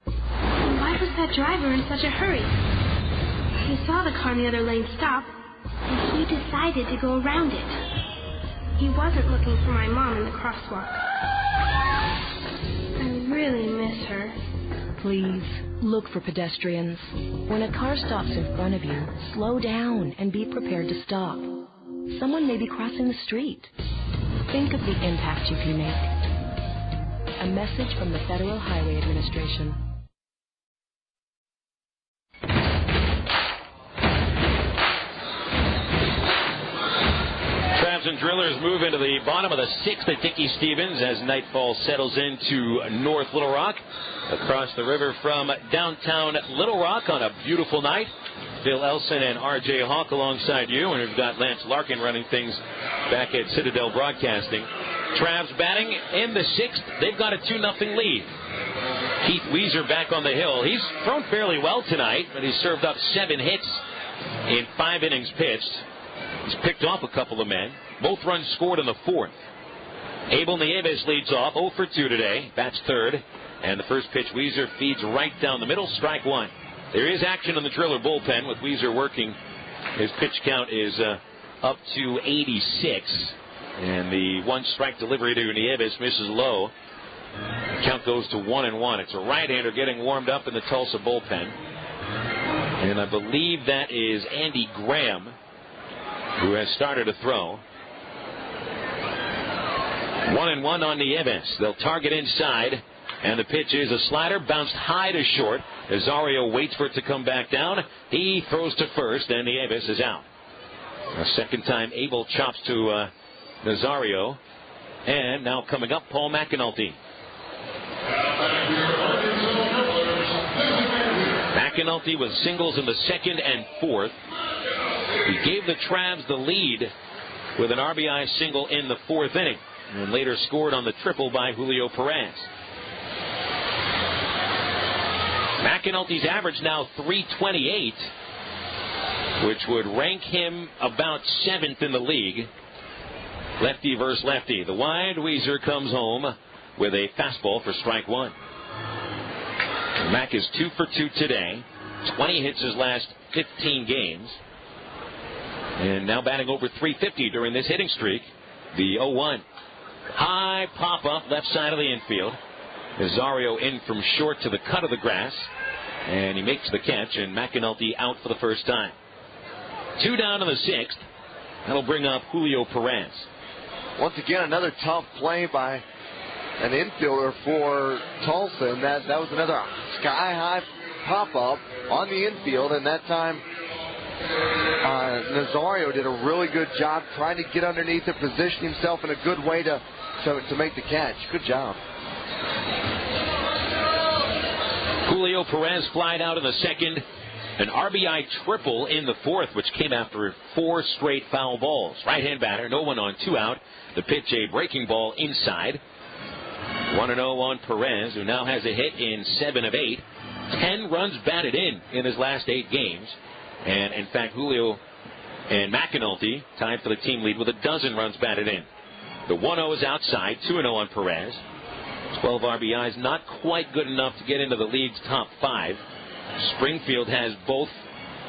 Why was that driver in such a hurry? He saw the car in the other lane stop, and he decided to go around it. He wasn't looking for my mom in the crosswalk. I really miss her. Please, look for pedestrians. When a car stops in front of you, slow down and be prepared to stop. Someone may be crossing the street. Think of the impact you can make. A message from the Federal Highway Administration. Travs and Drillers move into the bottom of the 6th at Dickey Stevens as nightfall settles into North Little Rock. Across the river from downtown Little Rock on a beautiful night. Phil Elson and R.J. Hawk alongside you, and we've got Lance Larkin running things back at Citadel Broadcasting. Travs batting in the 6th. They've got a 2-0 lead. Keith Weezer back on the hill. He's thrown fairly well tonight, but he's served up 7 hits in 5 innings pitched. He's picked off a couple of men. Both runs scored in the fourth. Abel Nieves leads off, 0 for 2 today. Bats third. And the first pitch, Weezer feeds right down the middle, strike one. There is action in the Triller bullpen with Weezer working. His pitch count is up to 86. And the one strike delivery to Nieves misses low. The count goes to 1-1. It's a right-hander getting warmed up in the Tulsa bullpen. And I believe that is Andy Graham, who has started to throw. 1-1 on Nieves. They'll target inside. And the pitch is a slider, bounced high to short. Nazario waits for it to come back down. He throws to first, and Nieves is out. A second time, Abel chops to Nazario. And now coming up, Paul McAnulty. McAnulty with singles in the second and fourth. He gave the Travs the lead with an RBI single in the fourth inning, and later scored on the triple by Julio Perez. McAnulty's average now .328, which would rank him about 7th in the league. Lefty versus lefty. The wide Weezer comes home with a fastball for strike one. Mac is 2 for 2 today. 20 hits his last 15 games. And now batting over .350 during this hitting streak. The 0-1. High pop-up left side of the infield. Nazario in from short to the cut of the grass. And he makes the catch, and McAnulty out for the first time. 2 down in the sixth. That'll bring up Julio Perez. Once again, another tough play by an infielder for Tulsa, and that was another sky-high pop-up on the infield, and that time Nazario did a really good job trying to get underneath it, position himself in a good way to make the catch. Good job. Julio Perez flied out in the second. An RBI triple in the fourth, which came after 4 straight foul balls. Right-hand batter, no one on, 2 out. The pitch, a breaking ball inside. 1-0 on Perez, who now has a hit in 7 of 8. 10 runs batted in his last 8 games. And, in fact, Julio and McAnulty tied for the team lead with 12 runs batted in. The 1-0 is outside, 2-0 on Perez. 12 RBIs, not quite good enough to get into the league's top 5. Springfield has both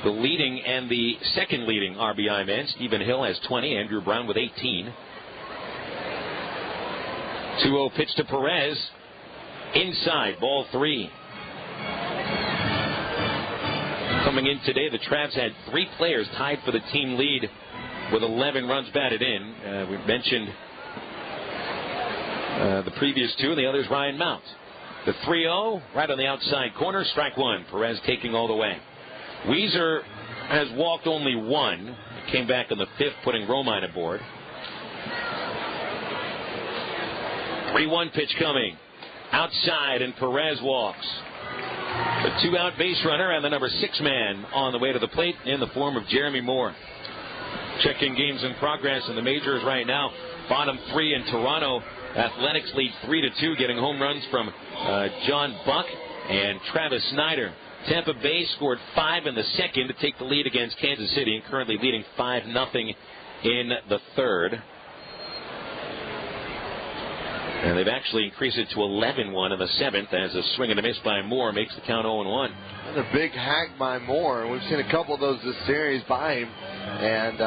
the leading and the second leading RBI man. Stephen Hill has 20, Andrew Brown with 18. 2-0 pitch to Perez. Inside, ball 3. Coming in today, the Travs had 3 players tied for the team lead with 11 runs batted in. We mentioned the previous 2, and the other's Ryan Mount. The 3-0, right on the outside corner, strike one. Perez taking all the way. Weezer has walked only 1. Came back in the 5th, putting Romine aboard. 3-1 pitch coming. Outside, and Perez walks. The 2-out base runner and the number 6 man on the way to the plate in the form of Jeremy Moore. Checking games in progress in the majors right now. Bottom 3 in Toronto. Athletics lead 3-2, getting home runs from John Buck and Travis Snyder. Tampa Bay scored 5 in the second to take the lead against Kansas City, and currently leading 5-0 in the third. And they've actually increased it to 11-1 in the 7th as a swing and a miss by Moore makes the count 0-1. Another big hack by Moore. We've seen a couple of those this series by him. And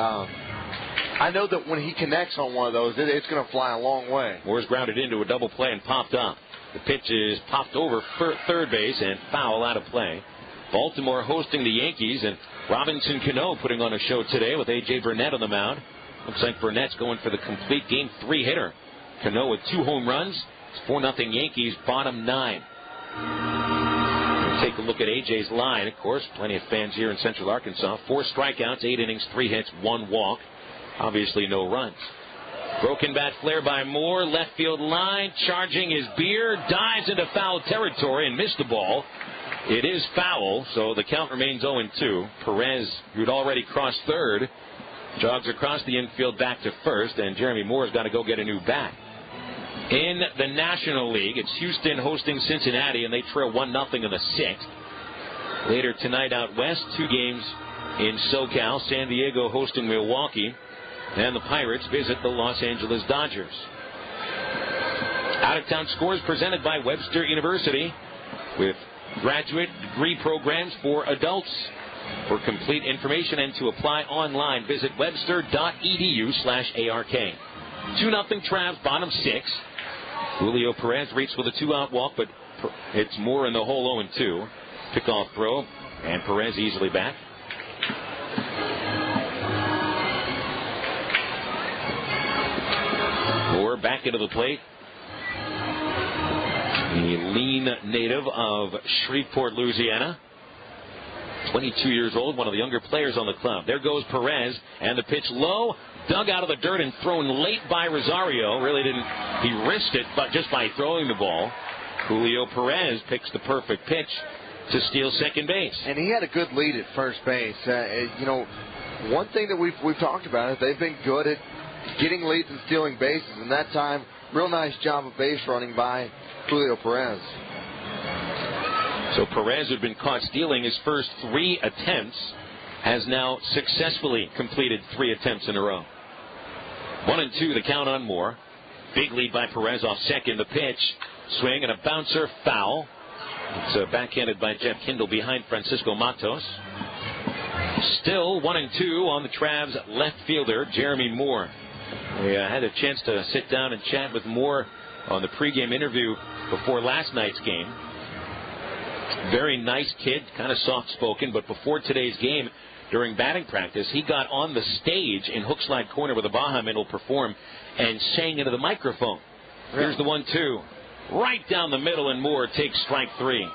I know that when he connects on one of those, it's going to fly a long way. Moore's grounded into a double play and popped up. The pitch is popped over third base and foul out of play. Baltimore hosting the Yankees, and Robinson Cano putting on a show today with A.J. Burnett on the mound. Looks like Burnett's going for the complete game 3 hitter. Cano with 2 home runs. It's 4-0 Yankees, bottom 9. We'll take a look at A.J.'s line. Of course, plenty of fans here in Central Arkansas. 4 strikeouts, 8 innings, 3 hits, 1 walk. Obviously no runs. Broken bat flare by Moore. Left field line. Charging is Beer. Dives into foul territory and missed the ball. It is foul, so the count remains 0-2. Perez, who'd already crossed third, jogs across the infield back to first, and Jeremy Moore's got to go get a new bat. In the National League, it's Houston hosting Cincinnati, and they trail 1-0 in the 6th. Later tonight out west, 2 games in SoCal. San Diego hosting Milwaukee. and the Pirates visit the Los Angeles Dodgers. Out-of-town scores presented by Webster University with graduate degree programs for adults. For complete information and to apply online, visit webster.edu/ARK. 2-0 Travs, bottom 6. Julio Perez reached with a 2-out walk, but it's more in the hole 0-2. Pickoff throw, and Perez easily back. Moore back into the plate. The lean native of Shreveport, Louisiana. 22 years old, one of the younger players on the club. There goes Perez, and the pitch low, dug out of the dirt and thrown late by Rosario. He risked it, but just by throwing the ball. Julio Perez picks the perfect pitch to steal second base. And he had a good lead at first base. One thing that we've talked about is they've been good at getting leads and stealing bases, and that time, real nice job of base running by Julio Perez. So Perez, who'd been caught stealing his first 3 attempts, has now successfully completed 3 attempts in a row. 1-2, the count on Moore. Big lead by Perez off second. The pitch, swing and a bouncer, foul. It's backhanded by Jeff Kindle behind Francisco Matos. Still 1-2 on the Travs left fielder, Jeremy Moore. We had a chance to sit down and chat with Moore on the pregame interview before last night's game. Very nice kid, kind of soft-spoken, but before today's game, during batting practice, he got on the stage in Hookslide Corner where the Baja men will perform and sang into the microphone. Here's the 1-2. Right down the middle, and Moore takes strike 3.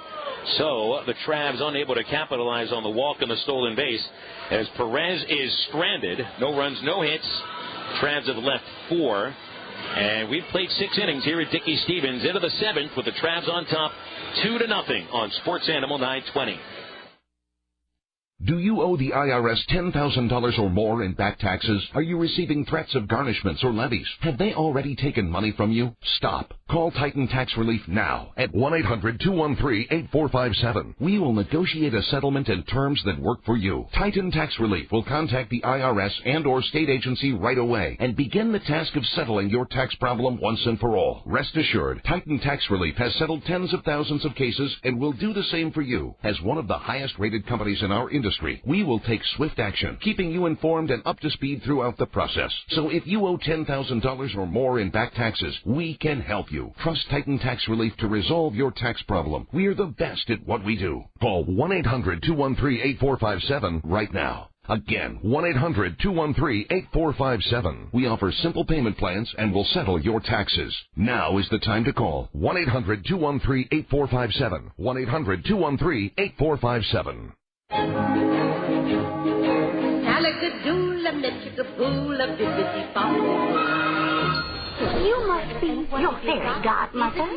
So the Travs unable to capitalize on the walk and the stolen base as Perez is stranded. No runs, no hits. Travs have left 4. And we've played 6 innings here at Dickey Stevens into the 7th with the Travs on top 2-0 on Sports Animal 920. Do you owe the IRS $10,000 or more in back taxes? Are you receiving threats of garnishments or levies? Have they already taken money from you? Stop. Call Titan Tax Relief now at 1-800-213-8457. We will negotiate a settlement and terms that work for you. Titan Tax Relief will contact the IRS and or state agency right away and begin the task of settling your tax problem once and for all. Rest assured, Titan Tax Relief has settled tens of thousands of cases and will do the same for you. As one of the highest rated companies in our industry, we will take swift action, keeping you informed and up to speed throughout the process. So if you owe $10,000 or more in back taxes, we can help you. Trust Titan Tax Relief to resolve your tax problem. We're the best at what we do. Call 1-800-213-8457 right now. Again, 1-800-213-8457. We offer simple payment plans and will settle your taxes. Now is the time to call. 1-800-213-8457. 1-800-213-8457. You must be your fairy godmother.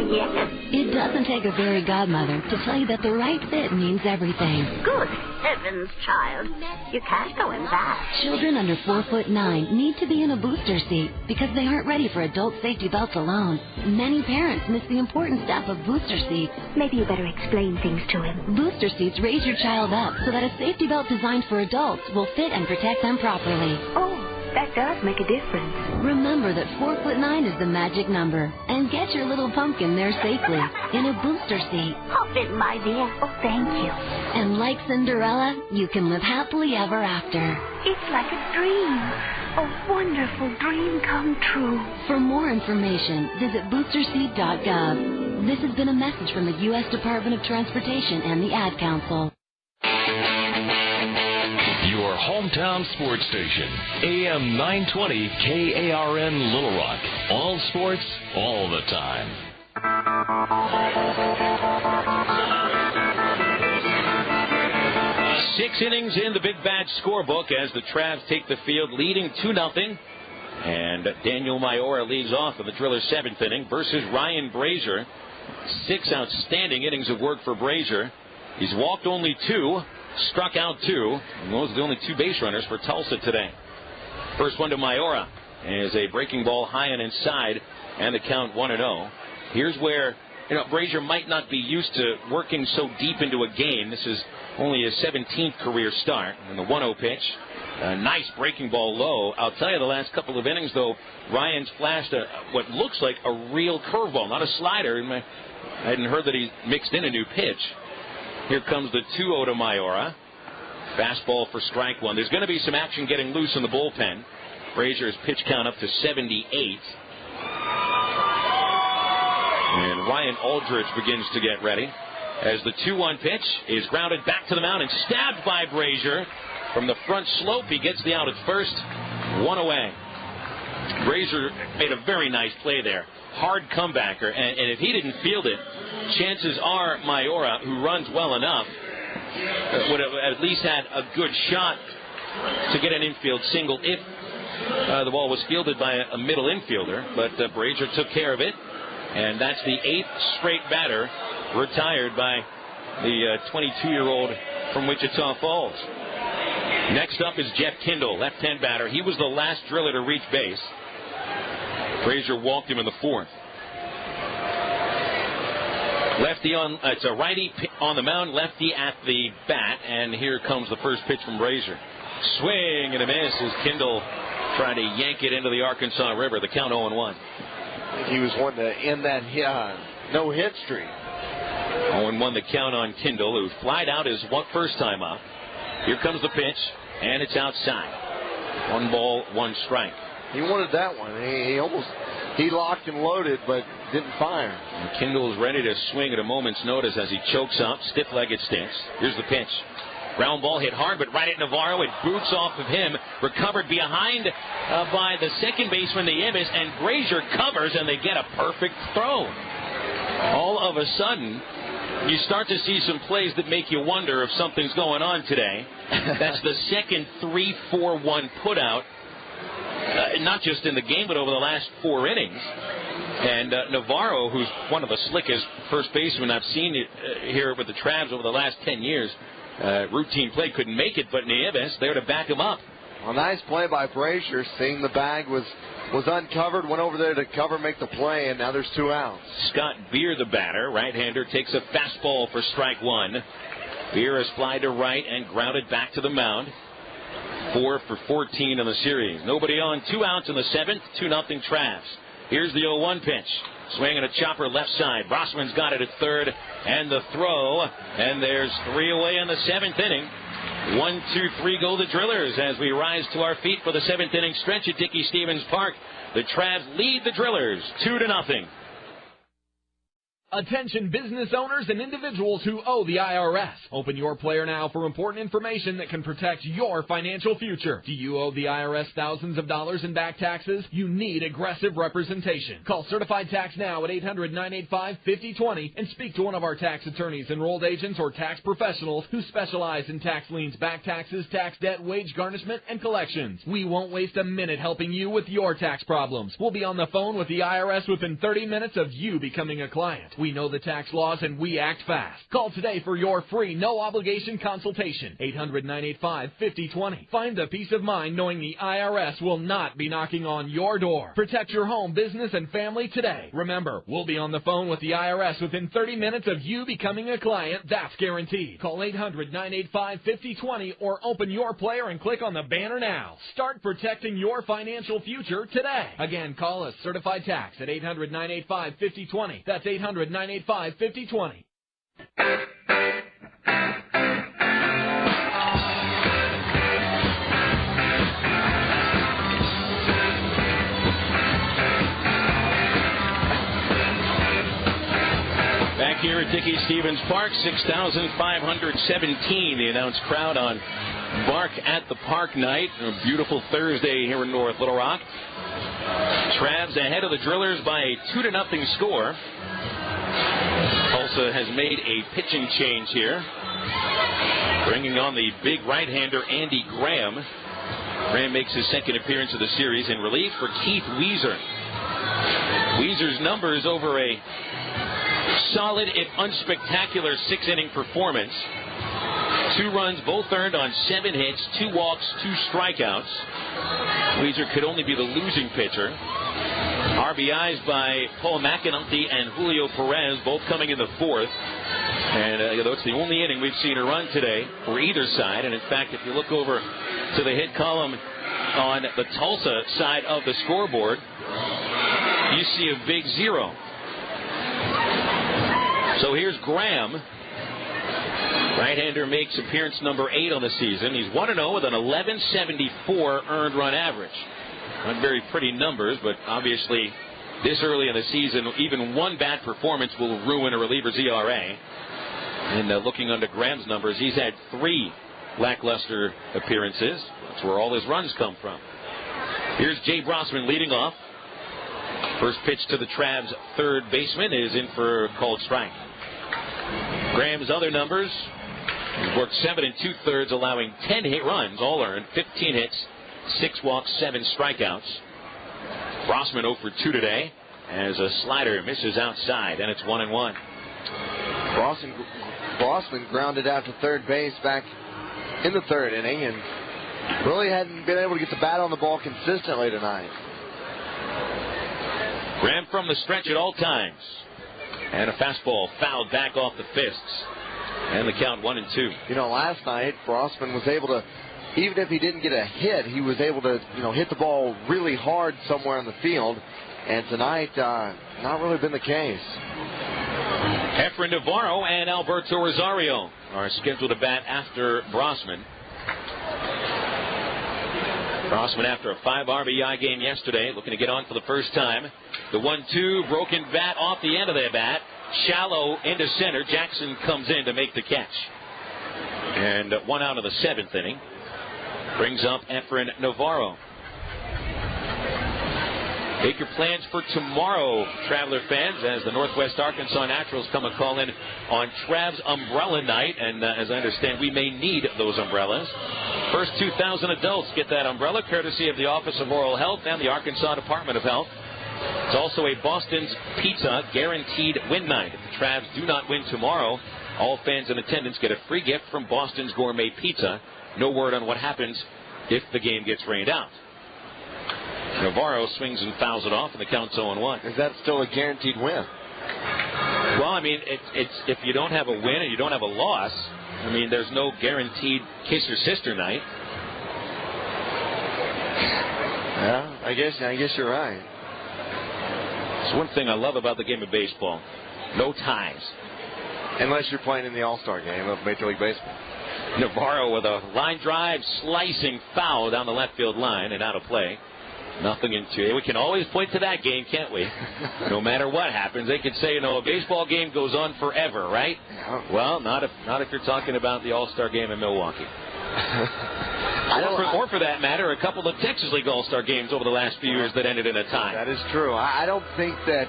Yes. It doesn't take a fairy godmother to tell you that the right fit means everything. Good heavens, child. You can't go in that. Children under 4'9" need to be in a booster seat because they aren't ready for adult safety belts alone. Many parents miss the important step of booster seats. Maybe you better explain things to him. Booster seats raise your child up so that a safety belt designed for adults will fit and protect them properly. Oh, that does make a difference. Remember that 4'9" is the magic number. And get your little pumpkin there safely in a booster seat. Hop in, my dear. Oh, thank you. And like Cinderella, you can live happily ever after. It's like a dream. A wonderful dream come true. For more information, visit boosterseat.gov. This has been a message from the U.S. Department of Transportation and the Ad Council. Your hometown sports station, AM 920 KARN Little Rock. All sports, all the time. 6 innings in the Big Bad scorebook as the Travs take the field leading 2-0. And Daniel Mayora leads off in the Driller's 7th inning versus Ryan Brasier. 6 outstanding innings of work for Brasier. He's walked only 2. Struck out 2, and those are the only 2 base runners for Tulsa today. First one to Mayora is a breaking ball high and inside, and the count 1-0. Here's where Brasier might not be used to working so deep into a game. This is only his 17th career start. And the 1-0 pitch, a nice breaking ball low. I'll tell you, the last couple of innings, though, Ryan's flashed what looks like a real curveball, not a slider. I hadn't heard that he mixed in a new pitch. Here comes the 2-0 to Mayora. Fastball for strike one. There's going to be some action getting loose in the bullpen. Brasier's pitch count up to 78. And Ryan Aldridge begins to get ready as the 2-1 pitch is grounded back to the mound and stabbed by Brasier. From the front slope, he gets the out at first. 1 away. Brasier made a very nice play there. Hard comebacker. And if he didn't field it, chances are Mayora, who runs well enough, would have at least had a good shot to get an infield single if the ball was fielded by a middle infielder. But Brasier took care of it. And that's the 8th straight batter retired by the 22-year-old from Wichita Falls. Next up is Jeff Kindle, left-hand batter. He was the last driller to reach base. Brasier walked him in the 4th. Lefty it's a righty on the mound, lefty at the bat, and here comes the first pitch from Brasier. Swing and a miss as Kindle trying to yank it into the Arkansas River. The count 0-1. He was one to end that no-hit streak. 0-1 the count on Kindle, who flied out his first time up. Here comes the pitch, and it's outside. 1 ball, 1 strike. He wanted that one. He locked and loaded, but didn't fire. And Kindle is ready to swing at a moment's notice as he chokes up. Stiff-legged stance. Here's the pitch. Ground ball hit hard, but right at Navarro. It boots off of him. Recovered behind by the second baseman, the Ibis, and Brasier covers, and they get a perfect throw. All of a sudden, you start to see some plays that make you wonder if something's going on today. That's the second 3-4-1 putout, not just in the game, but over the last 4 innings. And Navarro, who's one of the slickest first basemen I've seen here with the Travs over the last 10 years, routine play, couldn't make it, but Nieves there to back him up. A nice play by Brasier, seeing the bag was uncovered, went over there to cover, make the play, and now there's 2 outs. Scott Beer, the batter, right-hander, takes a fastball for strike 1. Beer is flied to right and grounded back to the mound. 4 for 14 in the series. Nobody on, 2 outs in the 7th, 2-0 Travs. Here's the 0-1 pitch. Swing and a chopper left side. Brossman's got it at third, and the throw, and there's 3 away in the 7th inning. 1, 2, 3 go the Drillers as we rise to our feet for the 7th inning stretch at Dickey-Stephens Park. The Travs lead the Drillers 2-0. Attention business owners and individuals who owe the IRS. Open your player now for important information that can protect your financial future. Do you owe the IRS thousands of dollars in back taxes? You need aggressive representation. Call Certified Tax now at 800-985-5020 and speak to one of our tax attorneys, enrolled agents, or tax professionals who specialize in tax liens, back taxes, tax debt, wage garnishment, and collections. We won't waste a minute helping you with your tax problems. We'll be on the phone with the IRS within 30 minutes of you becoming a client. We know the tax laws and we act fast. Call today for your free, no-obligation consultation. 800-985-5020. Find the peace of mind knowing the IRS will not be knocking on your door. Protect your home, business, and family today. Remember, we'll be on the phone with the IRS within 30 minutes of you becoming a client. That's guaranteed. Call 800-985-5020 or open your player and click on the banner now. Start protecting your financial future today. Again, call us Certified Tax at 800-985-5020. That's 800-985-5020. Back here at Dickey-Stephens Park, 6,517, the announced crowd on Bark at the Park night. A beautiful Thursday here in North Little Rock. Travs ahead of the Drillers by a 2-0 score. Tulsa has made a pitching change here, bringing on the big right-hander Andy Graham. Graham makes his second appearance of the series in relief for Keith Weezer. Weezer's numbers over a solid, if unspectacular, 6-inning performance. 2 runs, both earned on 7 hits, 2 walks, 2 strikeouts. Weezer could only be the losing pitcher. RBIs by Paul McAnulty and Julio Perez, both coming in the fourth. And it's the only inning we've seen a run today for either side. And in fact, if you look over to the hit column on the Tulsa side of the scoreboard, you see a big 0. So here's Graham. Right-hander makes appearance number 8 on the season. He's 1-0 with an 11.74 earned run average. Not very pretty numbers, but obviously this early in the season, even one bad performance will ruin a reliever's ERA. And looking under Graham's numbers, he's had 3 lackluster appearances. That's where all his runs come from. Here's Jay Brosman leading off. First pitch to the Travs' third baseman is in for a called strike. Graham's other numbers, he's worked 7 2/3, allowing 10 hit runs, all earned, 15 hits, 6 walks, 7 strikeouts. Brosman 0 for 2 today, as a slider misses outside, and it's 1-1. Brosman grounded out to third base back in the third inning, and really hadn't been able to get the bat on the ball consistently tonight. Graham from the stretch at all times. And a fastball fouled back off the fists. And the count 1-2. Last night, Brosman was able to, even if he didn't get a hit, he was able to, hit the ball really hard somewhere in the field. And tonight, not really been the case. Efrain Navarro and Alberto Rosario are scheduled to bat after Brosman. Brosman, after a 5 RBI game yesterday, looking to get on for the first time. The 1-2, broken bat off the end of the bat. Shallow into center. Jackson comes in to make the catch. And 1 out of the 7th inning. Brings up Efrain Navarro. Make your plans for tomorrow, Traveler fans, as the Northwest Arkansas Naturals come a call in on Trav's Umbrella Night. And as I understand, we may need those umbrellas. First 2,000 adults get that umbrella, courtesy of the Office of Oral Health and the Arkansas Department of Health. It's also a Boston's Pizza guaranteed win night. If the Travs do not win tomorrow, all fans in attendance get a free gift from Boston's Gourmet Pizza. No word on what happens if the game gets rained out. Navarro swings and fouls it off, and the count's 0-1. Is that still a guaranteed win? Well, I mean, it's if you don't have a win and you don't have a loss, I mean, there's no guaranteed kiss your sister night. Yeah, I guess you're right. It's one thing I love about the game of baseball. No ties. Unless you're playing in the All-Star game of Major League Baseball. Navarro with a line drive, slicing foul down the left field line and out of play. Nothing in 2. We can always point to that game, can't we? No matter what happens, they could say, a baseball game goes on forever, right? Yeah. Well, not if you're talking about the All-Star game in Milwaukee. Or for that matter, a couple of Texas League All-Star games over the last few years that ended in a tie. That is true. I don't think that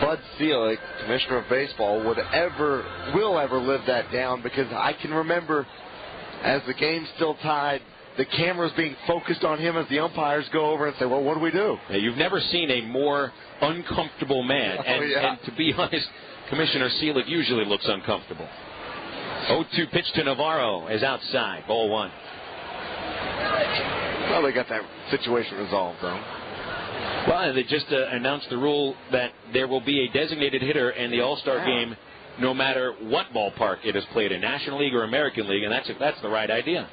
Bud Selig, Commissioner of Baseball, will ever live that down, because I can remember as the game's still tied, the cameras being focused on him as the umpires go over and say, well, what do we do? Yeah, you've never seen a more uncomfortable man. And to be honest, Commissioner Selig usually looks uncomfortable. 0-2 pitch to Navarro is outside. Ball 1. Well, they got that situation resolved, though. Well, they just announced the rule that there will be a designated hitter in the All-Star game no matter what ballpark it is played in, National League or American League, and that's the right idea.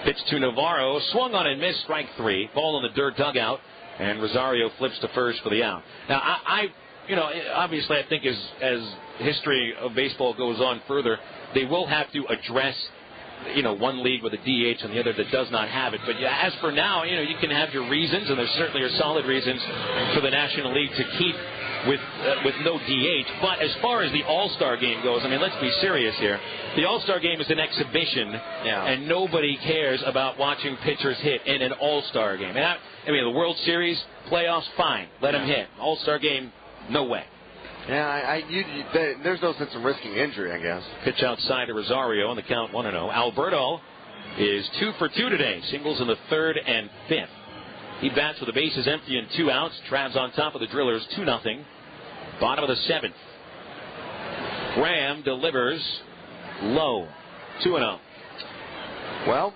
Pitch to Navarro, swung on and missed, strike 3. Ball in the dirt dugout, and Rosario flips to first for the out. Now, obviously, I think as history of baseball goes on further, they will have to address, one league with a DH and the other that does not have it. But as for now, you can have your reasons, and there certainly are solid reasons for the National League to keep with no DH. But as far as the All-Star game goes, I mean, let's be serious here. The All-Star game is an exhibition, and nobody cares about watching pitchers hit in an All-Star game. And I mean, the World Series, playoffs, fine. Let them hit. All-Star game, no way. Yeah, there's no sense in risking injury, I guess. Pitch outside to Rosario on the count 1-0. Alberto is 2 for 2 today. Singles in the 3rd and 5th. He bats with the bases empty and 2 outs. Travs on top of the Drillers 2-0. Bottom of the 7th. Graham delivers low. 2-0. Well,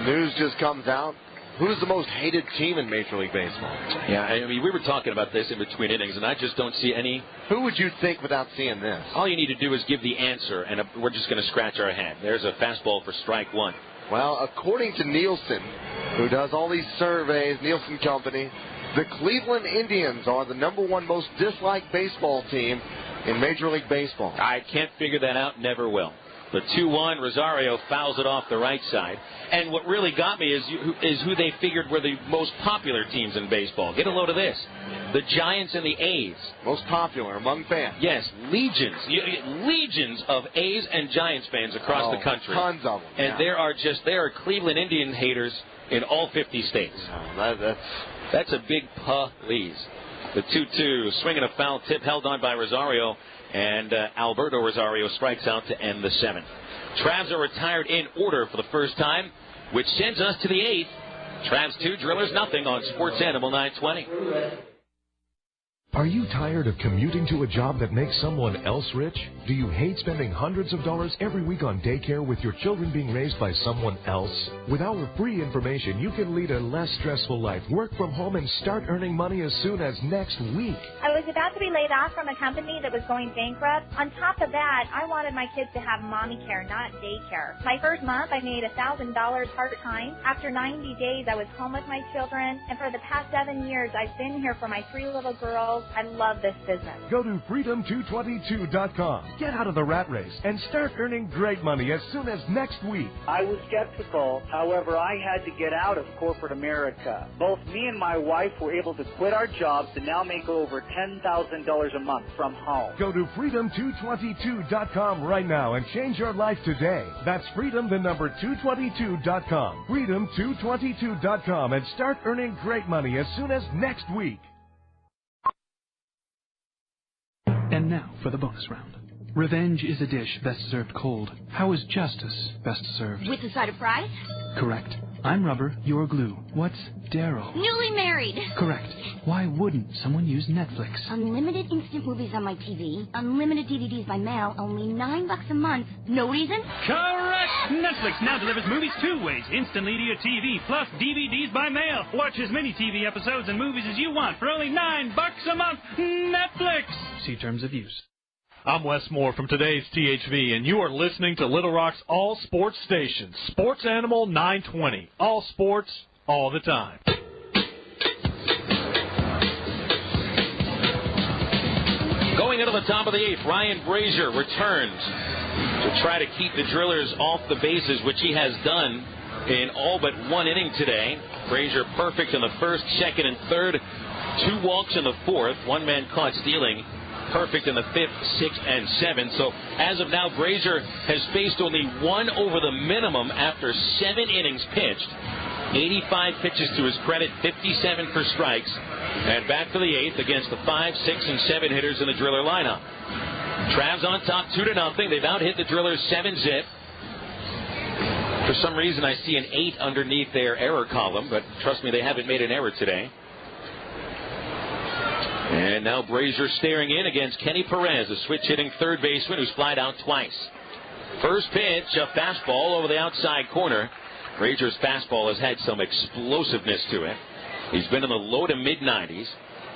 news just comes out who's the most hated team in Major League Baseball? Yeah, I mean, we were talking about this in between innings, and I just don't see any. Who would you think without seeing this? All you need to do is give the answer, and we're just going to scratch our head. There's a fastball for strike one. Well, according to Nielsen, who does all these surveys, Nielsen Company, the Cleveland Indians are the #1 most disliked baseball team in Major League Baseball. I can't figure that out, never will. The 2-1, Rosario fouls it off the right side. And what really got me is who they figured were the most popular teams in baseball. Get a load of this. The Giants and the A's. Most popular among fans. Yes, legions of A's and Giants fans across the country. Tons of them. And there are Cleveland Indian haters in all 50 states. That's a big please. The 2-2, swinging a foul tip held on by Rosario, and Alberto Rosario strikes out to end the 7th. Travs are retired in order for the first time, which sends us to the 8th. Travs 2, Drillers nothing on Sports Animal 920. Are you tired of commuting to a job that makes someone else rich? Do you hate spending hundreds of dollars every week on daycare with your children being raised by someone else? With our free information, you can lead a less stressful life, work from home, and start earning money as soon as next week. I was about to be laid off from a company that was going bankrupt. On top of that, I wanted my kids to have mommy care, not daycare. My first month, I made $1,000 part-time. After 90 days, I was home with my children, and for the past 7 years, I've been here for my 3 little girls. I love this business. Go to freedom222.com. Get out of the rat race and start earning great money as soon as next week. I was skeptical. However, I had to get out of corporate America. Both me and my wife were able to quit our jobs and now make over $10,000 a month from home. Go to freedom222.com right now and change your life today. That's freedom222.com. Freedom222.com and start earning great money as soon as next week. And now for the bonus round. Revenge is a dish best served cold. How is justice best served? With a side of fries? Correct. I'm rubber, you're glue. What's Daryl? Newly married. Correct. Why wouldn't someone use Netflix? Unlimited instant movies on my TV. Unlimited DVDs by mail. Only $9 a month. No reason? Correct! Netflix now delivers movies 2 ways. Instantly to your TV, plus DVDs by mail. Watch as many TV episodes and movies as you want for only $9 a month. Netflix! See terms of use. I'm Wes Moore from today's THV, and you are listening to Little Rock's All Sports Station, Sports Animal 920. All sports, all the time. Going into the top of the 8th, Ryan Brasier returns to try to keep the Drillers off the bases, which he has done in all but 1 inning today. Brasier perfect in the 1st, 2nd, and 3rd. 2 walks in the 4th. 1 man caught stealing. Perfect in the 5th, 6th, and 7th. So as of now, Brasier has faced only 1 over the minimum after 7 innings pitched. 85 pitches to his credit, 57 for strikes. And back to the 8th against the 5, 6, and 7 hitters in the Driller lineup. Travs on top 2-0. They've out hit the Drillers 7-zip. For some reason, I see an 8 underneath their error column, but trust me, they haven't made an error today. And now Brasier staring in against Kenny Perez, a switch-hitting third baseman who's flied out twice. First pitch, a fastball over the outside corner. Brasier's fastball has had some explosiveness to it. He's been in the low to mid-90s.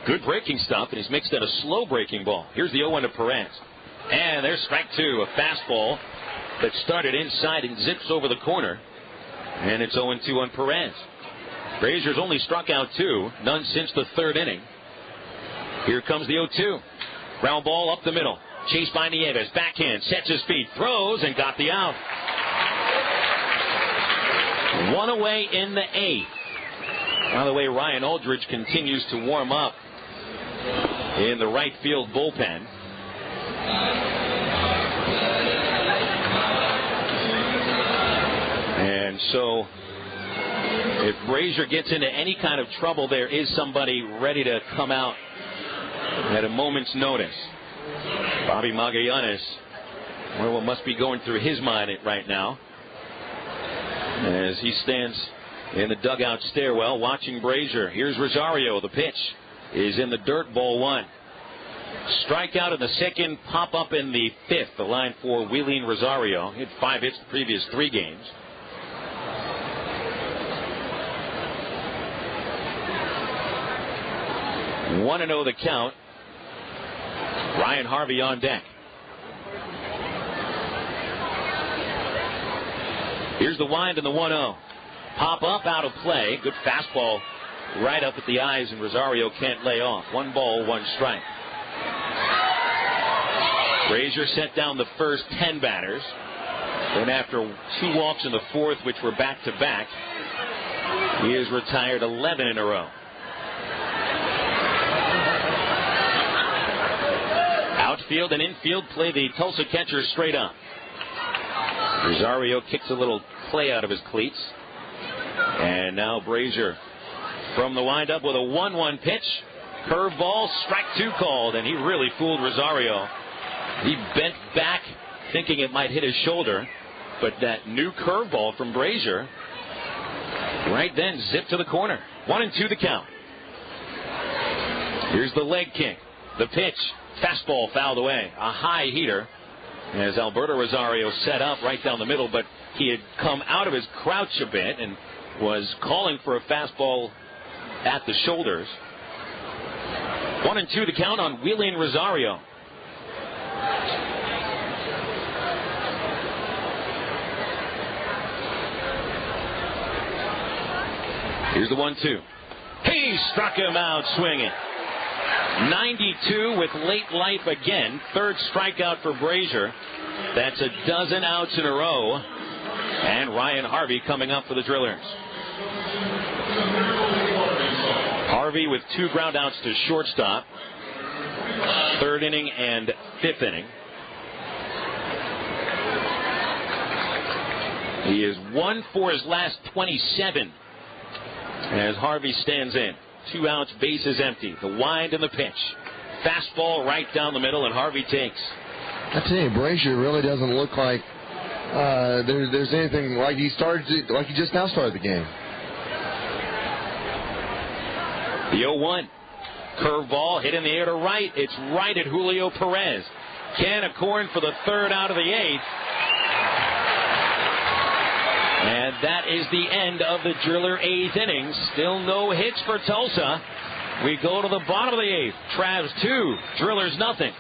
Good breaking stuff, and he's mixed in a slow breaking ball. Here's the 0-1 to Perez. And there's strike 2, a fastball that started inside and zips over the corner. And it's 0-2 on Perez. Brazier's only struck out 2, none since the 3rd inning. Here comes the 0-2. Ground ball up the middle. Chased by Nieves. Backhand. Sets his feet. Throws and got the out. 1 away in the 8th. By the way, Ryan Aldridge continues to warm up in the right field bullpen. And so if Brasier gets into any kind of trouble, there is somebody ready to come out at a moment's notice. Bobby Magallanes, well, what must be going through his mind right now as he stands in the dugout stairwell watching Brasier. Here's Rosario. The pitch is in the dirt, ball 1. Strikeout in the 2nd, pop up in the 5th. The line for Wheeling Rosario. He had 5 hits the previous 3 games. 1-0 the count. Ryan Harvey on deck. Here's the wind and the 1-0. Pop up, out of play. Good fastball right up at the eyes, and Rosario can't lay off. 1 ball, 1 strike. Brasier set down the first 10 batters. Then after 2 walks in the 4th, which were back-to-back, he has retired 11 in a row. Outfield and infield play the Tulsa catcher straight up. Rosario kicks a little clay out of his cleats. And now Brasier from the windup with a 1-1 pitch. Curveball, strike 2 called, and he really fooled Rosario. He bent back thinking it might hit his shoulder, but that new curveball from Brasier right then zipped to the corner. 1-2 the count. Here's the leg kick. The pitch. Fastball fouled away. A high heater as Alberto Rosario set up right down the middle, but he had come out of his crouch a bit and was calling for a fastball at the shoulders. 1-2 the count on Wheeling Rosario. Here's the 1-2. He struck him out swinging. 92 with late life again. 3rd strikeout for Brasier. That's a dozen outs in a row. And Ryan Harvey coming up for the Drillers. Harvey with 2 ground outs to shortstop. 3rd inning and 5th inning. He is 1 for his last 27 as Harvey stands in. 2 outs, bases empty. The wind and the pitch. Fastball right down the middle, and Harvey takes. I tell you, Brasier really doesn't look like there's anything like he just now started the game. The 0-1. Curveball hit in the air to right. It's right at Julio Perez. Can of corn for the 3rd out of the 8th. And that is the end of the Driller 8th inning. Still no hits for Tulsa. We go to the bottom of the 8th. Travs 2, Drillers nothing.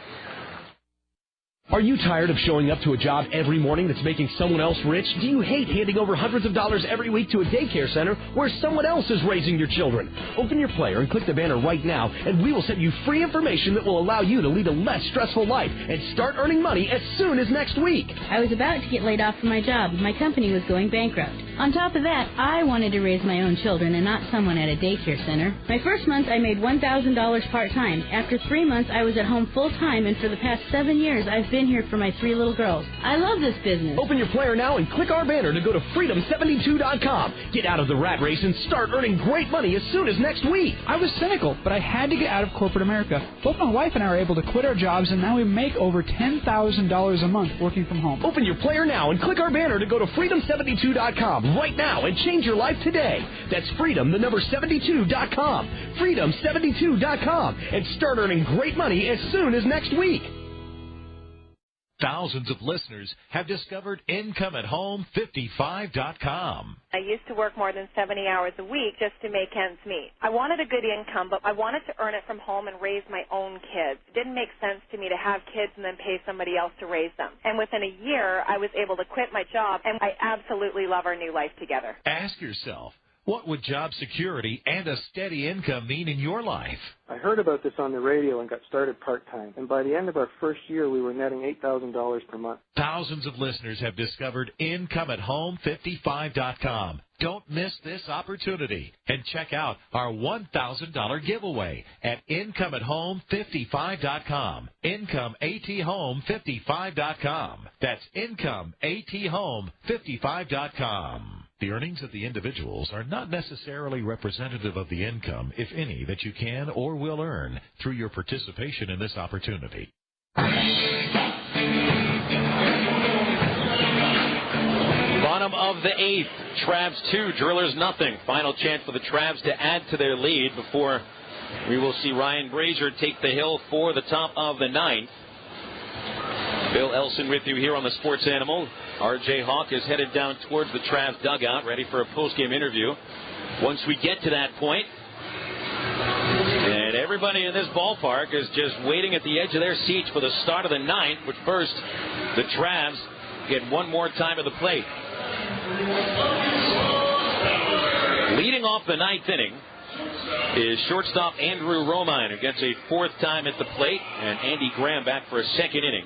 Are you tired of showing up to a job every morning that's making someone else rich? Do you hate handing over hundreds of dollars every week to a daycare center where someone else is raising your children? Open your player and click the banner right now, and we will send you free information that will allow you to lead a less stressful life and start earning money as soon as next week. I was about to get laid off from my job. My company was going bankrupt. On top of that, I wanted to raise my own children and not someone at a daycare center. My first month, I made $1,000 part-time. After 3 months, I was at home full-time, and for the past 7 years, I've been here for my 3 little girls. I love this business. Open your player now and click our banner to go to freedom72.com. Get out of the rat race and start earning great money as soon as next week. I was cynical, but I had to get out of corporate America. Both my wife and I are able to quit our jobs, and now we make over $10,000 a month working from home. Open your player now and click our banner to go to freedom72.com right now and change your life today. That's freedom72.com. Freedom72.com, and start earning great money as soon as next week. Thousands of listeners have discovered IncomeAtHome55.com. I used to work more than 70 hours a week just to make ends meet. I wanted a good income, but I wanted to earn it from home and raise my own kids. It didn't make sense to me to have kids and then pay somebody else to raise them. And within a year, I was able to quit my job, and I absolutely love our new life together. Ask yourself, what would job security and a steady income mean in your life? I heard about this on the radio and got started part-time. And by the end of our first year, we were netting $8,000 per month. Thousands of listeners have discovered IncomeAtHome55.com. Don't miss this opportunity. And check out our $1,000 giveaway at IncomeAtHome55.com. IncomeAtHome55.com. That's IncomeAtHome55.com. The earnings of the individuals are not necessarily representative of the income, if any, that you can or will earn through your participation in this opportunity. Bottom of the 8th, Travs 2, Drillers nothing. Final chance for the Travs to add to their lead before we will see Ryan Brasier take the hill for the top of the 9th. Bill Elson with you here on the Sports Animal. R.J. Hawk is headed down towards the Travs dugout, ready for a post-game interview. Once we get to that point, and every everybody in this ballpark is just waiting at the edge of their seats for the start of the ninth. But first, the Travs get one more time at the plate. Leading off the ninth inning is shortstop Andrew Romine, who gets a fourth time at the plate, and Andy Graham back for a second inning.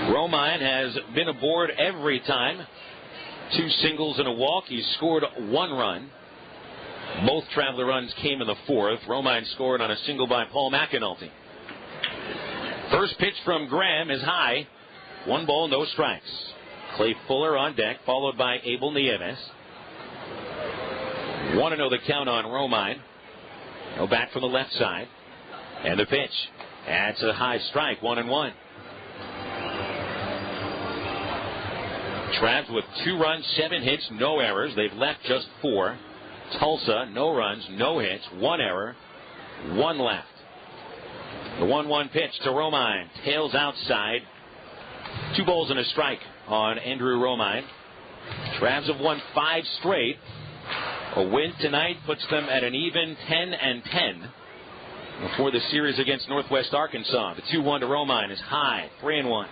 Romine has been aboard every time. 2 singles and a walk. He's scored 1 run. Both Traveler runs came in the fourth. Romine scored on a single by Paul McAnulty. First pitch from Graham is high. 1 ball, no strikes. Clay Fuller on deck, followed by Abel Nieves. 1-0 the count on Romine. No back from the left side. And the pitch. That's a high strike, 1-1. Travs with 2 runs, 7 hits, no errors. They've left just 4. Tulsa, no runs, no hits, 1 error, 1 left. The 1-1 pitch to Romine. Tails outside. 2 balls and a strike on Andrew Romine. Travs have won 5 straight. A win tonight puts them at an even 10-10 before the series against Northwest Arkansas. The 2-1 to Romine is high, 3-1.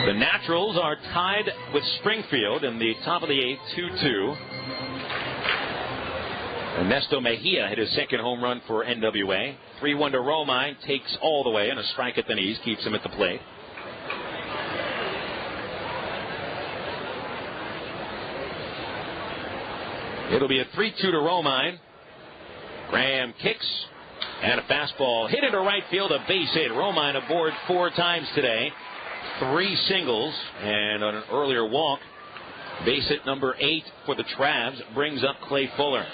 The Naturals are tied with Springfield in the top of the 8th, 2-2. Ernesto Mejia hit his second home run for NWA. 3-1 to Romine, takes all the way, and a strike at the knees keeps him at the plate. It'll be a 3-2 to Romine. Graham kicks, and a fastball hit into right field, a base hit. Romine aboard 4 times today. 3 singles, and on an earlier walk, base hit number 8 for the Travs brings up Clay Fuller.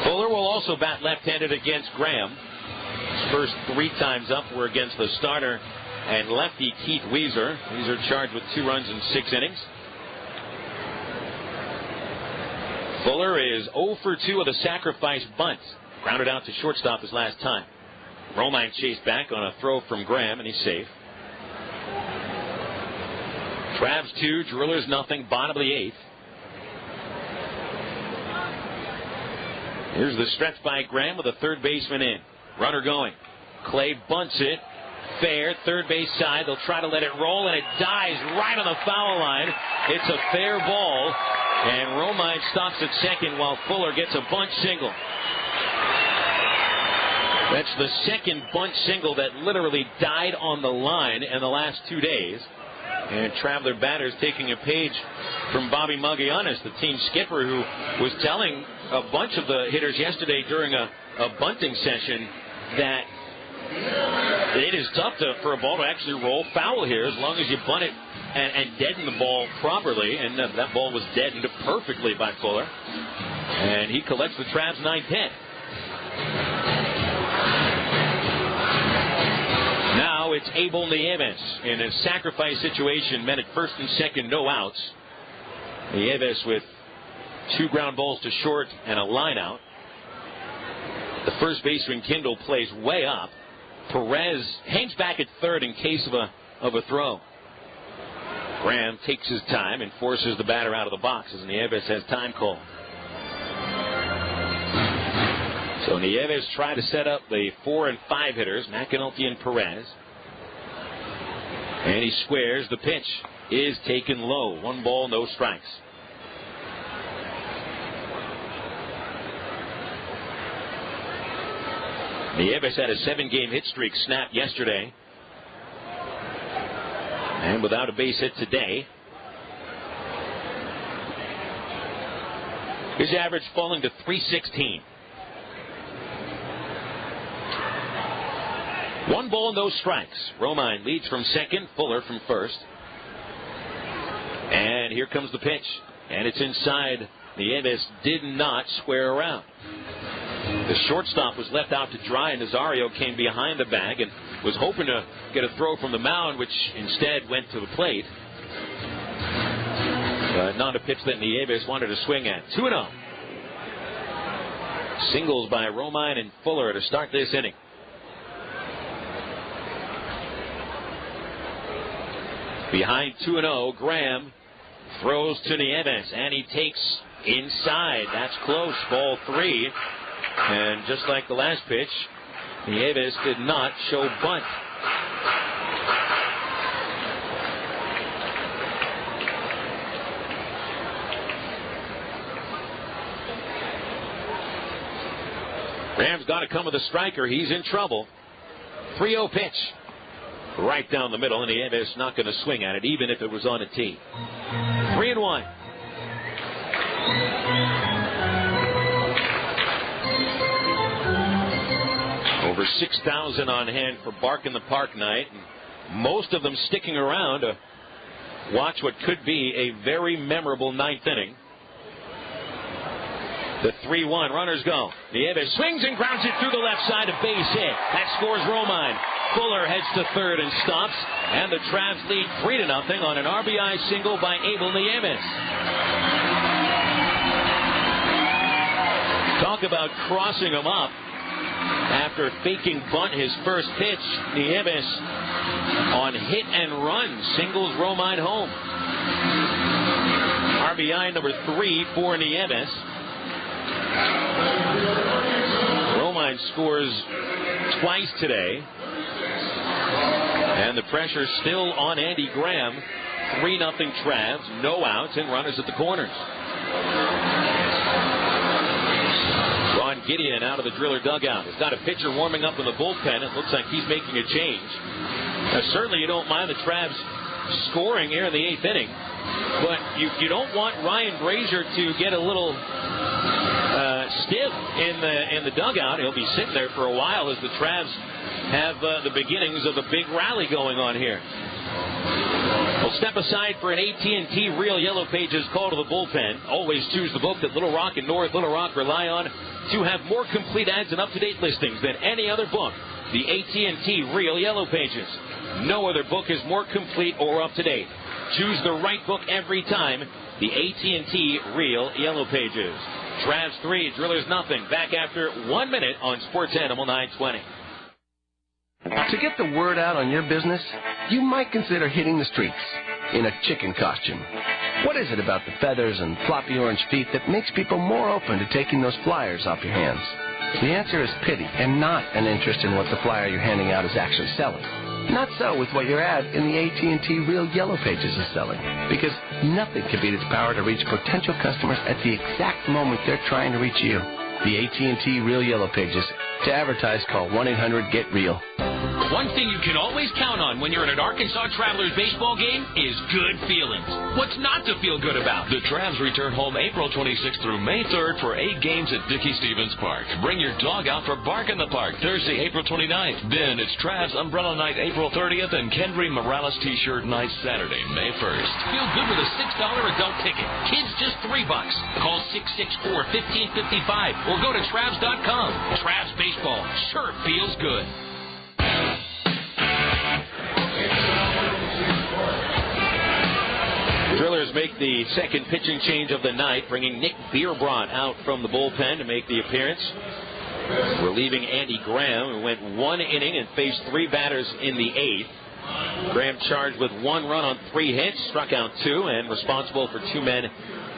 Fuller will also bat left-handed against Graham. His first 3 times up were against the starter and lefty Keith Weezer. Weezer charged with 2 runs in 6 innings. Fuller is 0 for 2 with a sacrifice bunt. Grounded out to shortstop his last time. Romine chased back on a throw from Graham, and he's safe. Travs 2, Drillers nothing, bottom of the 8th. Here's the stretch by Graham with a third baseman in. Runner going. Clay bunts it. Fair, third base side. They'll try to let it roll, and it dies right on the foul line. It's a fair ball, and Romine stops at second while Fuller gets a bunt single. That's the second bunt single that literally died on the line in the last 2 days. And Traveler batters taking a page from Bobby Magallanes, the team skipper, who was telling a bunch of the hitters yesterday during a bunting session that it is tough for a ball to actually roll foul here as long as you bunt it and deaden the ball properly. And that ball was deadened perfectly by Fuller. And he collects the Travs' 9th hit. Now it's Abel Nieves in a sacrifice situation, men at first and second, no outs. Nieves with 2 ground balls to short and a line out. The first baseman Kindle plays way up. Perez hangs back at third in case of a throw. Graham takes his time and forces the batter out of the box as Nieves has time called. So Nieves tried to set up the 4 and 5 hitters, McAnulty and Perez. And he squares. The pitch is taken low. 1 ball, no strikes. Nieves had a 7-game hit streak snapped yesterday. And without a base hit today. His average falling to .316. 1 ball, no strikes. Romine leads from second, Fuller from first. And here comes the pitch. And it's inside. Nieves did not square around. The shortstop was left out to dry, and Nazario came behind the bag and was hoping to get a throw from the mound, which instead went to the plate. But not a pitch that Nieves wanted to swing at. 2-0. Singles by Romine and Fuller to start this inning. Behind 2-0, Graham throws to Nieves, and he takes inside. That's close. Ball 3. And just like the last pitch, Nieves did not show bunt. Graham's got to come with a striker. He's in trouble. 3-0 pitch. Right down the middle, and Nieves not going to swing at it, even if it was on a tee. 3-1. Over 6,000 on hand for Bark in the Park night, and most of them sticking around to watch what could be a very memorable ninth inning. The 3-1, runners go. Nieves swings and grounds it through the left side, a base hit. That scores Romine. Fuller heads to third and stops, and the Travs lead 3-0 on an RBI single by Abel Nieves. Talk about crossing him up. After faking bunt his first pitch, Nieves on hit and run singles Romine home. RBI number 3 for Nieves. Romine scores twice today, and the pressure still on Andy Graham. 3-0 Travs, no outs and runners at the corners. Ron Gideon out of the Driller dugout. He's got a pitcher warming up in the bullpen. It looks like he's making a change. Now, certainly you don't mind the Travs scoring here in the 8th inning, but you don't want Ryan Brasier to get a little stiff in the dugout. He'll be sitting there for a while as the Travs have the beginnings of a big rally going on here. We'll step aside for an AT&T Real Yellow Pages call to the bullpen. Always choose the book that Little Rock and North Little Rock rely on to have more complete ads and up-to-date listings than any other book. The AT&T Real Yellow Pages. No other book is more complete or up-to-date. Choose the right book every time. The AT&T Real Yellow Pages. Travs 3, Drillers nothing. Back after 1 minute on Sports Animal 920. To get the word out on your business, you might consider hitting the streets in a chicken costume. What is it about the feathers and floppy orange feet that makes people more open to taking those flyers off your hands? The answer is pity and not an interest in what the flyer you're handing out is actually selling. Not so with what your ad in the AT&T Real Yellow Pages is selling, because nothing can beat its power to reach potential customers at the exact moment they're trying to reach you. The AT&T Real Yellow Pages. To advertise, call 1-800-GET-REAL. One thing you can always count on when you're at an Arkansas Travelers baseball game is good feelings. What's not to feel good about? The Travs return home April 26th through May 3rd for 8 games at Dickey-Stevens Park. Bring your dog out for Bark in the Park Thursday, April 29th. Then it's Travs Umbrella Night April 30th and Kendry Morales T-shirt night Saturday, May 1st. Feel good with a $6 adult ticket. Kids just $3. Call 664-1555 or go to Travs.com. Travs baseball sure feels good. Drillers make the second pitching change of the night, bringing Nick Bierbrot out from the bullpen to make the appearance. Relieving Andy Graham, who went 1 inning and faced 3 batters in the 8th. Graham charged with 1 run on 3 hits, struck out 2, and responsible for 2 men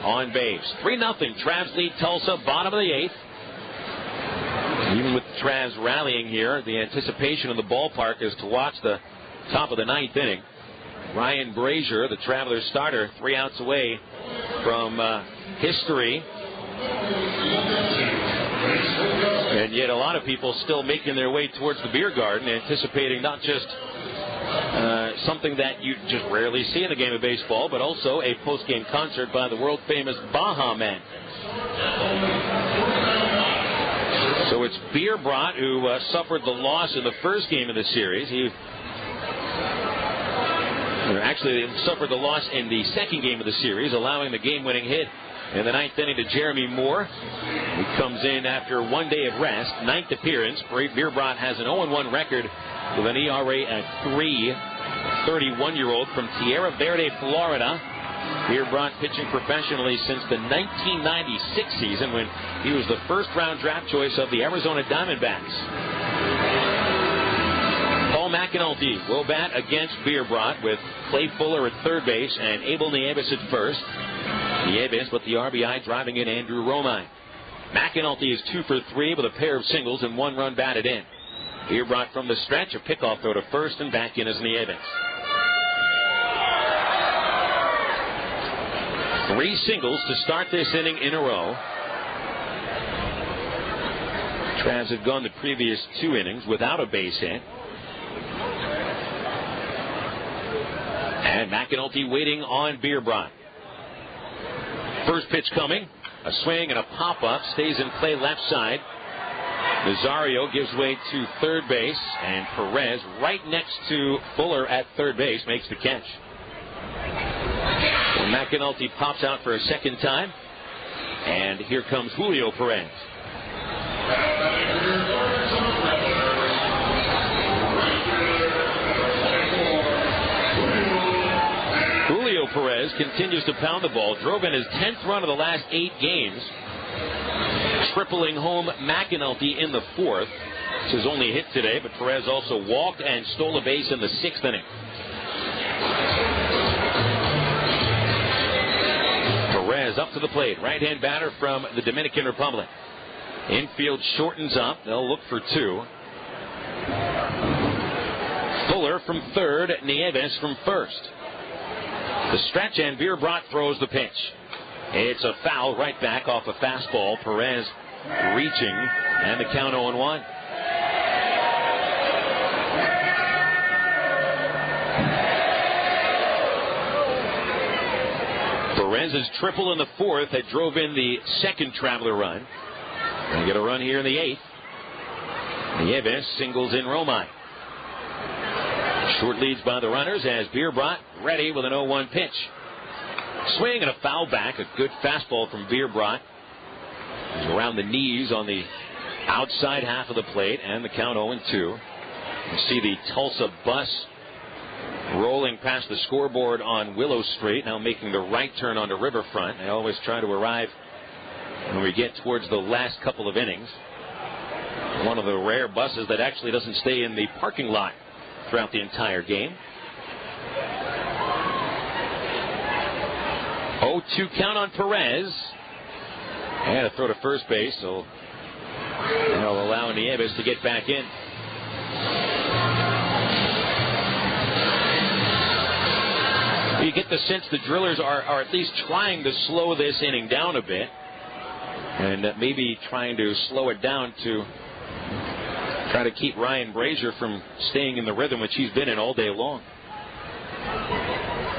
on base. 3-0. Travs lead Tulsa, bottom of the 8th. Even with the Travs rallying here, the anticipation of the ballpark is to watch the top of the 9th inning. Ryan Brasier, the Travelers starter, 3 outs away from history. And yet a lot of people still making their way towards the beer garden, anticipating not just something that you just rarely see in the game of baseball, but also a post-game concert by the world-famous Baja Men. So it's Bierbrot who suffered the loss in the first game of the series. He suffered the loss in the second game of the series, allowing the game-winning hit in the 9th inning to Jeremy Moore. He comes in after 1 day of rest, 9th appearance. Bierbrot has an 0-1 record with an ERA at 3. 31-year-old from Tierra Verde, Florida. Bierbrot pitching professionally since the 1996 season when he was the first-round draft choice of the Arizona Diamondbacks. Paul Mack McAnulty will bat against Bierbrot with Clay Fuller at third base and Abel Nieves at first. Nieves with the RBI, driving in Andrew Romine. McAnulty is 2 for 3 with a pair of singles and 1 run batted in. Bierbrot from the stretch, a pickoff throw to first, and back in as Nieves. 3 singles to start this inning in a row. Travs had gone the previous 2 innings without a base hit. And McAnulty waiting on Bierbrot. First pitch coming. A swing and a pop-up. Stays in play left side. Nazario gives way to third base. And Perez, right next to Fuller at third base, makes the catch. And McAnulty pops out for a second time. And here comes Julio Perez. Julio Perez continues to pound the ball. Drove in his 10th run of the last 8 games. Tripling home McAnulty in the 4th. It's his only hit today, but Perez also walked and stole a base in the 6th inning. Perez up to the plate. Right-hand batter from the Dominican Republic. Infield shortens up. They'll look for 2. Fuller from third. Nieves from first. The stretch, and Bierbrot throws the pitch. It's a foul right back off a fastball. Perez reaching, and the count 0-1. Perez's triple in the 4th had drove in the second Traveler run. They get a run here in the 8th. Nieves singles in Romine. Short leads by the runners as Bierbrot ready with an 0-1 pitch. Swing and a foul back. A good fastball from Bierbrot. He's around the knees on the outside half of the plate, and the count 0-2. You see the Tulsa bus rolling past the scoreboard on Willow Street, now making the right turn onto Riverfront. They always try to arrive when we get towards the last couple of innings. One of the rare buses that actually doesn't stay in the parking lot throughout the entire game. 0-2 count on Perez. And a throw to first base, so that'll allow Nieves to get back in. You get the sense the Drillers are at least trying to slow this inning down a bit, and maybe trying to slow it down to try to keep Ryan Brasier from staying in the rhythm which he's been in all day long.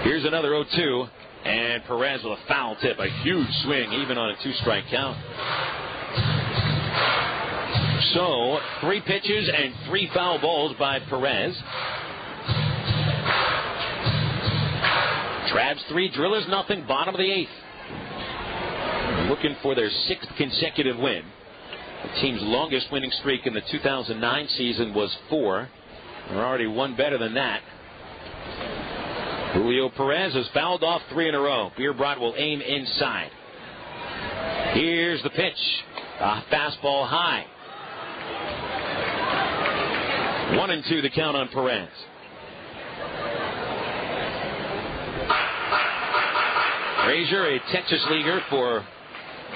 Here's another 0-2, and Perez with a foul tip, a huge swing even on a 2-strike count. So 3 pitches and 3 foul balls by Perez. Travs 3, Drillers nothing, bottom of the 8th. Looking for their 6th consecutive win. The team's longest winning streak in the 2009 season was 4. They're already one better than that. Julio Perez has fouled off 3 in a row. Bierbrot will aim inside. Here's the pitch. A fastball high. 1-2 the count on Perez. Brasier, a Texas leaguer for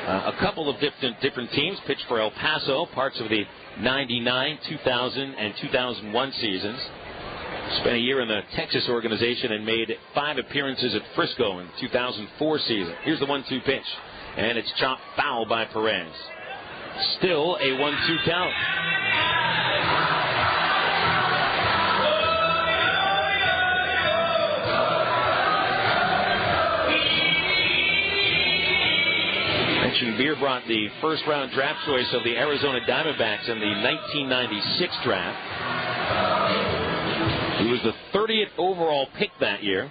a couple of different teams. Pitched for El Paso, parts of the 99, 2000, and 2001 seasons. Spent a year in the Texas organization and made 5 appearances at Frisco in the 2004 season. Here's the 1-2 pitch, and it's chopped foul by Perez. Still a 1-2 count. Bierbrot, the first-round draft choice of the Arizona Diamondbacks in the 1996 draft. He was the 30th overall pick that year.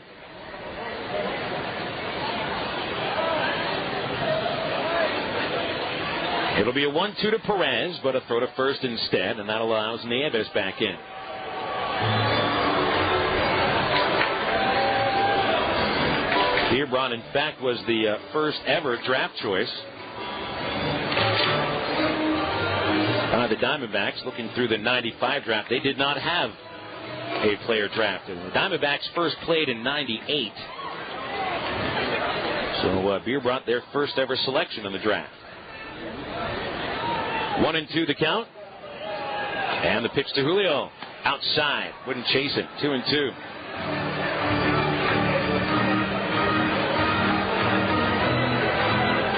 It'll be a 1-2 to Perez, but a throw to first instead, and that allows Nieves back in. Bierbrot, in fact, was the first ever draft choice by the Diamondbacks. Looking through the 95 draft, they did not have a player drafted. The Diamondbacks first played in '98. So Beer brought their first ever selection in the draft. 1-2 the count. And the pitch to Julio. Outside. Wouldn't chase it. 2-2.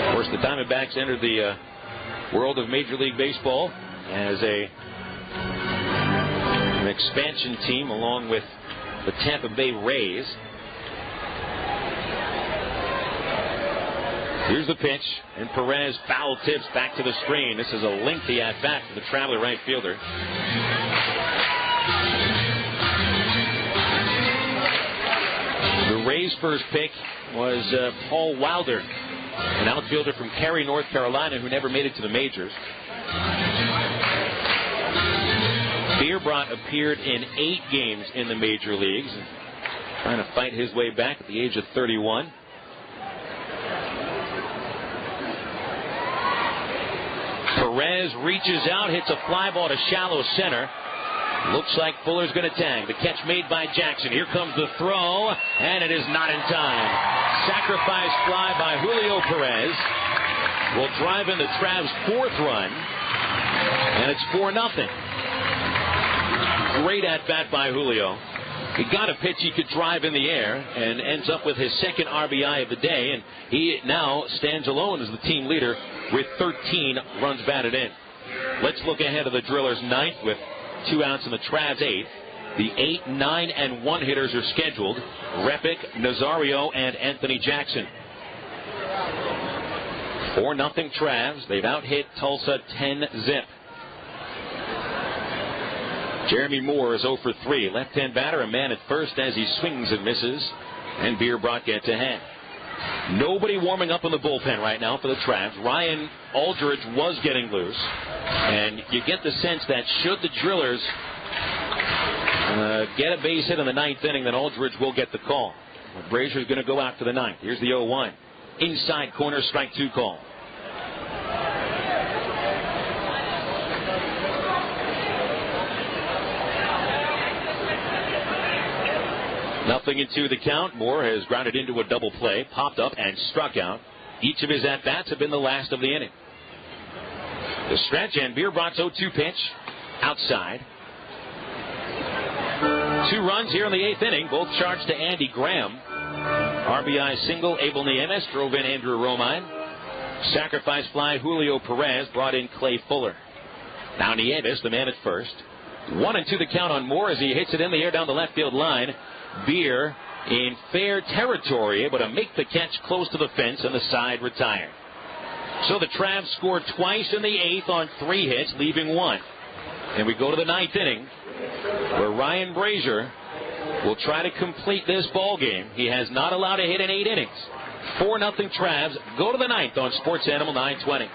Of course, the Diamondbacks entered the world of Major League Baseball as an expansion team along with the Tampa Bay Rays. Here's the pitch, and Perez foul tips back to the screen. This is a lengthy at-bat for the traveler right fielder. The Rays' first pick was Paul Wilder, an outfielder from Cary, North Carolina, who never made it to the majors. Bierbrot appeared in 8 games in the major leagues, trying to fight his way back at the age of 31. Perez reaches out, hits a fly ball to shallow center. Looks like Fuller's going to tag. The catch made by Jackson. Here comes the throw, and it is not in time. Sacrifice fly by Julio Perez will drive in the Travs' 4th run, and it's 4-0. Great at-bat by Julio. He got a pitch he could drive in the air and ends up with his 2nd RBI of the day, and he now stands alone as the team leader with 13 runs batted in. Let's look ahead of the Drillers' 9th with 2 outs in the Travs' 8th. The 8, 9, and 1 hitters are scheduled. Repic, Nazario, and Anthony Jackson. 4-0 Travs. They've out-hit Tulsa 10-zip. Jeremy Moore is 0 for 3. Left-hand batter, a man at first as he swings and misses. And Bierbrot gets ahead. Nobody warming up in the bullpen right now for the Travs. Ryan Aldridge was getting loose. And you get the sense that should the Drillers get a base hit in the 9th inning, then Aldridge will get the call. Brasier is going to go out for the 9th. Here's the 0-1. Inside corner, strike 2 call. Nothing into the count. Moore has grounded into a double play, popped up and struck out. Each of his at-bats have been the last of the inning. The stretch, and Bierbrot's 0-2 pitch outside. 2 runs here in the 8th inning, both charged to Andy Graham. RBI single, Abel Niemes drove in Andrew Romine. Sacrifice fly, Julio Perez brought in Clay Fuller. Now Nieves, the man at first. 1-2 the count on Moore as he hits it in the air down the left field line. Beer in fair territory, able to make the catch close to the fence, and the side retired. So the Travs scored twice in the 8th on 3 hits, leaving 1. And we go to the 9th inning, where Ryan Brasier will try to complete this ball game. He has not allowed a hit in 8 innings. 4-0 Travs. Go to the 9th on Sports Animal 920.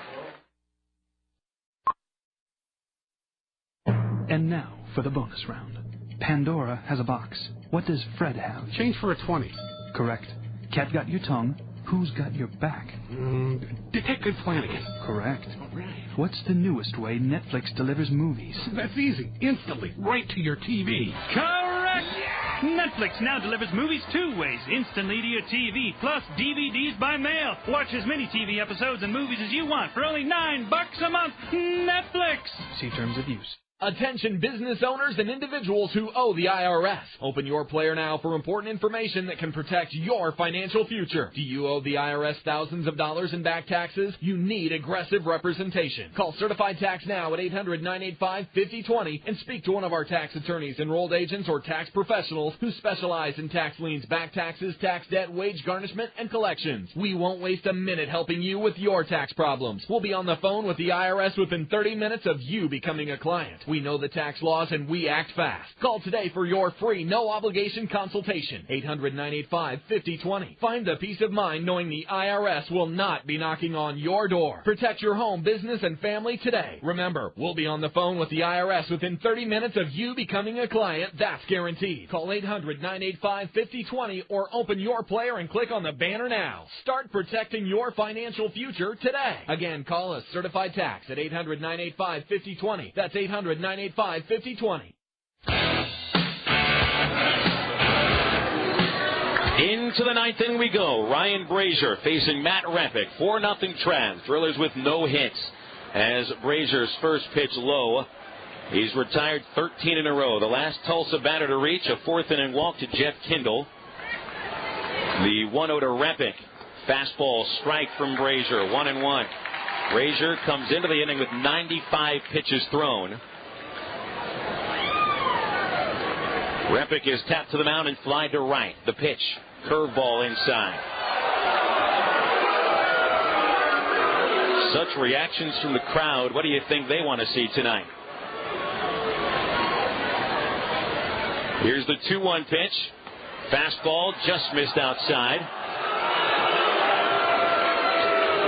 And now for the bonus round. Pandora has a box. What does Fred have? Change for a 20. Correct. Cat got your tongue. Who's got your back? Detective Flanagan. Correct. All right. What's the newest way Netflix delivers movies? That's easy. Instantly. Right to your TV. Correct! Netflix now delivers movies 2 ways. Instantly to your TV, plus DVDs by mail. Watch as many TV episodes and movies as you want for only $9 a month. Netflix! See terms of use. Attention business owners and individuals who owe the IRS. Open your player now for important information that can protect your financial future. Do you owe the IRS thousands of dollars in back taxes? You need aggressive representation. Call Certified Tax now at 800-985-5020 and speak to one of our tax attorneys, enrolled agents, or tax professionals who specialize in tax liens, back taxes, tax debt, wage garnishment, and collections. We won't waste a minute helping you with your tax problems. We'll be on the phone with the IRS within 30 minutes of you becoming a client. We know the tax laws and we act fast. Call today for your free, no-obligation consultation. 800-985-5020. Find the peace of mind knowing the IRS will not be knocking on your door. Protect your home, business, and family today. Remember, we'll be on the phone with the IRS within 30 minutes of you becoming a client. That's guaranteed. Call 800-985-5020 or open your player and click on the banner now. Start protecting your financial future today. Again, call us Certified Tax at 800-985-5020. That's 800-985-5020. Into the ninth inning we go. Ryan Brasier facing Matt Repick. 4-0 Travs. Drillers with no hits. As Brazier's first pitch low. He's retired 13 in a row. The last Tulsa batter to reach, a 4th inning walk to Jeff Kindle. The 1-0 to Repick. Fastball strike from Brasier. 1-1. Brasier comes into the inning with 95 pitches thrown. Repick is tapped to the mound and fly to right. The pitch. Curveball inside. Such reactions from the crowd. What do you think they want to see tonight? Here's the 2-1 pitch. Fastball just missed outside.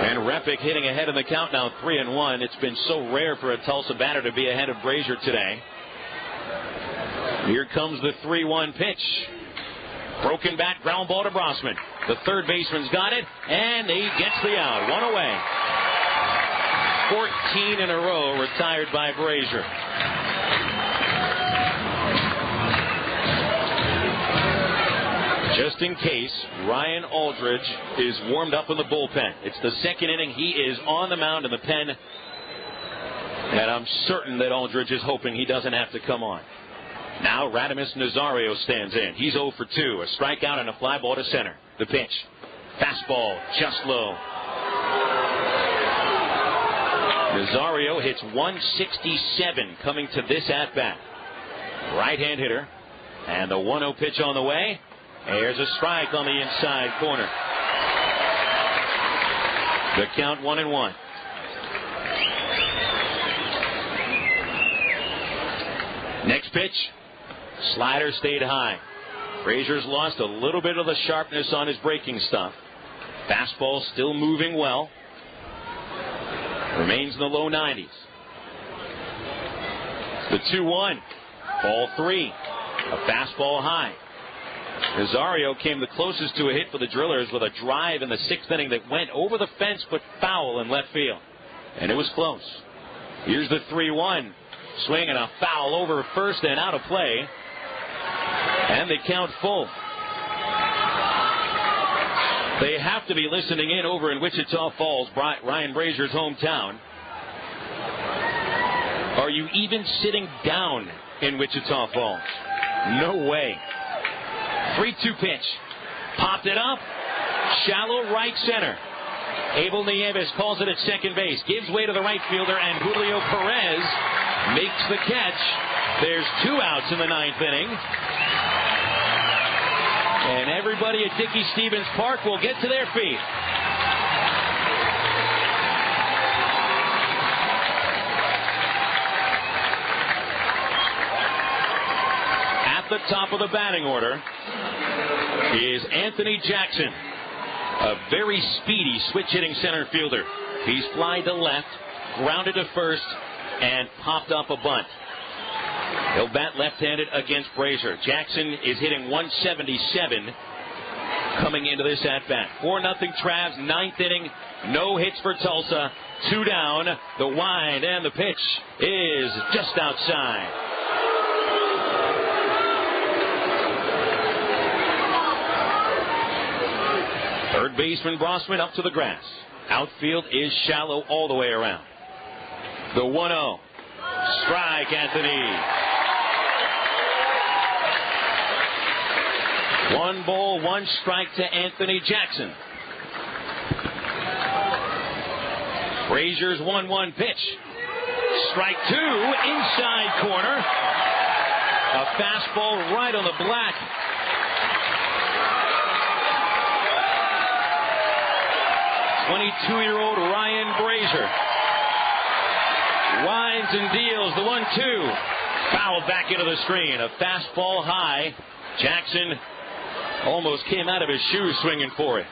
And Repick hitting ahead in the count now, 3-1. It's been so rare for a Tulsa batter to be ahead of Brasier today. Here comes the 3-1 pitch. Broken back, ground ball to Brosman. The third baseman's got it, and he gets the out. 1 away. 14 in a row retired by Brasier. Just in case, Ryan Aldridge is warmed up in the bullpen. It's the second inning. He is on the mound in the pen. And I'm certain that Aldridge is hoping he doesn't have to come on. Now Radimus Nazario stands in. He's 0 for 2. A strikeout and a fly ball to center. The pitch. Fastball just low. Nazario hits 167 coming to this at-bat. Right-hand hitter. And the 1-0 pitch on the way. There's a strike on the inside corner. The count 1-1. Next pitch. Slider stayed high. Brazier's lost a little bit of the sharpness on his breaking stuff. Fastball still moving well. Remains in the low 90s. The 2-1. Ball 3. A fastball high. Nazario came the closest to a hit for the Drillers with a drive in the 6th inning that went over the fence but foul in left field. And it was close. Here's the 3-1. Swing and a foul over first and out of play. And they count full. They have to be listening in over in Wichita Falls, Ryan Brazier's hometown. Are you even sitting down in Wichita Falls? No way. 3-2 pitch. Popped it up. Shallow right center. Abel Nieves calls it at second base. Gives way to the right fielder, and Julio Perez makes the catch. There's 2 outs in the 9th inning. And everybody at Dickey Stevens Park will get to their feet. At the top of the batting order is Anthony Jackson, a very speedy switch-hitting center fielder. He's flied to left, grounded to first, and popped up a bunt. He'll bat left-handed against Brasier. Jackson is hitting 177 coming into this at-bat. 4-0 Travs, 9th inning. No hits for Tulsa. 2 down. The wind and the pitch is just outside. Third baseman Brosman up to the grass. Outfield is shallow all the way around. The 1-0. Strike, Anthony. 1 ball, 1 strike to Anthony Jackson. Brazier's 1-1 pitch. Strike 2, inside corner. A fastball right on the black. '22-year-old Ryan Brasier winds and deals the 1-2. Fouled back into the screen. A fastball high. Jackson almost came out of his shoes swinging for it.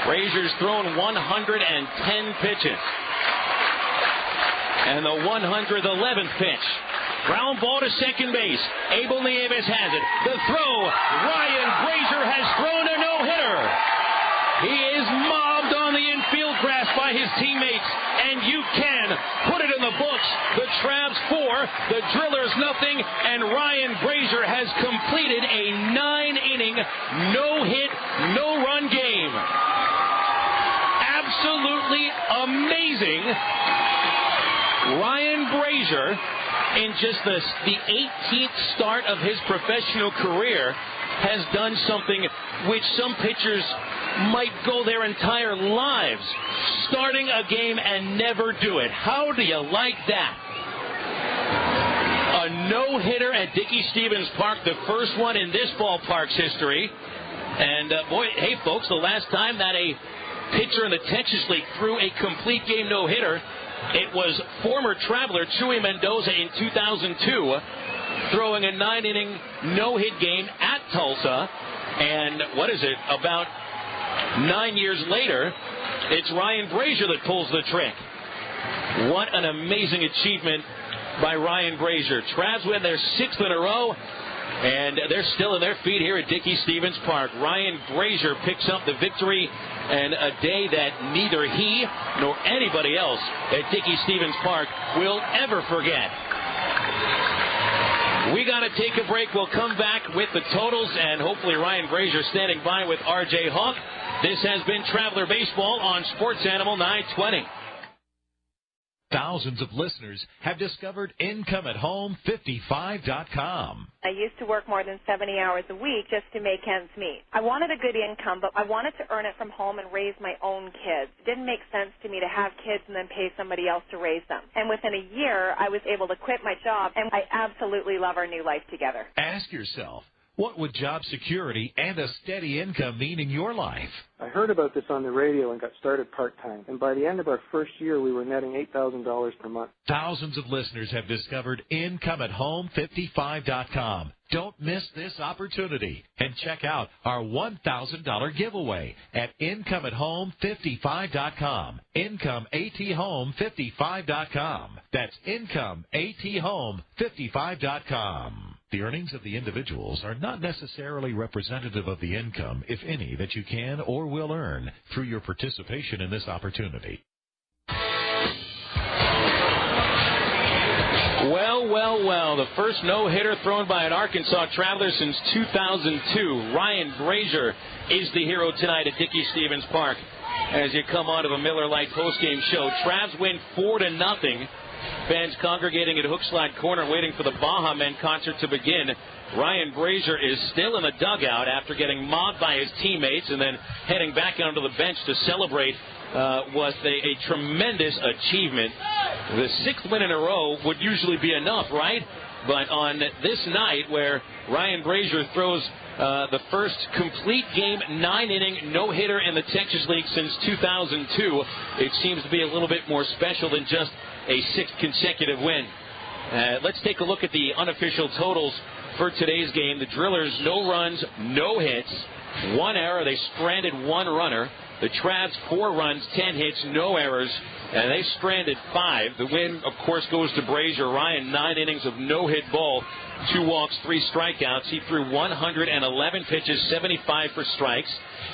Brazier's thrown 110 pitches. And the 111th pitch. Ground ball to second base. Abel Nieves has it. The throw. Ryan Brasier has thrown a no-hitter. He is mobbed on the infield grass by his teammates. And you can put it in the books. The Travs 4 the Drillers nothing, and Ryan Brasier has completed a 9-inning, no-hit, no-run game. Absolutely amazing. Ryan Brasier, in just the 18th start of his professional career, has done something which some pitchers might go their entire lives, starting a game and never do it. How do you like that? A no-hitter at Dickey-Stephens Park, the first one in this ballpark's history. And, boy, hey, folks, the last time that a pitcher in the Texas League threw a complete game no-hitter, it was former Traveler Chuy Mendoza in 2002, throwing a 9-inning no-hit game at Tulsa. And what is it, about 9 years later, it's Ryan Brasier that pulls the trick. What an amazing achievement by Ryan Brasier. Travs win their 6th in a row, and they're still in their feet here at Dickey-Stephens Park. Ryan Brasier picks up the victory, and a day that neither he nor anybody else at Dickey-Stephens Park will ever forget. We got to take a break. We'll come back with the totals, and hopefully Ryan Brasier standing by with R.J. Hawk. This has been Traveler Baseball on Sports Animal 920. Thousands of listeners have discovered IncomeAtHome55.com. I used to work more than 70 hours a week just to make ends meet. I wanted a good income, but I wanted to earn it from home and raise my own kids. It didn't make sense to me to have kids and then pay somebody else to raise them. And within a year, I was able to quit my job, and I absolutely love our new life together. Ask yourself, what would job security and a steady income mean in your life? I heard about this on the radio and got started part-time. And by the end of our first year, we were netting $8,000 per month. Thousands of listeners have discovered IncomeAtHome55.com. Don't miss this opportunity. And check out our $1,000 giveaway at IncomeAtHome55.com. IncomeAtHome55.com. That's IncomeAtHome55.com. The earnings of the individuals are not necessarily representative of the income, if any, that you can or will earn through your participation in this opportunity. Well, the first no-hitter thrown by an Arkansas Traveler since 2002. Ryan Brasier is the hero tonight at Dickey-Stephens Park. As you come on to the Miller Lite postgame show, Travs win 4-0. Fans congregating at Hookslide Corner waiting for the Baja Men concert to begin. Ryan Brasier is still in the dugout after getting mobbed by his teammates and then heading back onto the bench to celebrate was a tremendous achievement. The 6th win in a row would usually be enough, right? But on this night where Ryan Brasier throws the first complete game 9-inning no-hitter in the Texas League since 2002, it seems to be a little bit more special than just a 6th consecutive win. Let's take a look at the unofficial totals for today's game. The Drillers, no runs, no hits, 1 error. They stranded 1 runner. The Travs, 4 runs, 10 hits, no errors, and they stranded 5. The win, of course, goes to Brasier. Ryan, 9 innings of no-hit ball, 2 walks, 3 strikeouts. He threw 111 pitches, 75 for strikes.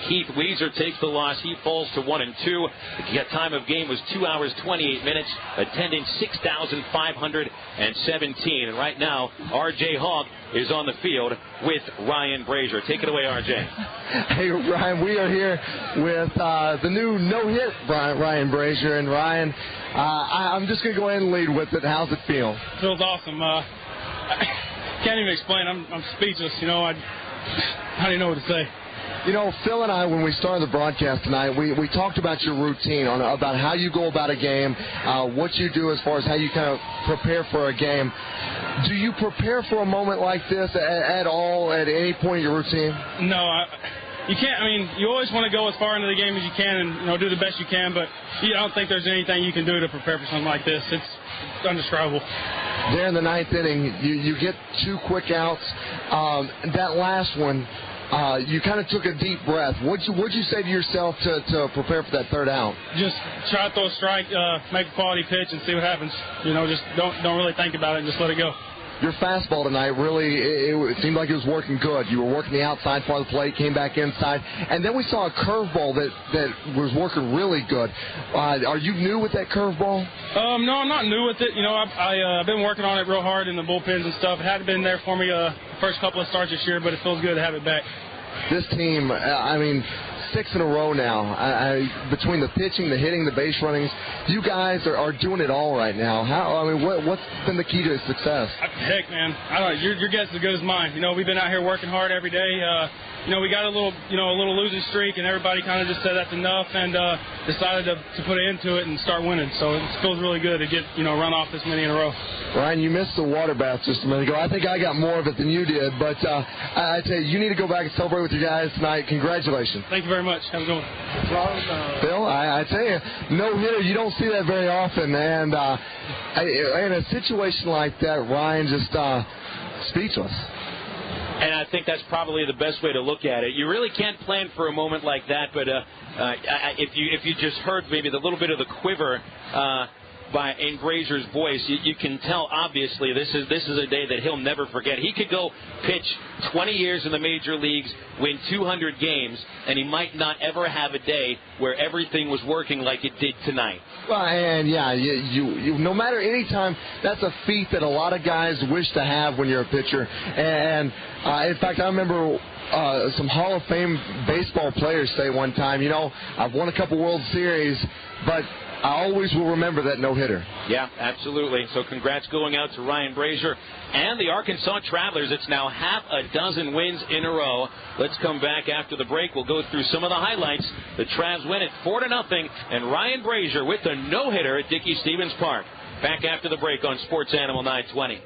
Keith Weezer takes the loss. He falls to 1-2. The time of game was 2 hours, 28 minutes. Attendance 6,517. And right now, R.J. Hawk is on the field with Ryan Brasier. Take it away, R.J. Hey, Ryan, we are here with the new no-hit Ryan Brasier. And, Ryan, I'm just going to go ahead and lead with it. How's it feel? Feels awesome. I can't even explain. I'm speechless. You know, I don't even know what to say. You know, Phil and I, when we started the broadcast tonight, we talked about your routine, about how you go about a game, what you do as far as how you kind of prepare for a game. Do you prepare for a moment like this at all, at any point in your routine? No, you can't. I mean, you always want to go as far into the game as you can and do the best you can, but I don't think there's anything you can do to prepare for something like this. It's indescribable. There in the 9th inning, you get 2 quick outs. That last one, you kind of took a deep breath. What'd you say to yourself to prepare for that 3rd out? Just try to throw a strike, make a quality pitch, and see what happens. Just don't really think about it and just let it go. your fastball tonight really, it seemed like it was working good. You were working the outside part of the plate, came back inside, and then we saw a curveball that was working really good. Are you new with that curveball? No, I'm not new with it. You know, I've been working on it real hard in the bullpens and stuff. It hadn't been there for me the first couple of starts this year, but it feels good to have it back. This team, 6 in a row now. Between the pitching, the hitting, the base runnings, you guys are doing it all right now. What's been the key to success? Heck, man, I don't know. Your guess is as good as mine. You know, we've been out here working hard every day. We got a little losing streak, and everybody kind of just said that's enough, and decided to put an end to it and start winning. So it feels really good to get run off this many in a row. Ryan, you missed the water bath just a minute ago. I think I got more of it than you did, but I tell you need to go back and celebrate with your guys tonight. Congratulations. Thank you very much. Have a good one. Bill, I tell you, no hitter, you don't see that very often, and in a situation like that, Ryan just speechless. And I think that's probably the best way to look at it. You really can't plan for a moment like that, but if you just heard maybe the little bit of the quiver in Brazier's voice, you can tell obviously this is a day that he'll never forget. He could go pitch 20 years in the major leagues, win 200 games, and he might not ever have a day where everything was working like it did tonight. Well, and yeah, you no matter any time, that's a feat that a lot of guys wish to have when you're a pitcher. And in fact, I remember some Hall of Fame baseball players say one time, I've won a couple World Series, but I always will remember that no-hitter. Yeah, absolutely. So congrats going out to Ryan Brasier and the Arkansas Travelers. It's now half a dozen wins in a row. Let's come back after the break. We'll go through some of the highlights. The Travs win it 4-0, and Ryan Brasier with the no-hitter at Dickey-Stephens Park. Back after the break on Sports Animal 920.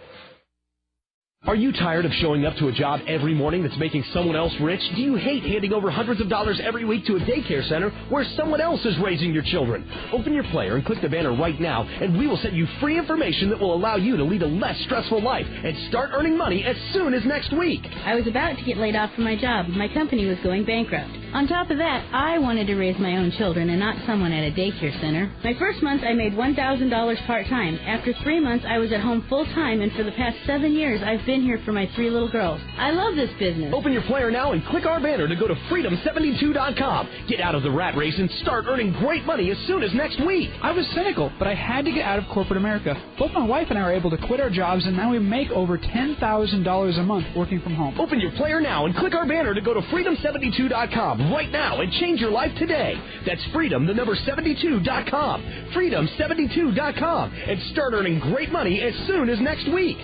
Are you tired of showing up to a job every morning that's making someone else rich? Do you hate handing over hundreds of dollars every week to a daycare center where someone else is raising your children? Open your player and click the banner right now, and we will send you free information that will allow you to lead a less stressful life and start earning money as soon as next week. I was about to get laid off from my job. My company was going bankrupt. On top of that, I wanted to raise my own children and not someone at a daycare center. My first month, I made $1,000 part-time. After 3 months, I was at home full-time, and for the past 7 years, I've been here for my 3 little girls. I love this business. Open your player now and click our banner to go to freedom72.com. Get out of the rat race and start earning great money as soon as next week. I was cynical, but I had to get out of corporate America. Both my wife and I are able to quit our jobs, and now we make over $10,000 a month working from home. Open your player now and click our banner to go to freedom72.com right now and change your life today. That's freedom72.com. Freedom72.com, and start earning great money as soon as next week.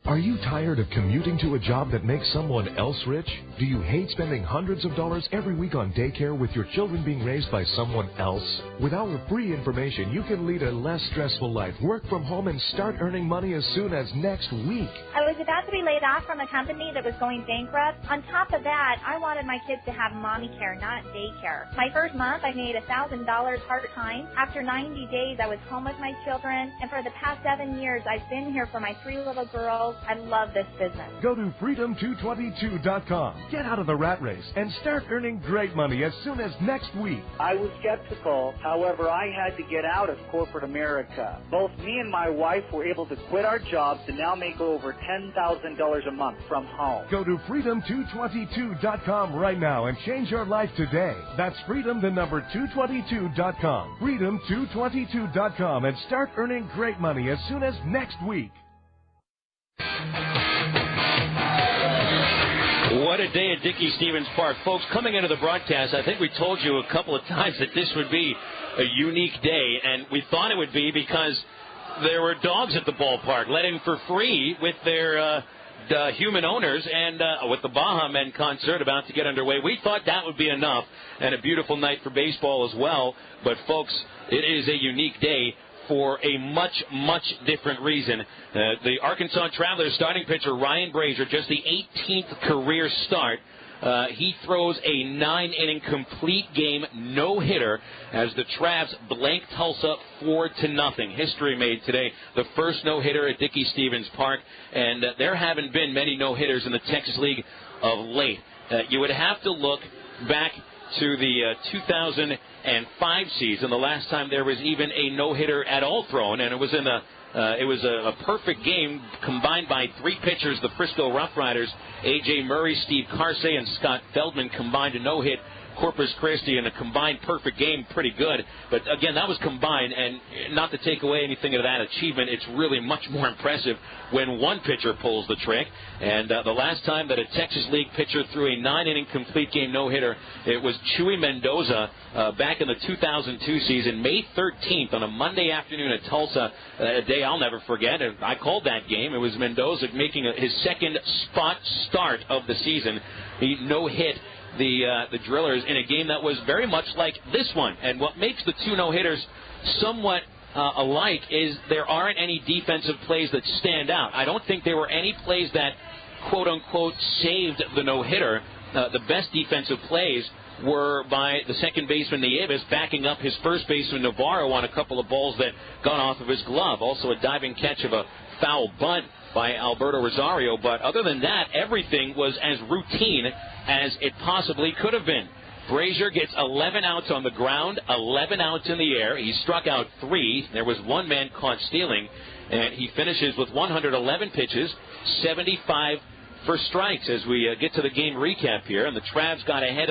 Are you tired of commuting to a job that makes someone else rich? Do you hate spending hundreds of dollars every week on daycare with your children being raised by someone else? With our free information, you can lead a less stressful life, work from home, and start earning money as soon as next week. I was about to be laid off from a company that was going bankrupt. On top of that, I wanted my kids to have mommy care, not daycare. My first month, I made $1,000 part-time. After 90 days, I was home with my children, and for the past 7 years, I've been here for my 3 little girls. I love this business. Go to freedom222.com. Get out of the rat race and start earning great money as soon as next week. I was skeptical. However, I had to get out of corporate America. Both me and my wife were able to quit our jobs and now make over $10,000 a month from home. Go to freedom222.com right now and change your life today. That's freedom222.com. Freedom222.com, and start earning great money as soon as next week. What a day at Dickey-Stephens Park. Folks, coming into the broadcast, I think we told you a couple of times that this would be a unique day, and we thought it would be because there were dogs at the ballpark let in for free with their human owners, and with the Baja Men concert about to get underway. We thought that would be enough, and a beautiful night for baseball as well. But, folks, it is a unique day for a much, much different reason. The Arkansas Travelers starting pitcher Ryan Brasier, just the 18th career start. He throws a 9-inning complete game no-hitter as the Travs blank Tulsa 4-0. History made today. The first no-hitter at Dickey-Stephens Park, and there haven't been many no-hitters in the Texas League of late. You would have to look back to the 2000 2005 season, the last time there was even a no-hitter at all thrown, and it was in a perfect game combined by three pitchers. The Frisco Rough Riders, A.J. Murray, Steve Carsey, and Scott Feldman combined to no-hit Corpus Christi in a combined perfect game. Pretty good. But, again, that was combined, and not to take away anything of that achievement, it's really much more impressive when one pitcher pulls the trick. And the last time that a Texas League pitcher threw a 9-inning complete game no-hitter, it was Chuy Mendoza back in the 2002 season, May 13th on a Monday afternoon at Tulsa, a day I'll never forget. And I called that game. It was Mendoza making his second spot start of the season. He no-hit the Drillers in a game that was very much like this one. And what makes the two no-hitters somewhat alike is there aren't any defensive plays that stand out. I don't think there were any plays that, quote-unquote, saved the no-hitter. The best defensive plays were by the second baseman Nieves backing up his first baseman Navarro on a couple of balls that got off of his glove. Also a diving catch of a foul bunt by Alberto Rosario. But other than that, everything was as routine as it possibly could have been. Brasier gets 11 outs on the ground, 11 outs in the air. He struck out 3. There was one man caught stealing. And he finishes with 111 pitches, 75 for strikes as we get to the game recap here. And the Travs got ahead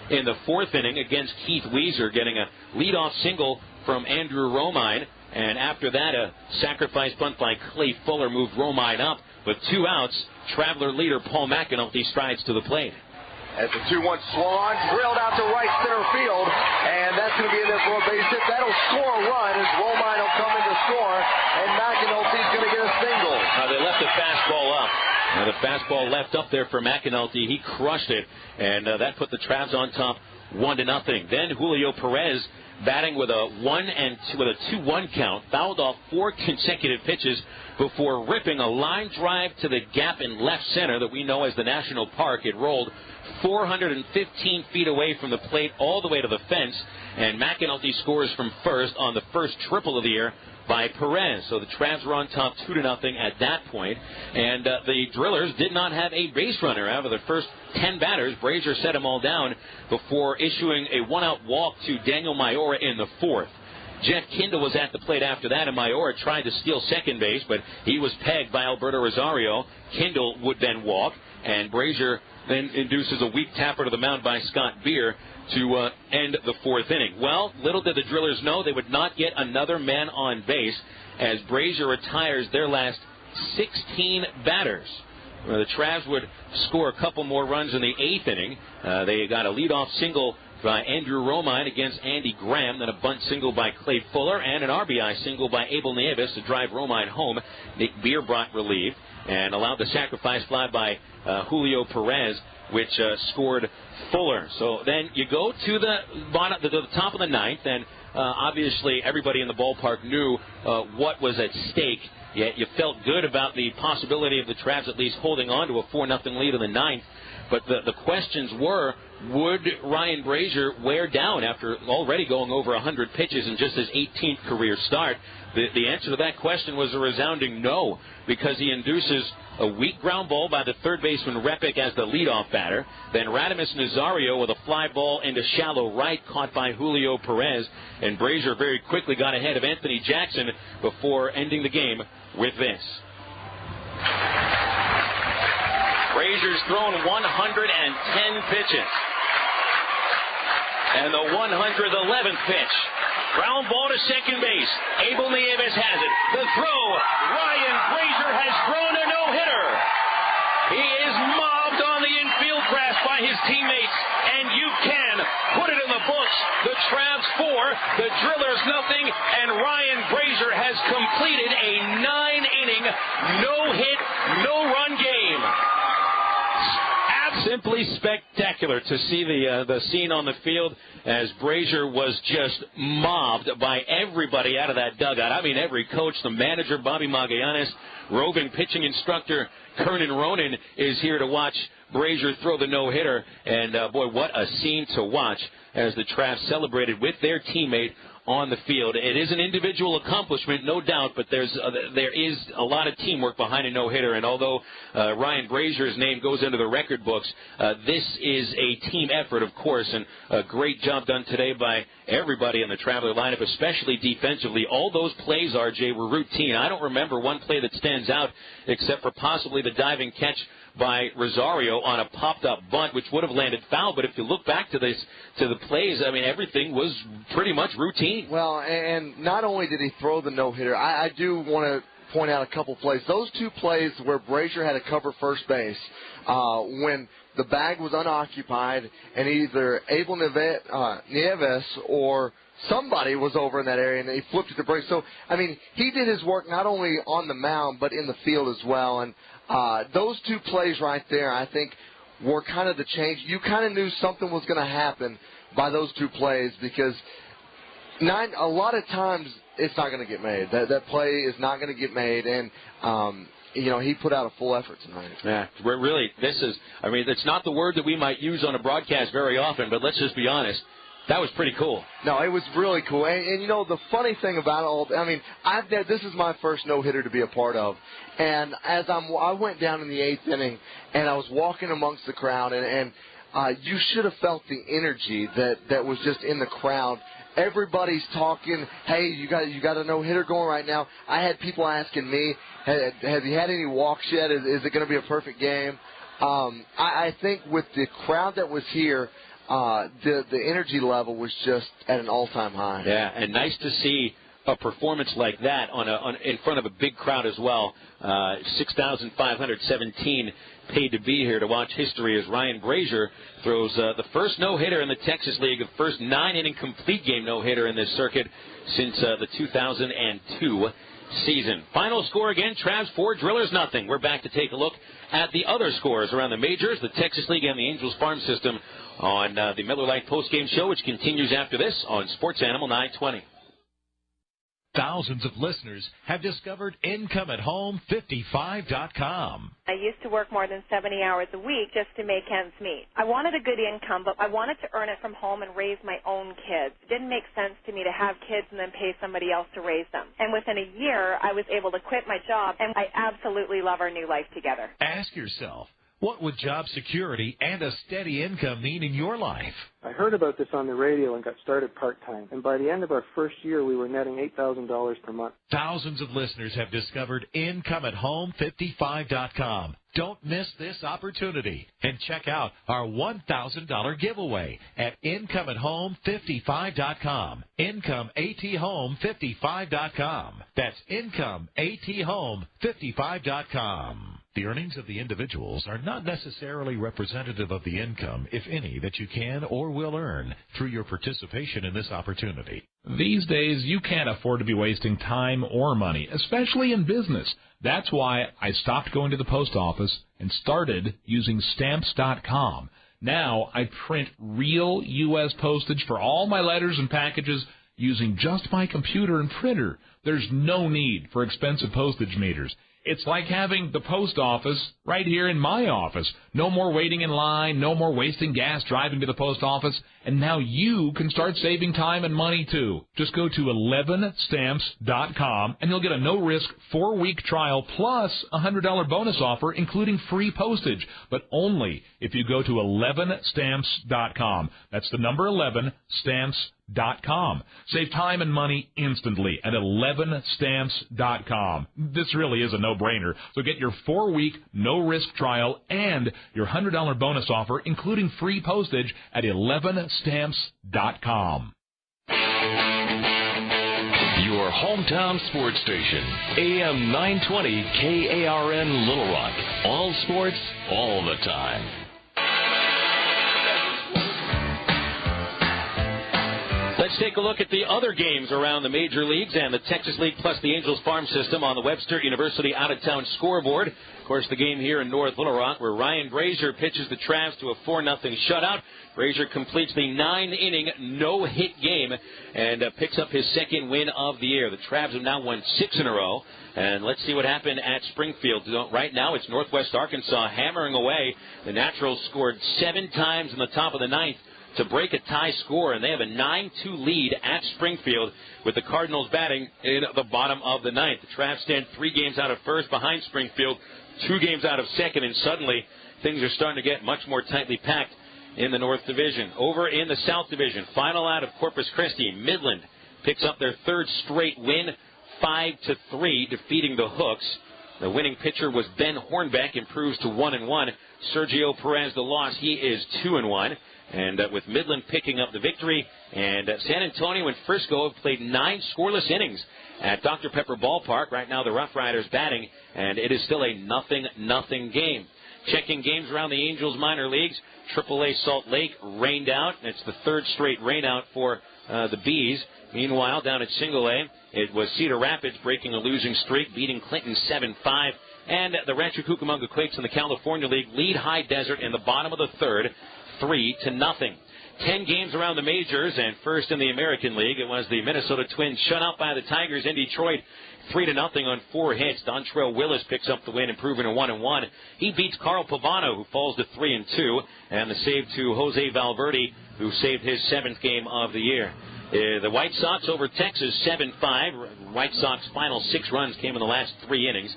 in the fourth inning against Keith Weezer, getting a leadoff single from Andrew Romine. And after that, a sacrifice bunt by Clay Fuller moved Romine up. With 2 outs, Traveler leader Paul McAnulty strides to the plate. As the 2-1 swung on, drilled out to right center field, and that's going to be in there for a base hit. That'll score a run as Romine will come in to score, and McAnulty's going to get a single. They left the fastball up. The fastball left up there for McAnulty. He crushed it, and that put the Travs on top 1-0. Then Julio Perez batting with a 2-1 count, fouled off 4 consecutive pitches before ripping a line drive to the gap in left center that we know as the National Park. It rolled 415 feet away from the plate all the way to the fence, and McAnulty scores from first on the first triple of the year by Perez. So the Travs were on top 2-0 at that point, and the Drillers did not have a base runner out of the first 10 batters. Brasier set them all down before issuing a 1-out walk to Daniel Mayora in the fourth. Jeff Kindle was at the plate after that, and Mayora tried to steal second base, but he was pegged by Alberto Rosario. Kindle would then walk, and Brasier then induces a weak tapper to the mound by Scott Beer to end the fourth inning. Well, little did the Drillers know they would not get another man on base as Brasier retires their last 16 batters. The Travs would score a couple more runs in the eighth inning. They got a leadoff single by Andrew Romine against Andy Graham, then a bunt single by Clay Fuller, and an RBI single by Abel Nieves to drive Romine home. Nick Beer brought relief and allowed the sacrifice fly by Julio Perez, which scored Fuller. So then you go to the top of the ninth, and obviously everybody in the ballpark knew what was at stake. Yet you felt good about the possibility of the Travs at least holding on to a 4-0 lead in the ninth. But the questions were, would Ryan Brasier wear down after already going over 100 pitches in just his 18th career start? The answer to that question was a resounding no, because he induces a weak ground ball by the third baseman Repic as the leadoff batter. Then Radimus Nazario with a fly ball into shallow right caught by Julio Perez. And Brasier very quickly got ahead of Anthony Jackson before ending the game with this. Brazier's thrown 110 pitches. And the 111th pitch. Ground ball to second base. Abel Nieves has it. The throw. Ryan Brasier has thrown a no-hitter. He is mobbed on the infield grass by his teammates, and you can put it in the books. The Travs 4, the Drillers nothing, and Ryan Brasier has completed a 9-inning, no-hit, no-run game. Simply spectacular to see the scene on the field as Brasier was just mobbed by everybody out of that dugout. I mean, every coach, the manager, Bobby Magallanes, roving pitching instructor Kernan Ronan is here to watch Brasier throw the no-hitter. And, boy, what a scene to watch as the Travs celebrated with their teammate on the field. It is an individual accomplishment, no doubt, but there is a lot of teamwork behind a no-hitter. And although Ryan Brasier's name goes into the record books, this is a team effort, of course, and a great job done today by everybody in the Traveler lineup, especially defensively. All those plays, RJ, were routine. I don't remember one play that stands out except for possibly the diving catch by Rosario on a popped-up bunt, which would have landed foul. But if you look back to the plays, I mean, everything was pretty much routine. Well, and not only did he throw the no-hitter, I do want to point out a couple plays. Those two plays where Brasier had to cover first base, when the bag was unoccupied and either Abel Nieves or somebody was over in that area, and he flipped it to Brasier. So, I mean, he did his work not only on the mound but in the field as well. And those two plays right there, I think, were kind of the change. You kind of knew something was going to happen by those two plays because a lot of times it's not going to get made. That play is not going to get made, and he put out a full effort tonight. Yeah, really, it's not the word that we might use on a broadcast very often, but let's just be honest. That was pretty cool. No, it was really cool. And the funny thing about it all, this is my first no-hitter to be a part of. And as I went down in the 8th inning, and I was walking amongst the crowd, and you should have felt the energy that was just in the crowd. Everybody's talking, hey, you got a no-hitter going right now. I had people asking me, have you had any walks yet? Is it going to be a perfect game? I think with the crowd that was here, the energy level was just at an all-time high. Yeah, and nice to see a performance like that in front of a big crowd as well. 6,517 paid to be here to watch history as Ryan Brasier throws the first no-hitter in the Texas League, the first 9-inning complete game no-hitter in this circuit since the 2002 season. Final score again, Travs 4, Drillers nothing. We're back to take a look at the other scores around the majors, the Texas League and the Angels Farm System on the Miller Lite postgame show, which continues after this on Sports Animal 920. Thousands of listeners have discovered IncomeAtHome55.com. I used to work more than 70 hours a week just to make ends meet. I wanted a good income, but I wanted to earn it from home and raise my own kids. It didn't make sense to me to have kids and then pay somebody else to raise them. And within a year, I was able to quit my job, and I absolutely love our new life together. Ask yourself, what would job security and a steady income mean in your life? I heard about this on the radio and got started part-time. And by the end of our first year, we were netting $8,000 per month. Thousands of listeners have discovered IncomeAtHome55.com. Don't miss this opportunity. And check out our $1,000 giveaway at IncomeAtHome55.com. IncomeAtHome55.com. That's IncomeAtHome55.com. The earnings of the individuals are not necessarily representative of the income, if any, that you can or will earn through your participation in this opportunity. These days, you can't afford to be wasting time or money, especially in business. That's why I stopped going to the post office and started using Stamps.com. Now I print real U.S. postage for all my letters and packages using just my computer and printer. There's no need for expensive postage meters. It's like having the post office right here in my office. No more waiting in line, no more wasting gas driving to the post office, and now you can start saving time and money too. Just go to 11stamps.com and you'll get a no-risk 4-week trial plus a $100 bonus offer including free postage, but only if you go to 11stamps.com. That's the number 11stamps.com. Save time and money instantly at 11stamps.com. This really is a no-brainer. So get your 4-week no-risk trial and your $100 bonus offer, including free postage, at 11stamps.com. Your hometown sports station, AM 920 KARN Little Rock. All sports, all the time. Let's take a look at the other games around the major leagues and the Texas League plus the Angels Farm System on the Webster University out-of-town scoreboard. Of course, the game here in North Little Rock where Ryan Brasier pitches the Travs to a 4-0 shutout. Brasier completes the 9-inning no-hit game and picks up his second win of the year. The Travs have now won 6 in a row. And let's see what happened at Springfield. Right now it's Northwest Arkansas hammering away. The Naturals scored 7 times in the top of the 9th to break a tie score, and they have a 9-2 lead at Springfield with the Cardinals batting in the bottom of the ninth. The Travs stand 3 games out of first behind Springfield, 2 games out of second, and suddenly things are starting to get much more tightly packed in the North Division. Over in the South Division, final out of Corpus Christi, Midland picks up their 3rd straight win, 5-3, defeating the Hooks. The winning pitcher was Ben Hornbeck, improves to 1-1. Sergio Perez, the loss, he is 2-1. And with Midland picking up the victory, and San Antonio and Frisco have played 9 scoreless innings at Dr. Pepper Ballpark. Right now the Rough Riders batting, and it is still a 0-0 game. Checking games around the Angels minor leagues, AAA Salt Lake rained out. It's the 3rd straight rain out for the Bees. Meanwhile, down at Single A, it was Cedar Rapids breaking a losing streak, beating Clinton 7-5. And the Rancho Cucamonga Quakes in the California League lead High Desert in the bottom of the 3rd, 3-0. 10 games around the majors, and first in the American League, it was the Minnesota Twins shut out by the Tigers in Detroit, 3-0 on 4 hits. Dontrell Willis picks up the win, improving to 1-1. He beats Carl Pavano, who falls to 3-2, and the save to Jose Valverde, who saved his 7th game of the year. The White Sox over Texas 7-5. White Sox final 6 runs came in the last 3 innings.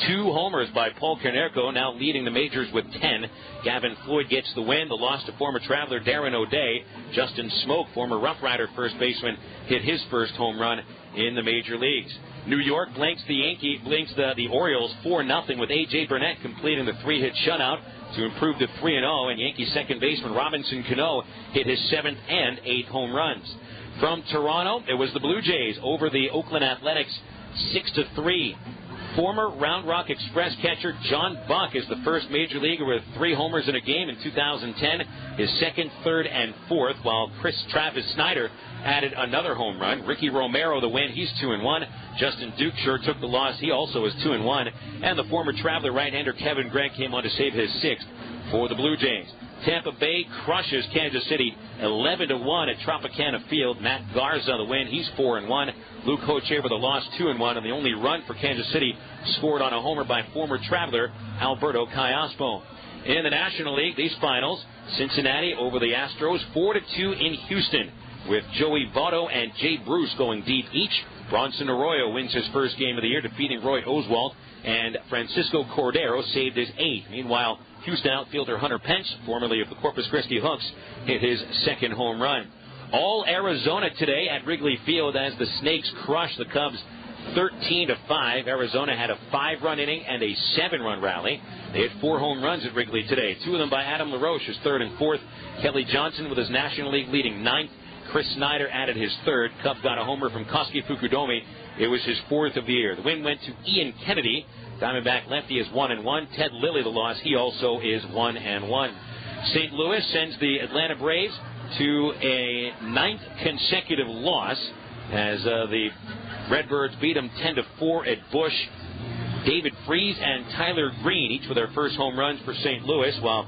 2 homers by Paul Konerko, now leading the majors with 10. Gavin Floyd gets the win. The loss to former Traveler Darren O'Day. Justin Smoke, former Rough Rider first baseman, hit his first home run in the major leagues. New York blinks the Orioles 4-0 with A.J. Burnett completing the 3-hit shutout to improve to 3-0, and Yankee second baseman Robinson Cano hit his 7th and 8th home runs. From Toronto, it was the Blue Jays over the Oakland Athletics 6-3. Former Round Rock Express catcher John Buck is the first major leaguer with 3 homers in a game in 2010, his 2nd, 3rd, and 4th, while Travis Snyder added another home run. Ricky Romero the win, he's 2-1. Justin Duke sure took the loss, he also is 2-1. And the former Traveler right-hander Kevin Gregg came on to save his 6th for the Blue Jays. Tampa Bay crushes Kansas City 11-1 at Tropicana Field. Matt Garza the win, he's 4-1. Luke Hochevar the loss, 2-1, and the only run for Kansas City scored on a homer by former Traveler Alberto Callaspo. In the National League, these finals, Cincinnati over the Astros 4-2 in Houston, with Joey Votto and Jay Bruce going deep each. Bronson Arroyo wins his first game of the year, defeating Roy Oswalt, and Francisco Cordero saved his 8th. Meanwhile, Houston outfielder Hunter Pence, formerly of the Corpus Christi Hooks, hit his 2nd home run. All Arizona today at Wrigley Field as the Snakes crush the Cubs 13-5. Arizona had a 5-run inning and a 7-run rally. They had 4 home runs at Wrigley today, 2 of them by Adam LaRoche, his 3rd and 4th. Kelly Johnson with his National League leading 9th. Chris Snyder added his 3rd. Cubs got a homer from Koski Fukudomi. It was his 4th of the year. The win went to Ian Kennedy. Diamondback lefty is 1-1. Ted Lilly the loss. He also is 1-1. St. Louis sends the Atlanta Braves to a 9th consecutive loss as the Redbirds beat them 10-4 at Busch. David Freese and Tyler Green, each with their first home runs for St. Louis, while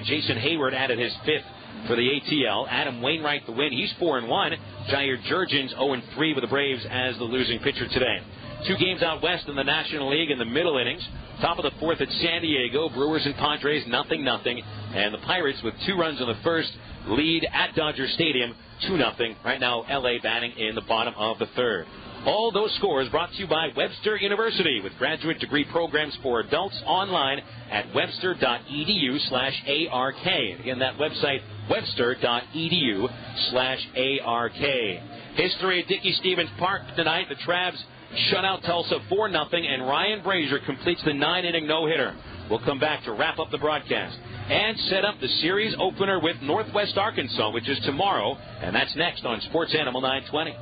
Jason Hayward added his 5th for the ATL. Adam Wainwright the win. He's 4-1. Jair Jurgens 0-3 with the Braves as the losing pitcher today. 2 games out west in the National League in the middle innings. Top of the 4th at San Diego. Brewers and Padres 0-0. And the Pirates with 2 runs in the first lead at Dodger Stadium 2-0. Right now LA batting in the bottom of the 3rd. All those scores brought to you by Webster University with graduate degree programs for adults online at webster.edu/ARK. Again, that website, webster.edu/ARK. History at Dickey Stevens Park tonight. The Travs shut out Tulsa 4-0, and Ryan Brasier completes the 9-inning no-hitter. We'll come back to wrap up the broadcast and set up the series opener with Northwest Arkansas, which is tomorrow, and that's next on Sports Animal 920.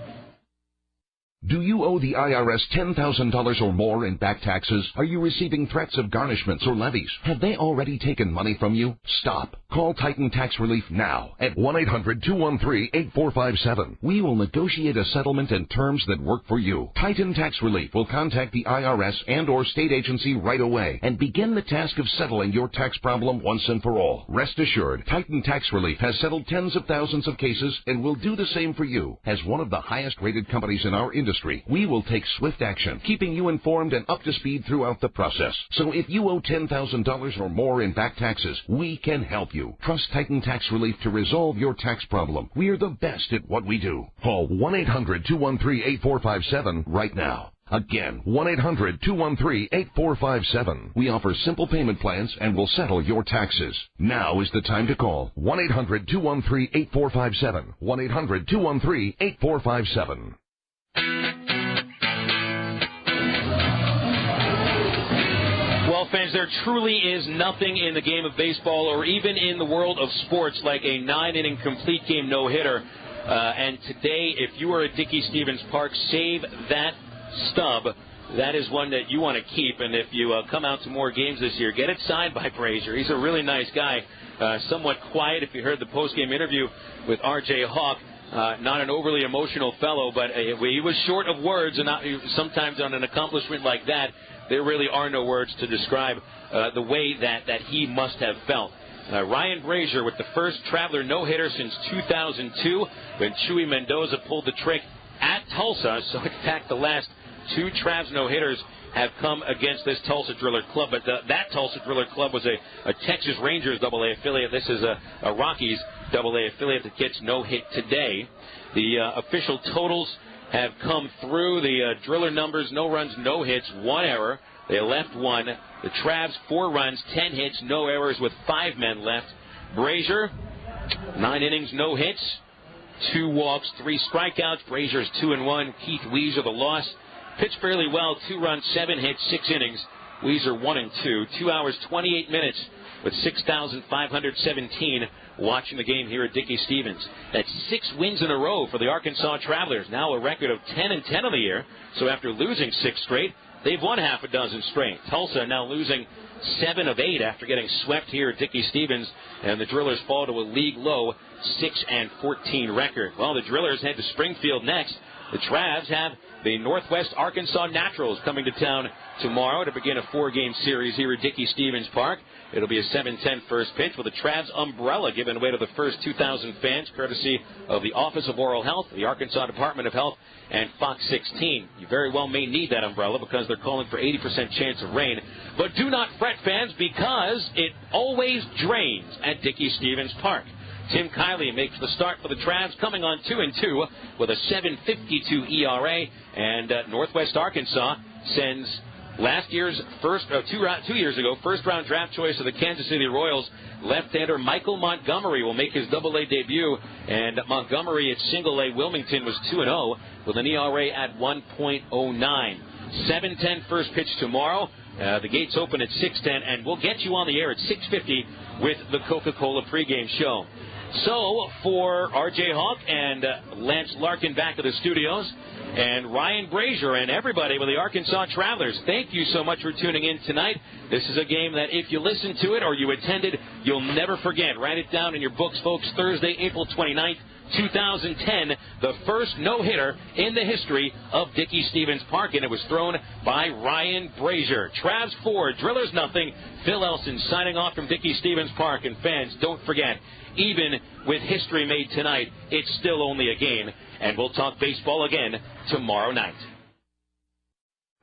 Do you owe the IRS $10,000 or more in back taxes? Are you receiving threats of garnishments or levies? Have they already taken money from you? Stop. Call Titan Tax Relief now at 1-800-213-8457. We will negotiate a settlement and terms that work for you. Titan Tax Relief will contact the IRS and or state agency right away and begin the task of settling your tax problem once and for all. Rest assured, Titan Tax Relief has settled tens of thousands of cases and will do the same for you. As one of the highest rated companies in our industry, industry. We will take swift action, keeping you informed and up to speed throughout the process. So if you owe $10,000 or more in back taxes, we can help you. Trust Titan Tax Relief to resolve your tax problem. We're the best at what we do. Call 1-800-213-8457 right now. Again, 1-800-213-8457. We offer simple payment plans and will settle your taxes. Now is the time to call. 1-800-213-8457. 1-800-213-8457. Well, fans, there truly is nothing in the game of baseball or even in the world of sports like a 9-inning complete game no-hitter. And today, if you are at Dickey-Stephens Park, save that stub. That is one that you want to keep. And if you come out to more games this year, get it signed by Brasier. He's a really nice guy. Somewhat quiet if you heard the post-game interview with R.J. Hawk. Not an overly emotional fellow, but he was short of words. And sometimes on an accomplishment like that, there really are no words to describe the way that he must have felt. Ryan Brasier with the first Traveler no-hitter since 2002 when Chuy Mendoza pulled the trick at Tulsa. So, in fact, the last two Travs no-hitters have come against this Tulsa Driller club. But that Tulsa Driller club was a Texas Rangers AA affiliate. This is a Rockies AA affiliate that gets no hit today. The official totals have come through. The Driller numbers, no runs, no hits, 1 error. They left 1. The Travs, 4 runs, 10 hits, no errors with 5 men left. Brasier, 9 innings, no hits, 2 walks, 3 strikeouts. Brazier's 2-1. Keith Weezer, the loss. Pitched fairly well, 2 runs, 7 hits, 6 innings. Weezer 1-2. 2 hours, 28 minutes with 6,517 watching the game here at Dickey-Stephens. That's 6 wins in a row for the Arkansas Travelers. Now a record of 10-10 on the year. So after losing 6 straight, they've won half a dozen straight. Tulsa now losing 7 of 8 after getting swept here at Dickey-Stephens, and the Drillers fall to a league low 6-14 record. Well, the Drillers head to Springfield next. The Travs have the Northwest Arkansas Naturals coming to town tomorrow to begin a 4-game series here at Dickey-Stephens Park. It'll be a 7:10 first pitch with a Travs umbrella given away to the first 2,000 fans, courtesy of the Office of Oral Health, the Arkansas Department of Health, and Fox 16. You very well may need that umbrella because they're calling for 80% chance of rain. But do not fret, fans, because it always drains at Dickey-Stephens Park. Tim Kiley makes the start for the Travs, coming on 2-2 with a 7.52 ERA, and Northwest Arkansas sends last year's first 2 years ago first-round draft choice of the Kansas City Royals left-hander Michael Montgomery will make his AA debut, and Montgomery at single-A Wilmington was 2-0 with an ERA at 1.09. 7:10 first pitch tomorrow. The gates open at 6:10, and we'll get you on the air at 6:50 with the Coca-Cola pregame show. So, for R.J. Hawk and Lance Larkin back to the studios, and Ryan Brasier and everybody with the Arkansas Travelers, thank you so much for tuning in tonight. This is a game that if you listen to it or you attended, you'll never forget. Write it down in your books, folks. Thursday, April 29th, 2010, the first no-hitter in the history of Dickey-Stephens Park, and it was thrown by Ryan Brasier. Travs 4, Drillers nothing. Phil Elson signing off from Dickey-Stephens Park, and fans, don't forget, even with history made tonight, it's still only a game, and we'll talk baseball again tomorrow night.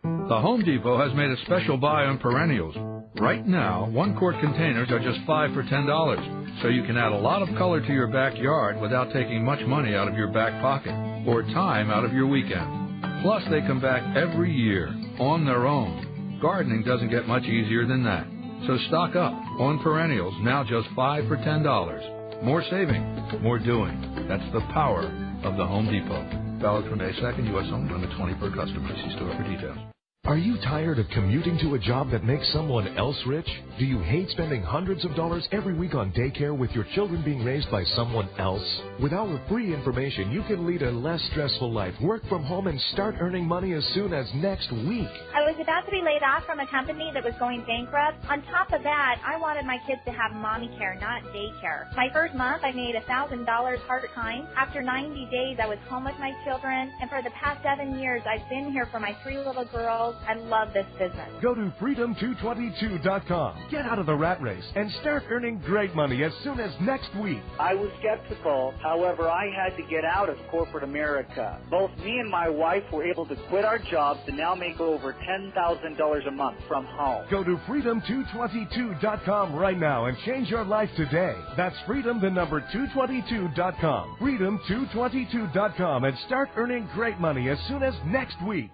The Home Depot has made a special buy on perennials. Right now, 1-quart containers are just $5 for $10, so you can add a lot of color to your backyard without taking much money out of your back pocket or time out of your weekend. Plus, they come back every year on their own. Gardening doesn't get much easier than that. So stock up on perennials, now just $5 for $10. More saving, more doing. That's the power of the Home Depot. Valid from May 2nd, U.S. only, limit 20 per customer. See store for details. Are you tired of commuting to a job that makes someone else rich? Do you hate spending hundreds of dollars every week on daycare with your children being raised by someone else? With our free information, you can lead a less stressful life, work from home, and start earning money as soon as next week. I was about to be laid off from a company that was going bankrupt. On top of that, I wanted my kids to have mommy care, not daycare. My first month, I made $1,000 part-time. After 90 days, I was home with my children, and for the past 7 years, I've been here for my 3 little girls girls. I love this business. Go to freedom222.com. Get out of the rat race and start earning great money as soon as next week. I was skeptical. However, I had to get out of corporate America. Both me and my wife were able to quit our jobs and now make over $10,000 a month from home. Go to freedom222.com right now and change your life today. That's freedom222.com. Freedom222.com and start earning great money as soon as next week.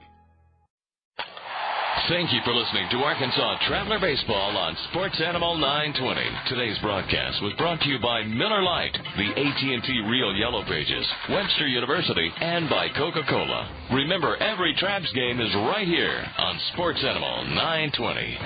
Thank you for listening to Arkansas Traveler Baseball on Sports Animal 920. Today's broadcast was brought to you by Miller Lite, the AT&T Real Yellow Pages, Webster University, and by Coca-Cola. Remember, every Traps game is right here on Sports Animal 920.